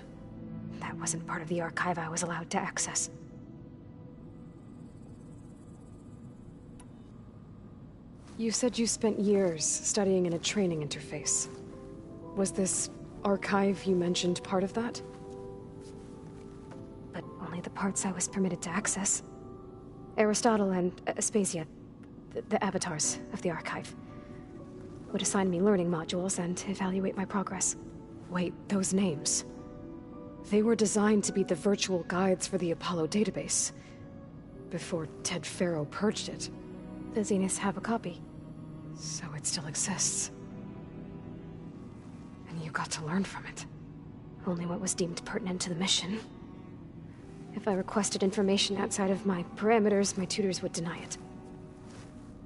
That wasn't part of the archive I was allowed to access. You said you spent years studying in a training interface. Was this archive you mentioned part of that? But only the parts I was permitted to access. Aristotle and Aspasia, the avatars of the archive, would assign me learning modules and evaluate my progress. Wait, those names. They were designed to be the virtual guides for the Apollo database. before Ted Faro purged it. The Zeniths have a copy, so it still exists. And you got to learn from it. Only what was deemed pertinent to the mission. If I requested information outside of my parameters, my tutors would deny it.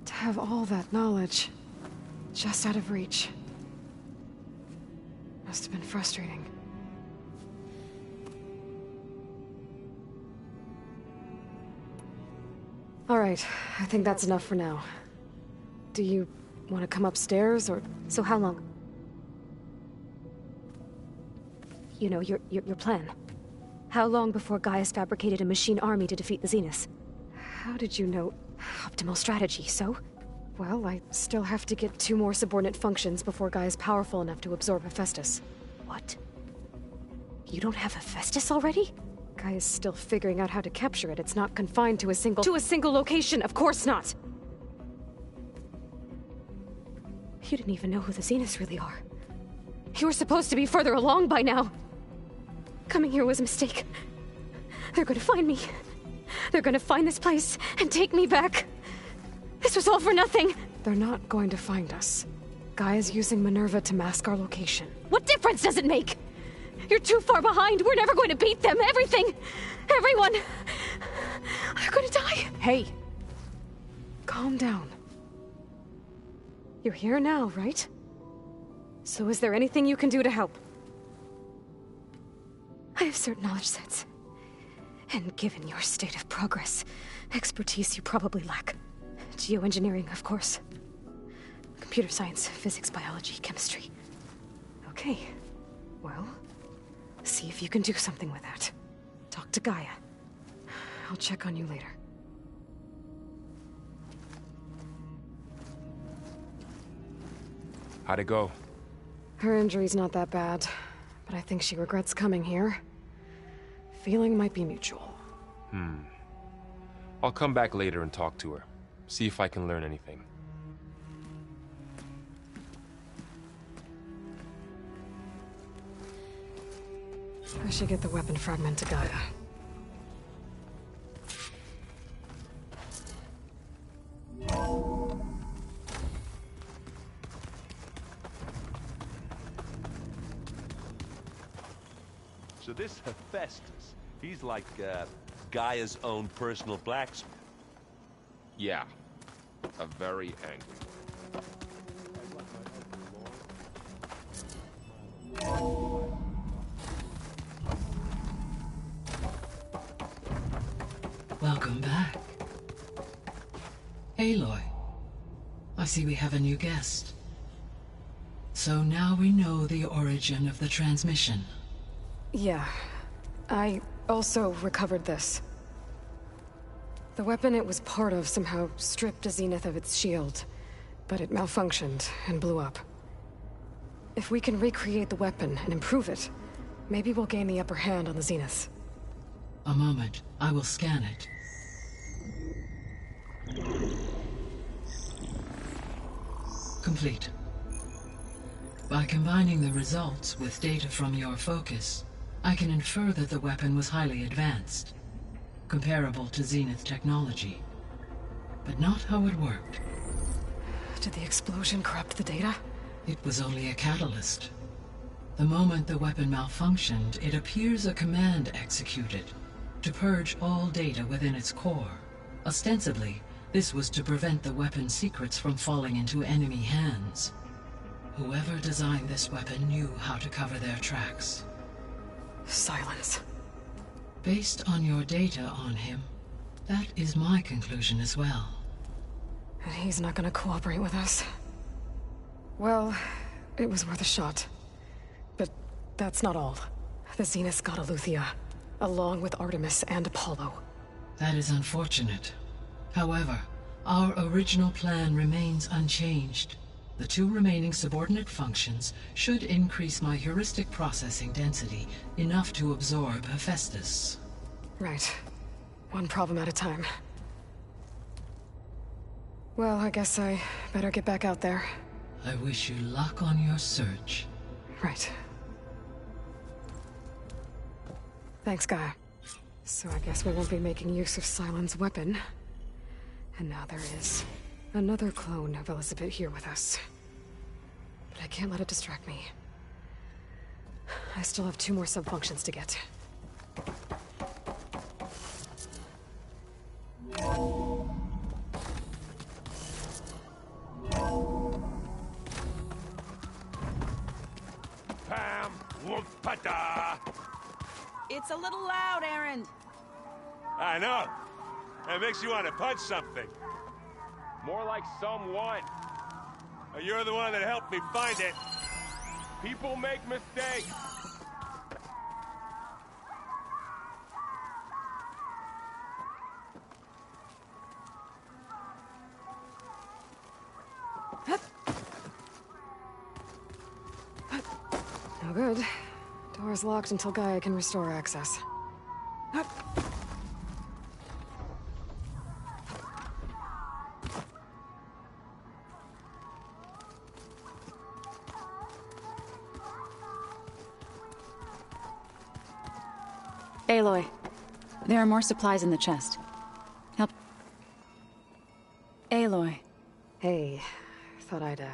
To have all that knowledge, just out of reach, must have been frustrating. All right, I think that's enough for now. Do you want to come upstairs, or... So how long? You know, your plan. How long before Gaius fabricated a machine army to defeat the Zeniths? How did you know? Optimal strategy, so? Well, I still have to get 2 more subordinate functions before Gaia is powerful enough to absorb Hephaestus. What? You don't have Hephaestus already? Gaia is still figuring out how to capture it. It's not confined to a single location, of course not! You didn't even know who the Zeniths really are. You were supposed to be further along by now. Coming here was a mistake. They're gonna find me. They're gonna find this place and take me back. This was all for nothing. They're not going to find us. Gaia's using Minerva to mask our location. What difference does it make? You're too far behind. We're never going to beat them. Everything. Everyone. They're gonna die. Hey. Calm down. You're here now, right? So is there anything you can do to help? I have certain knowledge sets. And given your state of progress, expertise you probably lack. Geoengineering, of course. Computer science, physics, biology, chemistry. Okay. Well, see if you can do something with that. Talk to Gaia. I'll check on you later. How'd it go? Her injury's not that bad, but I think she regrets coming here. Feeling might be mutual. I'll come back later and talk to her. See if I can learn anything. I should get the weapon fragment to Gaia. So this Hephaestus, he's like, Gaia's own personal blacksmith. Yeah. A very angry one. Welcome back. Aloy, I see we have a new guest. So now we know the origin of the transmission. Yeah. I also recovered this. The weapon it was part of somehow stripped a Zenith of its shield, but it malfunctioned and blew up. If we can recreate the weapon and improve it, maybe we'll gain the upper hand on the Zeniths. A moment. I will scan it. Complete. By combining the results with data from your focus, I can infer that the weapon was highly advanced, comparable to Zenith technology, but not how it worked. Did the explosion corrupt the data? It was only a catalyst. The moment the weapon malfunctioned, it appears a command executed to purge all data within its core. Ostensibly, this was to prevent the weapon's secrets from falling into enemy hands. Whoever designed this weapon knew how to cover their tracks. Silence. Based on your data on him, that is my conclusion as well. And he's not gonna cooperate with us. Well, it was worth a shot. But that's not all. The Zeniths got Aletheia, along with Artemis and Apollo. That is unfortunate. However, our original plan remains unchanged. The 2 remaining subordinate functions should increase my heuristic processing density enough to absorb Hephaestus. Right. One problem at a time. Well, I guess I better get back out there. I wish you luck on your search. Right. Thanks, Gaia. So I guess we won't be making use of Sylens' weapon. And now there is another clone of Elizabeth here with us. But I can't let it distract me. I still have 2 more sub-functions to get. Pam Wumpada! It's a little loud, Erend. I know. That makes you want to punch something. More like someone. You're the one that helped me find it. People make mistakes. No good. Door's locked until Gaia can restore access. Aloy, there are more supplies in the chest. Help. Aloy. Hey, thought I'd,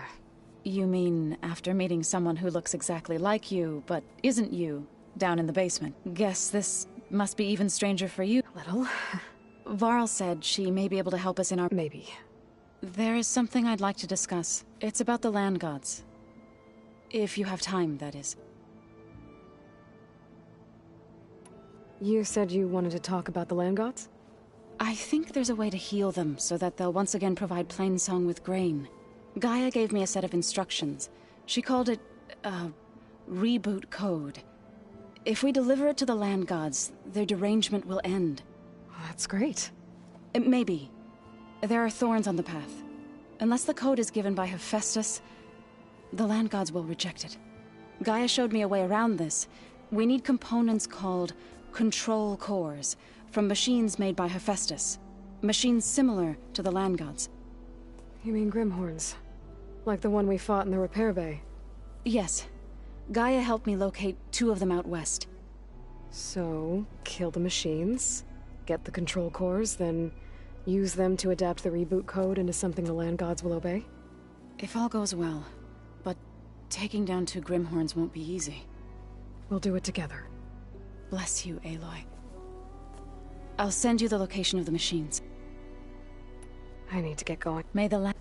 You mean after meeting someone who looks exactly like you, but isn't you, down in the basement? Guess this must be even stranger for you. A little. Varl said she may be able to help us in our... Maybe. There is something I'd like to discuss. It's about the land gods. If you have time, that is. You said you wanted to talk about the land gods? I think there's a way to heal them so that they'll once again provide Plainsong with grain. Gaia gave me a set of instructions. She called it, reboot code. If we deliver it to the land gods, their derangement will end. That's great. Maybe. There are thorns on the path. Unless the code is given by Hephaestus, the land gods will reject it. Gaia showed me a way around this. We need components called control cores from machines made by Hephaestus. Machines similar to the land gods. You mean Grimhorns? Like the one we fought in the repair bay? Yes. Gaia helped me locate 2 of them out west. So, kill the machines, get the control cores, then use them to adapt the reboot code into something the land gods will obey? If all goes well. But taking down 2 Grimhorns won't be easy. We'll do it together. Bless you, Aloy. I'll send you the location of the machines. I need to get going. May the land...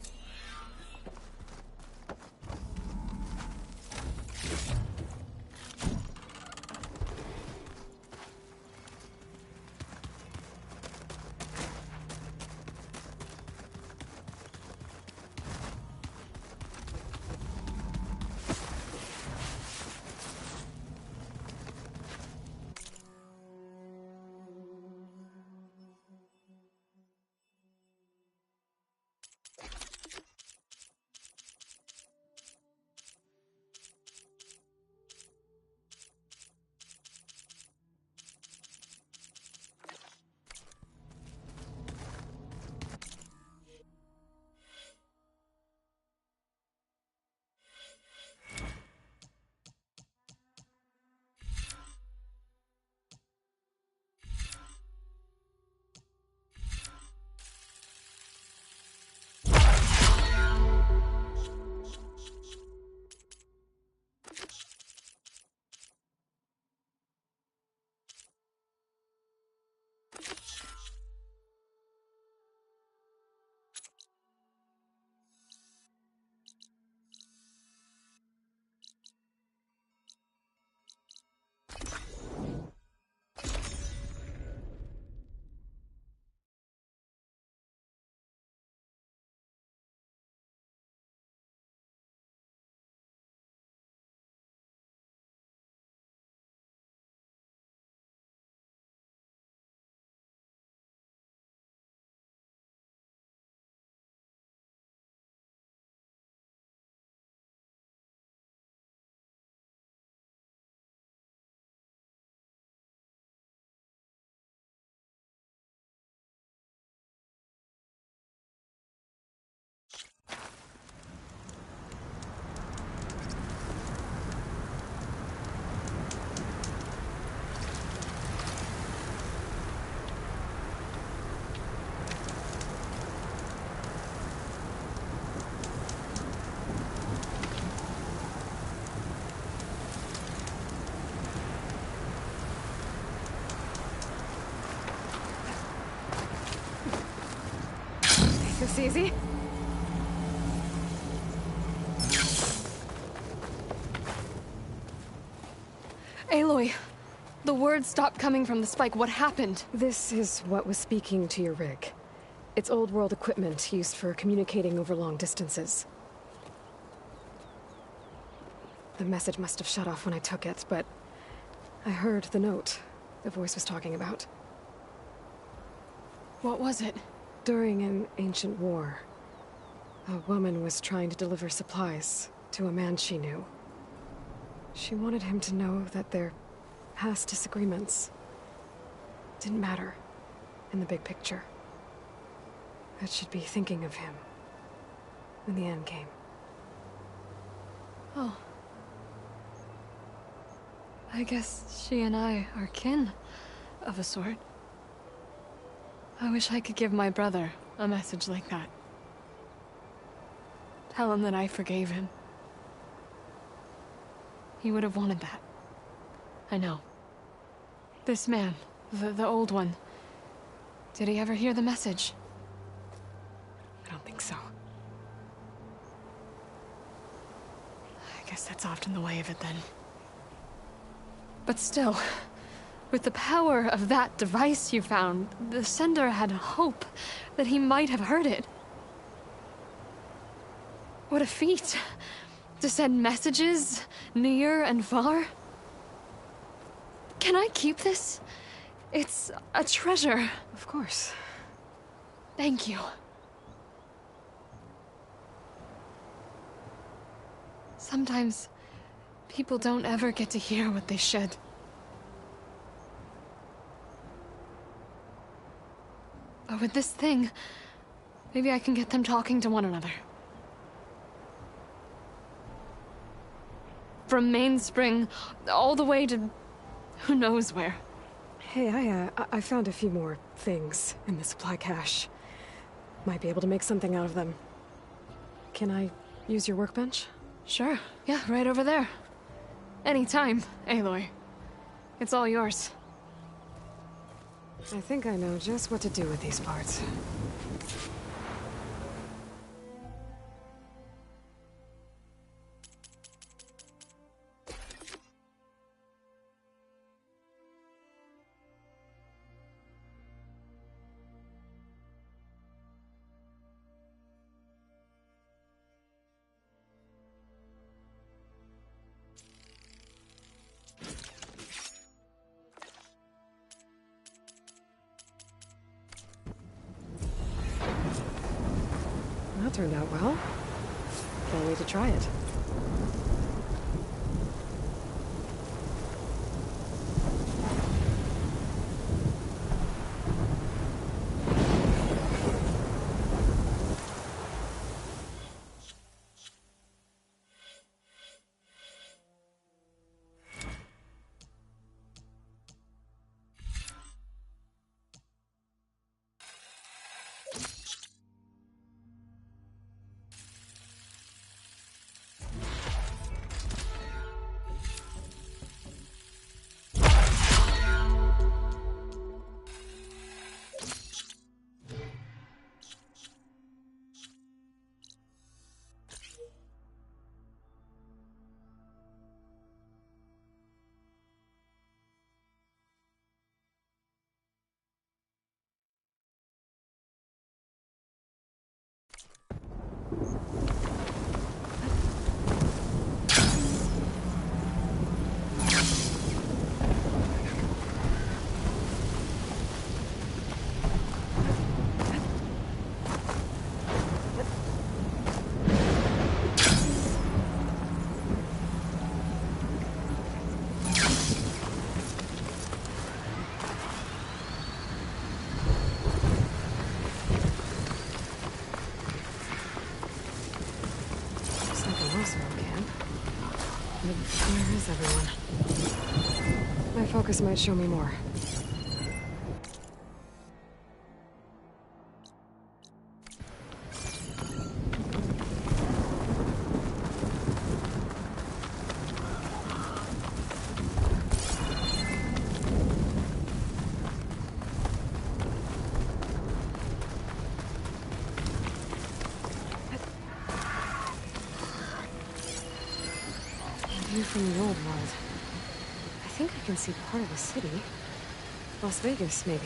was easy. Aloy, the words stopped coming from the spike. What happened? This is what was speaking to your rig. It's old world equipment used for communicating over long distances. The message must have shut off when I took it, but I heard the note the voice was talking about. What was it? During an ancient war, a woman was trying to deliver supplies to a man she knew. She wanted him to know that their past disagreements didn't matter in the big picture. That she'd be thinking of him when the end came. Oh. I guess she and I are kin, of a sort. I wish I could give my brother a message like that. Tell him that I forgave him. He would have wanted that. I know. This man, the old one, did he ever hear the message? I don't think so. I guess that's often the way of it then. But still, with the power of that device you found, the sender had hope that he might have heard it. What a feat! To send messages near and far. Can I keep this? It's a treasure. Of course. Thank you. Sometimes people don't ever get to hear what they should. But with this thing, maybe I can get them talking to one another. From Mainspring, all the way to who knows where. Hey, I found a few more things in the supply cache. Might be able to make something out of them. Can I use your workbench? Sure. Yeah, right over there. Anytime, Aloy. It's all yours. I think I know just what to do with these parts. That turned out well. Can't wait to try it. Where is everyone? My focus might show me more. View from the old world. I think I can see part of the city. Las Vegas, maybe.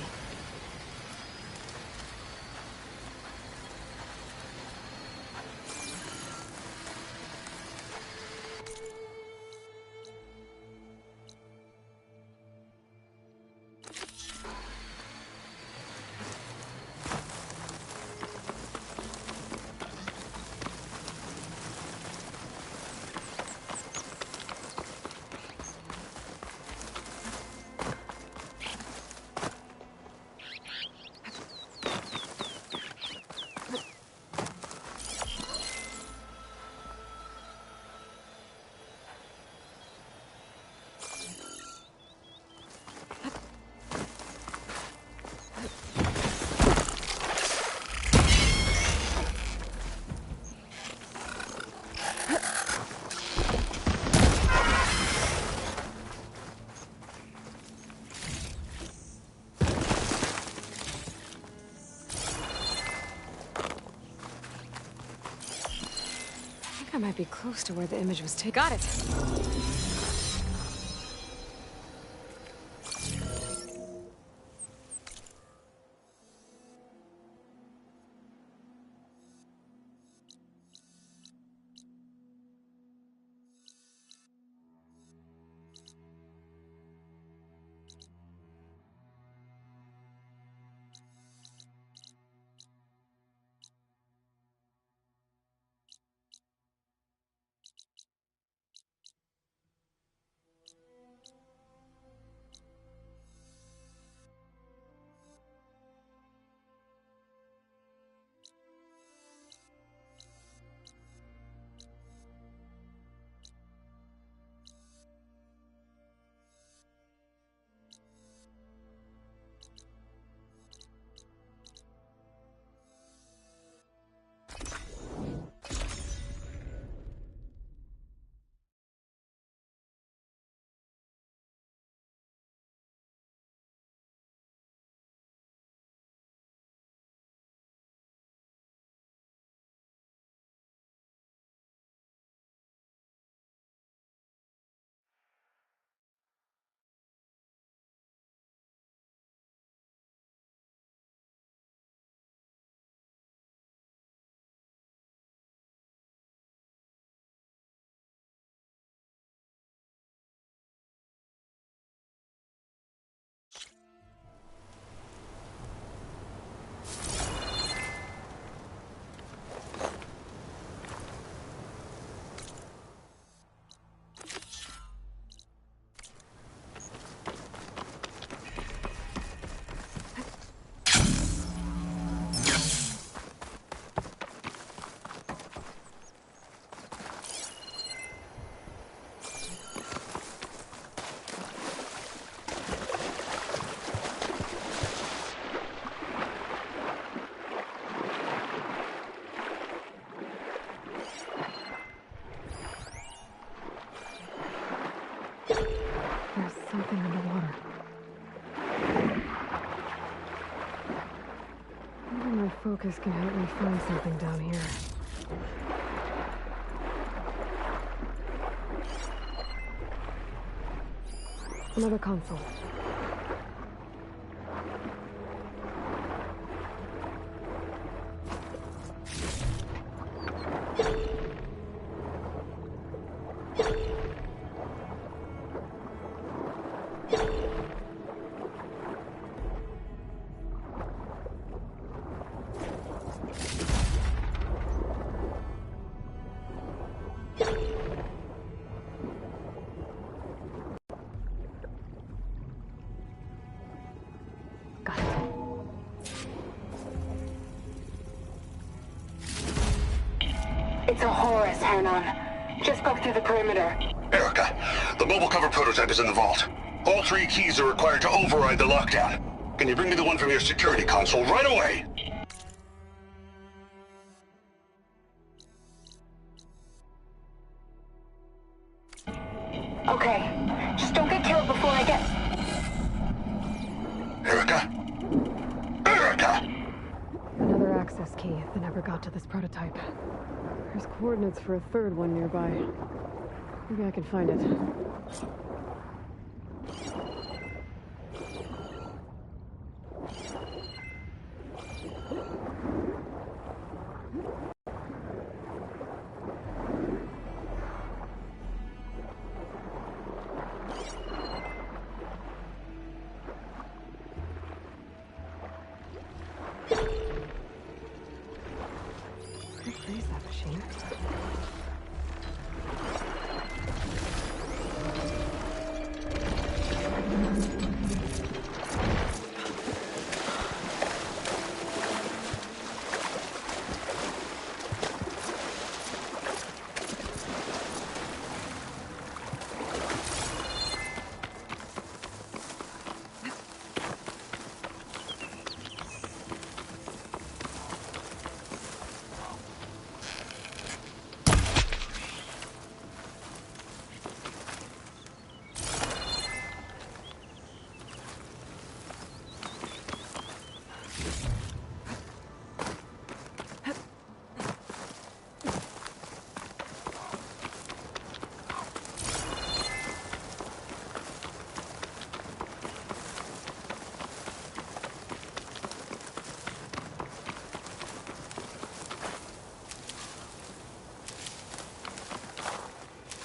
I might be close to where the image was taken. Got it! There's something underwater. Maybe my focus can help me find something down here. Another console. It's a Horus, Hernon. Just broke through the perimeter. Erica, the mobile cover prototype is in the vault. All 3 keys are required to override the lockdown. Can you bring me the one from your security console right away? Okay. Just don't get killed before I get... Erica? Erica! Another access key that never got to this prototype. There's coordinates for a third one nearby. Maybe I can find it. What is that machine?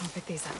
I'll pick these up.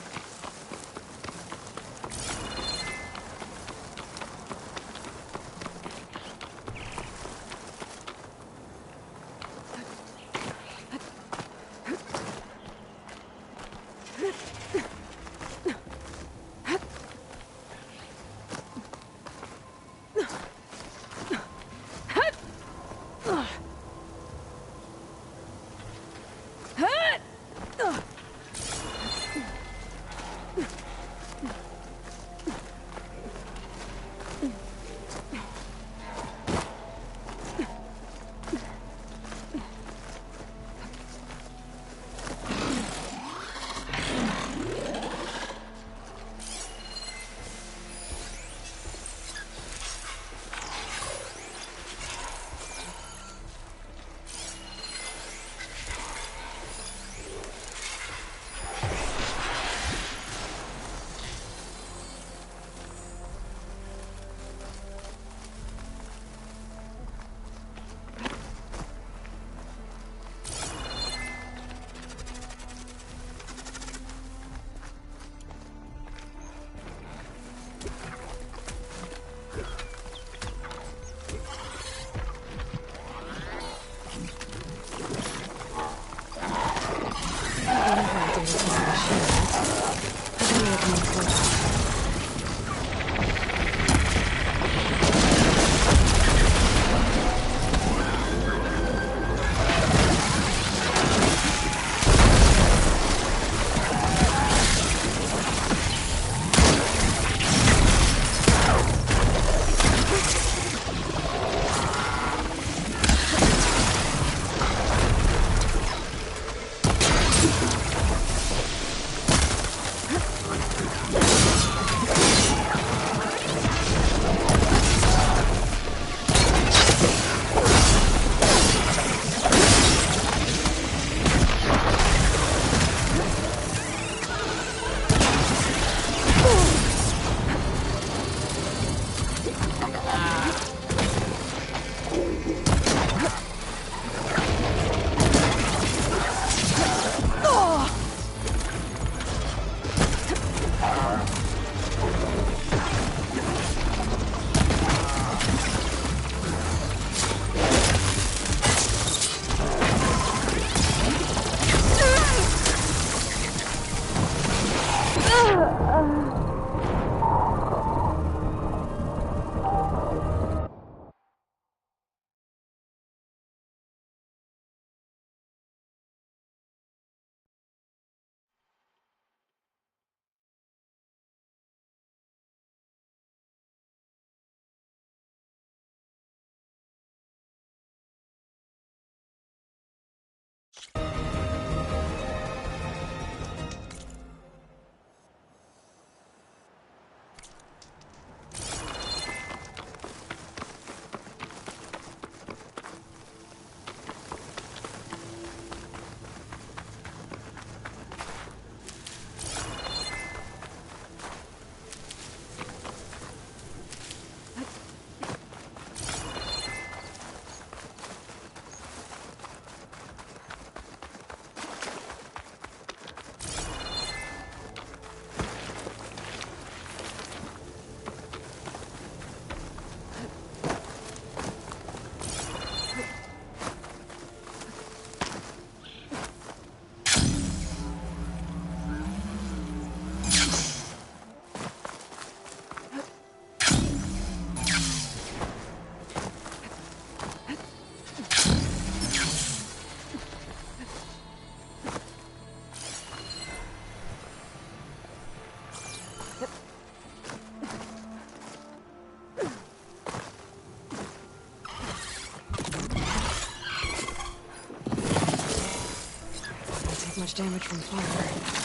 damage from fire.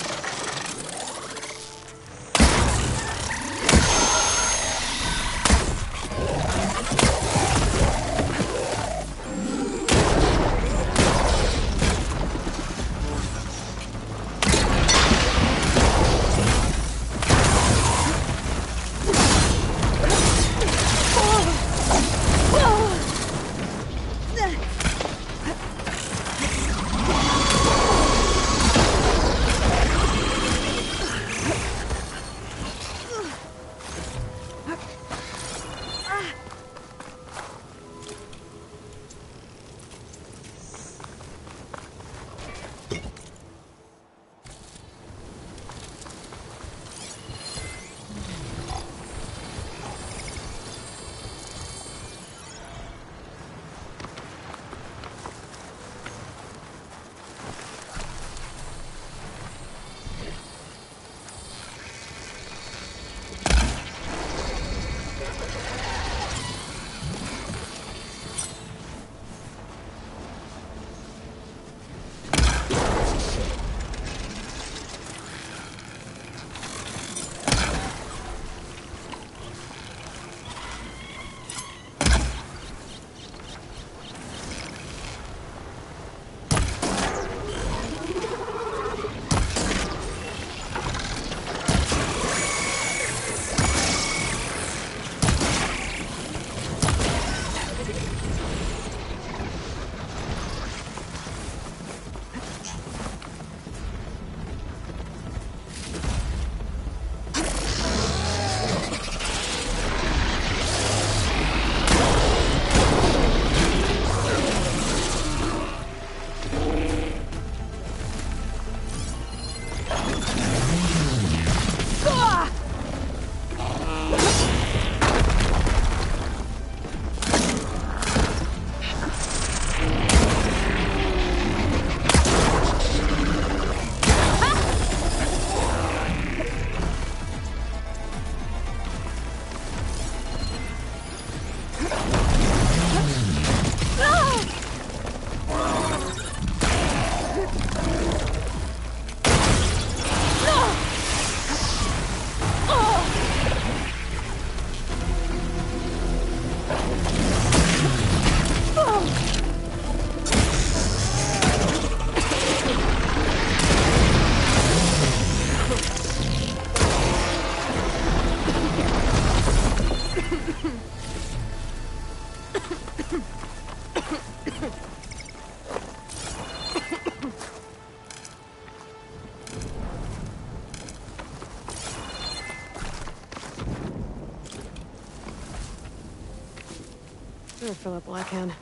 I'll fill up while I can.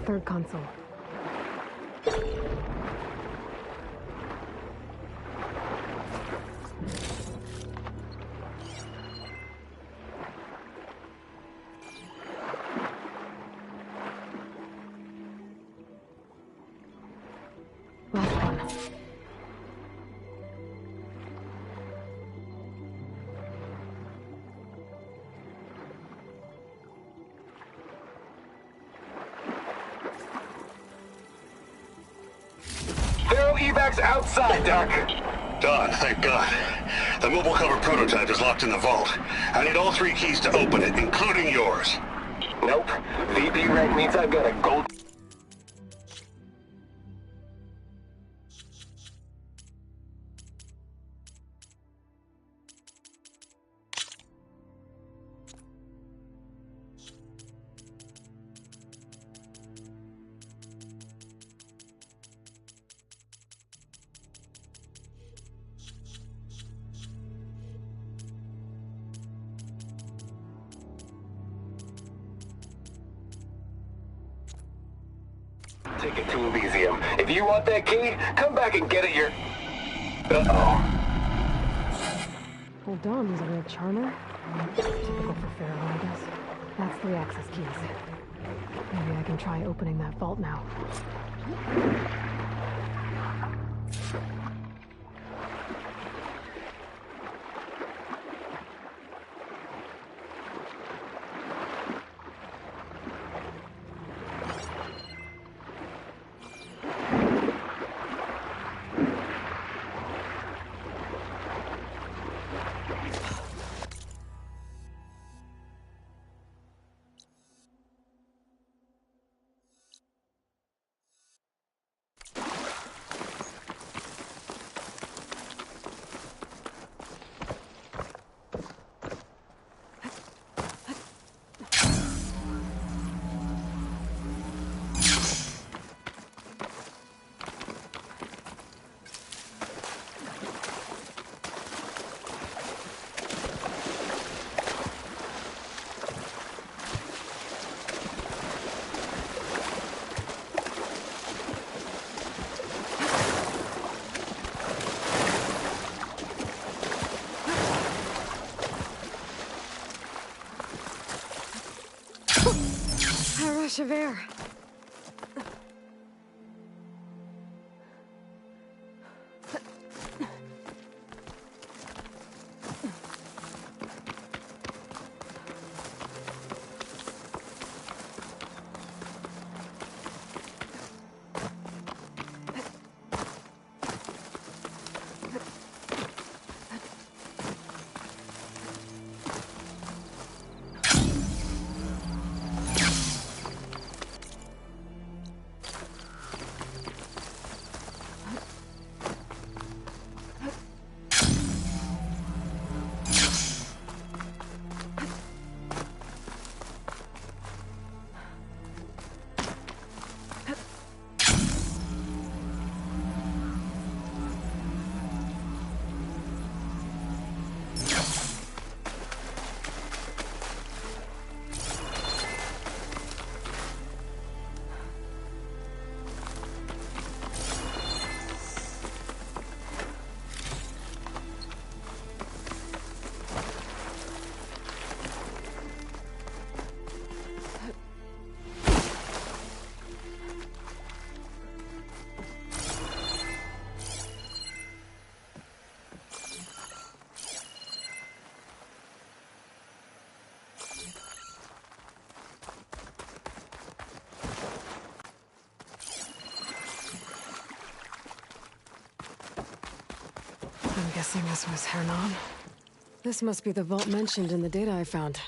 Third console. Last one. Evacs outside, Doc. Done, thank God. The mobile cover prototype is locked in the vault. I need all 3 keys to open it, including yours. Nope. VP rank means I've got a gold... Take it to Elysium. If you want that key, come back and get it your... Uh-oh. Well, Dom was a real charmer. Typical for Pharaoh, I guess. That's 3 access keys. Maybe I can try opening that vault now. A rush of air. I'm guessing this was Hernan. This must be the vault mentioned in the data I found.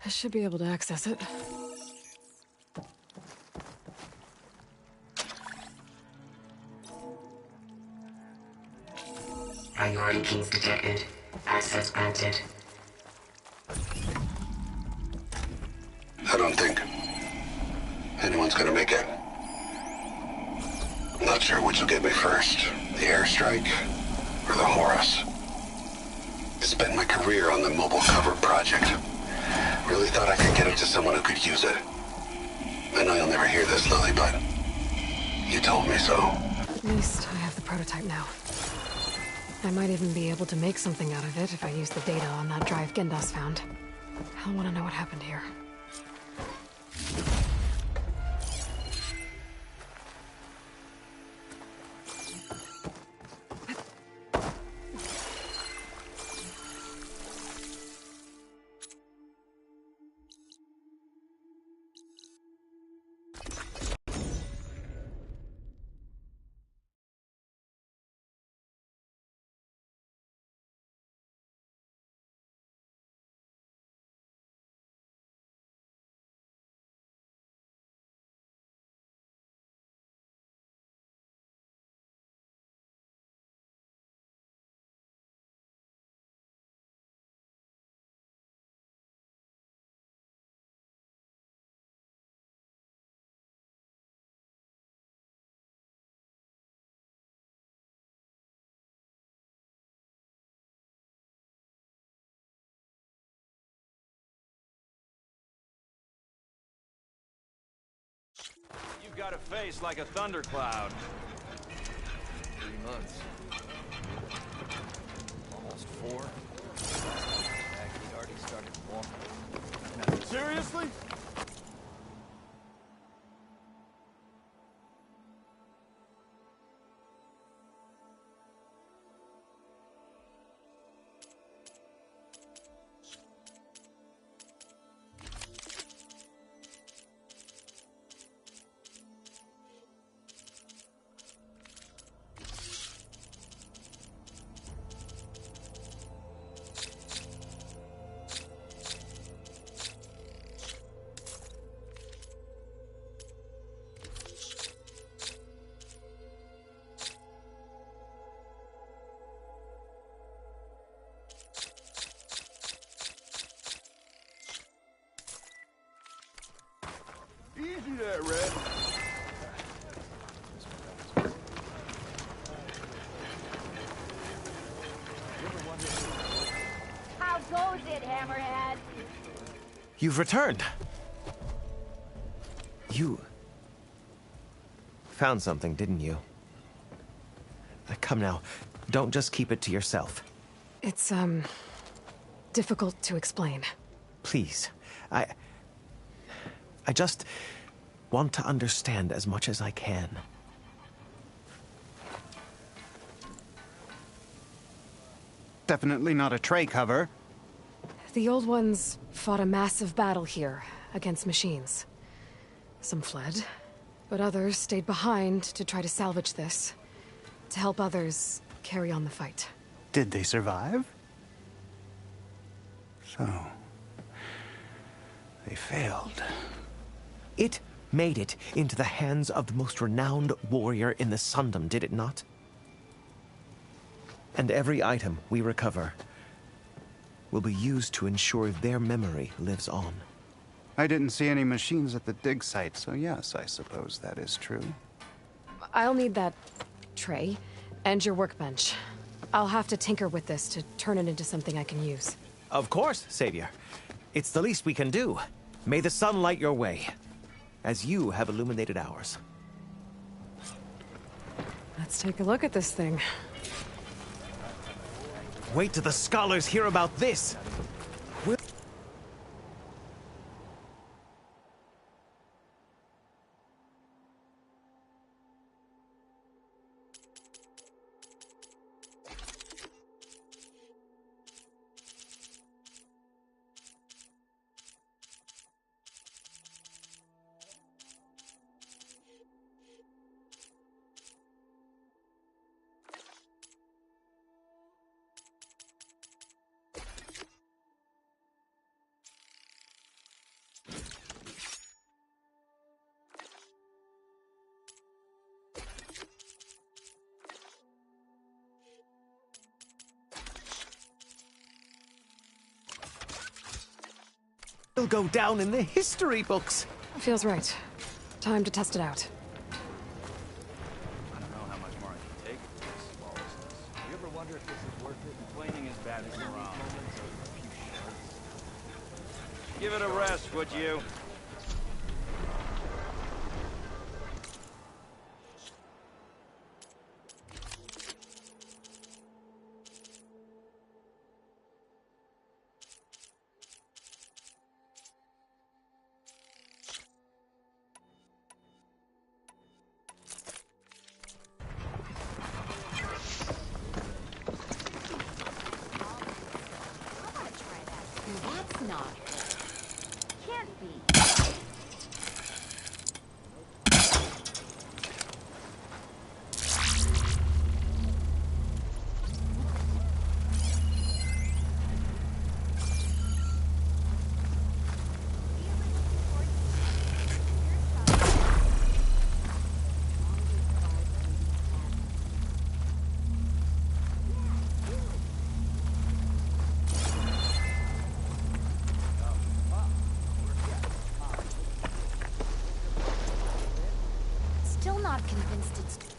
I should be able to access it. Priority keys detected. Access granted. I don't think anyone's gonna make it. I'm not sure which will get me first. The airstrike or the Horus. Spent my career on the mobile cover project. Really thought I could get it to someone who could use it. I know you'll never hear this, Lily, but you told me so. At least I have the prototype now. I might even be able to make something out of it if I use the data on that drive Gendas found. I'll want to know what happened here. You've got a face like a thundercloud. 3 months. Almost 4. He'd already started walking. Seriously? Easy there, Red. How goes it, Hammerhead? You've returned. You found something, didn't you? Come now, don't just keep it to yourself. It's, difficult to explain. Please, I just want to understand as much as I can. Definitely not a tray cover. The old ones fought a massive battle here against machines. Some fled, but others stayed behind to try to salvage this, to help others carry on the fight. Did they survive? So, they failed. It made it into the hands of the most renowned warrior in the Sundom, did it not? And every item we recover will be used to ensure their memory lives on. I didn't see any machines at the dig site, so yes, I suppose that is true. I'll need that tray and your workbench. I'll have to tinker with this to turn it into something I can use. Of course, Savior. It's the least we can do. May the sun light your way, as you have illuminated ours. Let's take a look at this thing. Wait till the scholars hear about this! It'll go down in the history books. Feels right. Time to test it out. I don't know how much more I can take of this lawlessness. You ever wonder if this is worth it? Complaining as bad as you're on. Give it a rest, would you? That's not. Can't be. Still not convinced it's...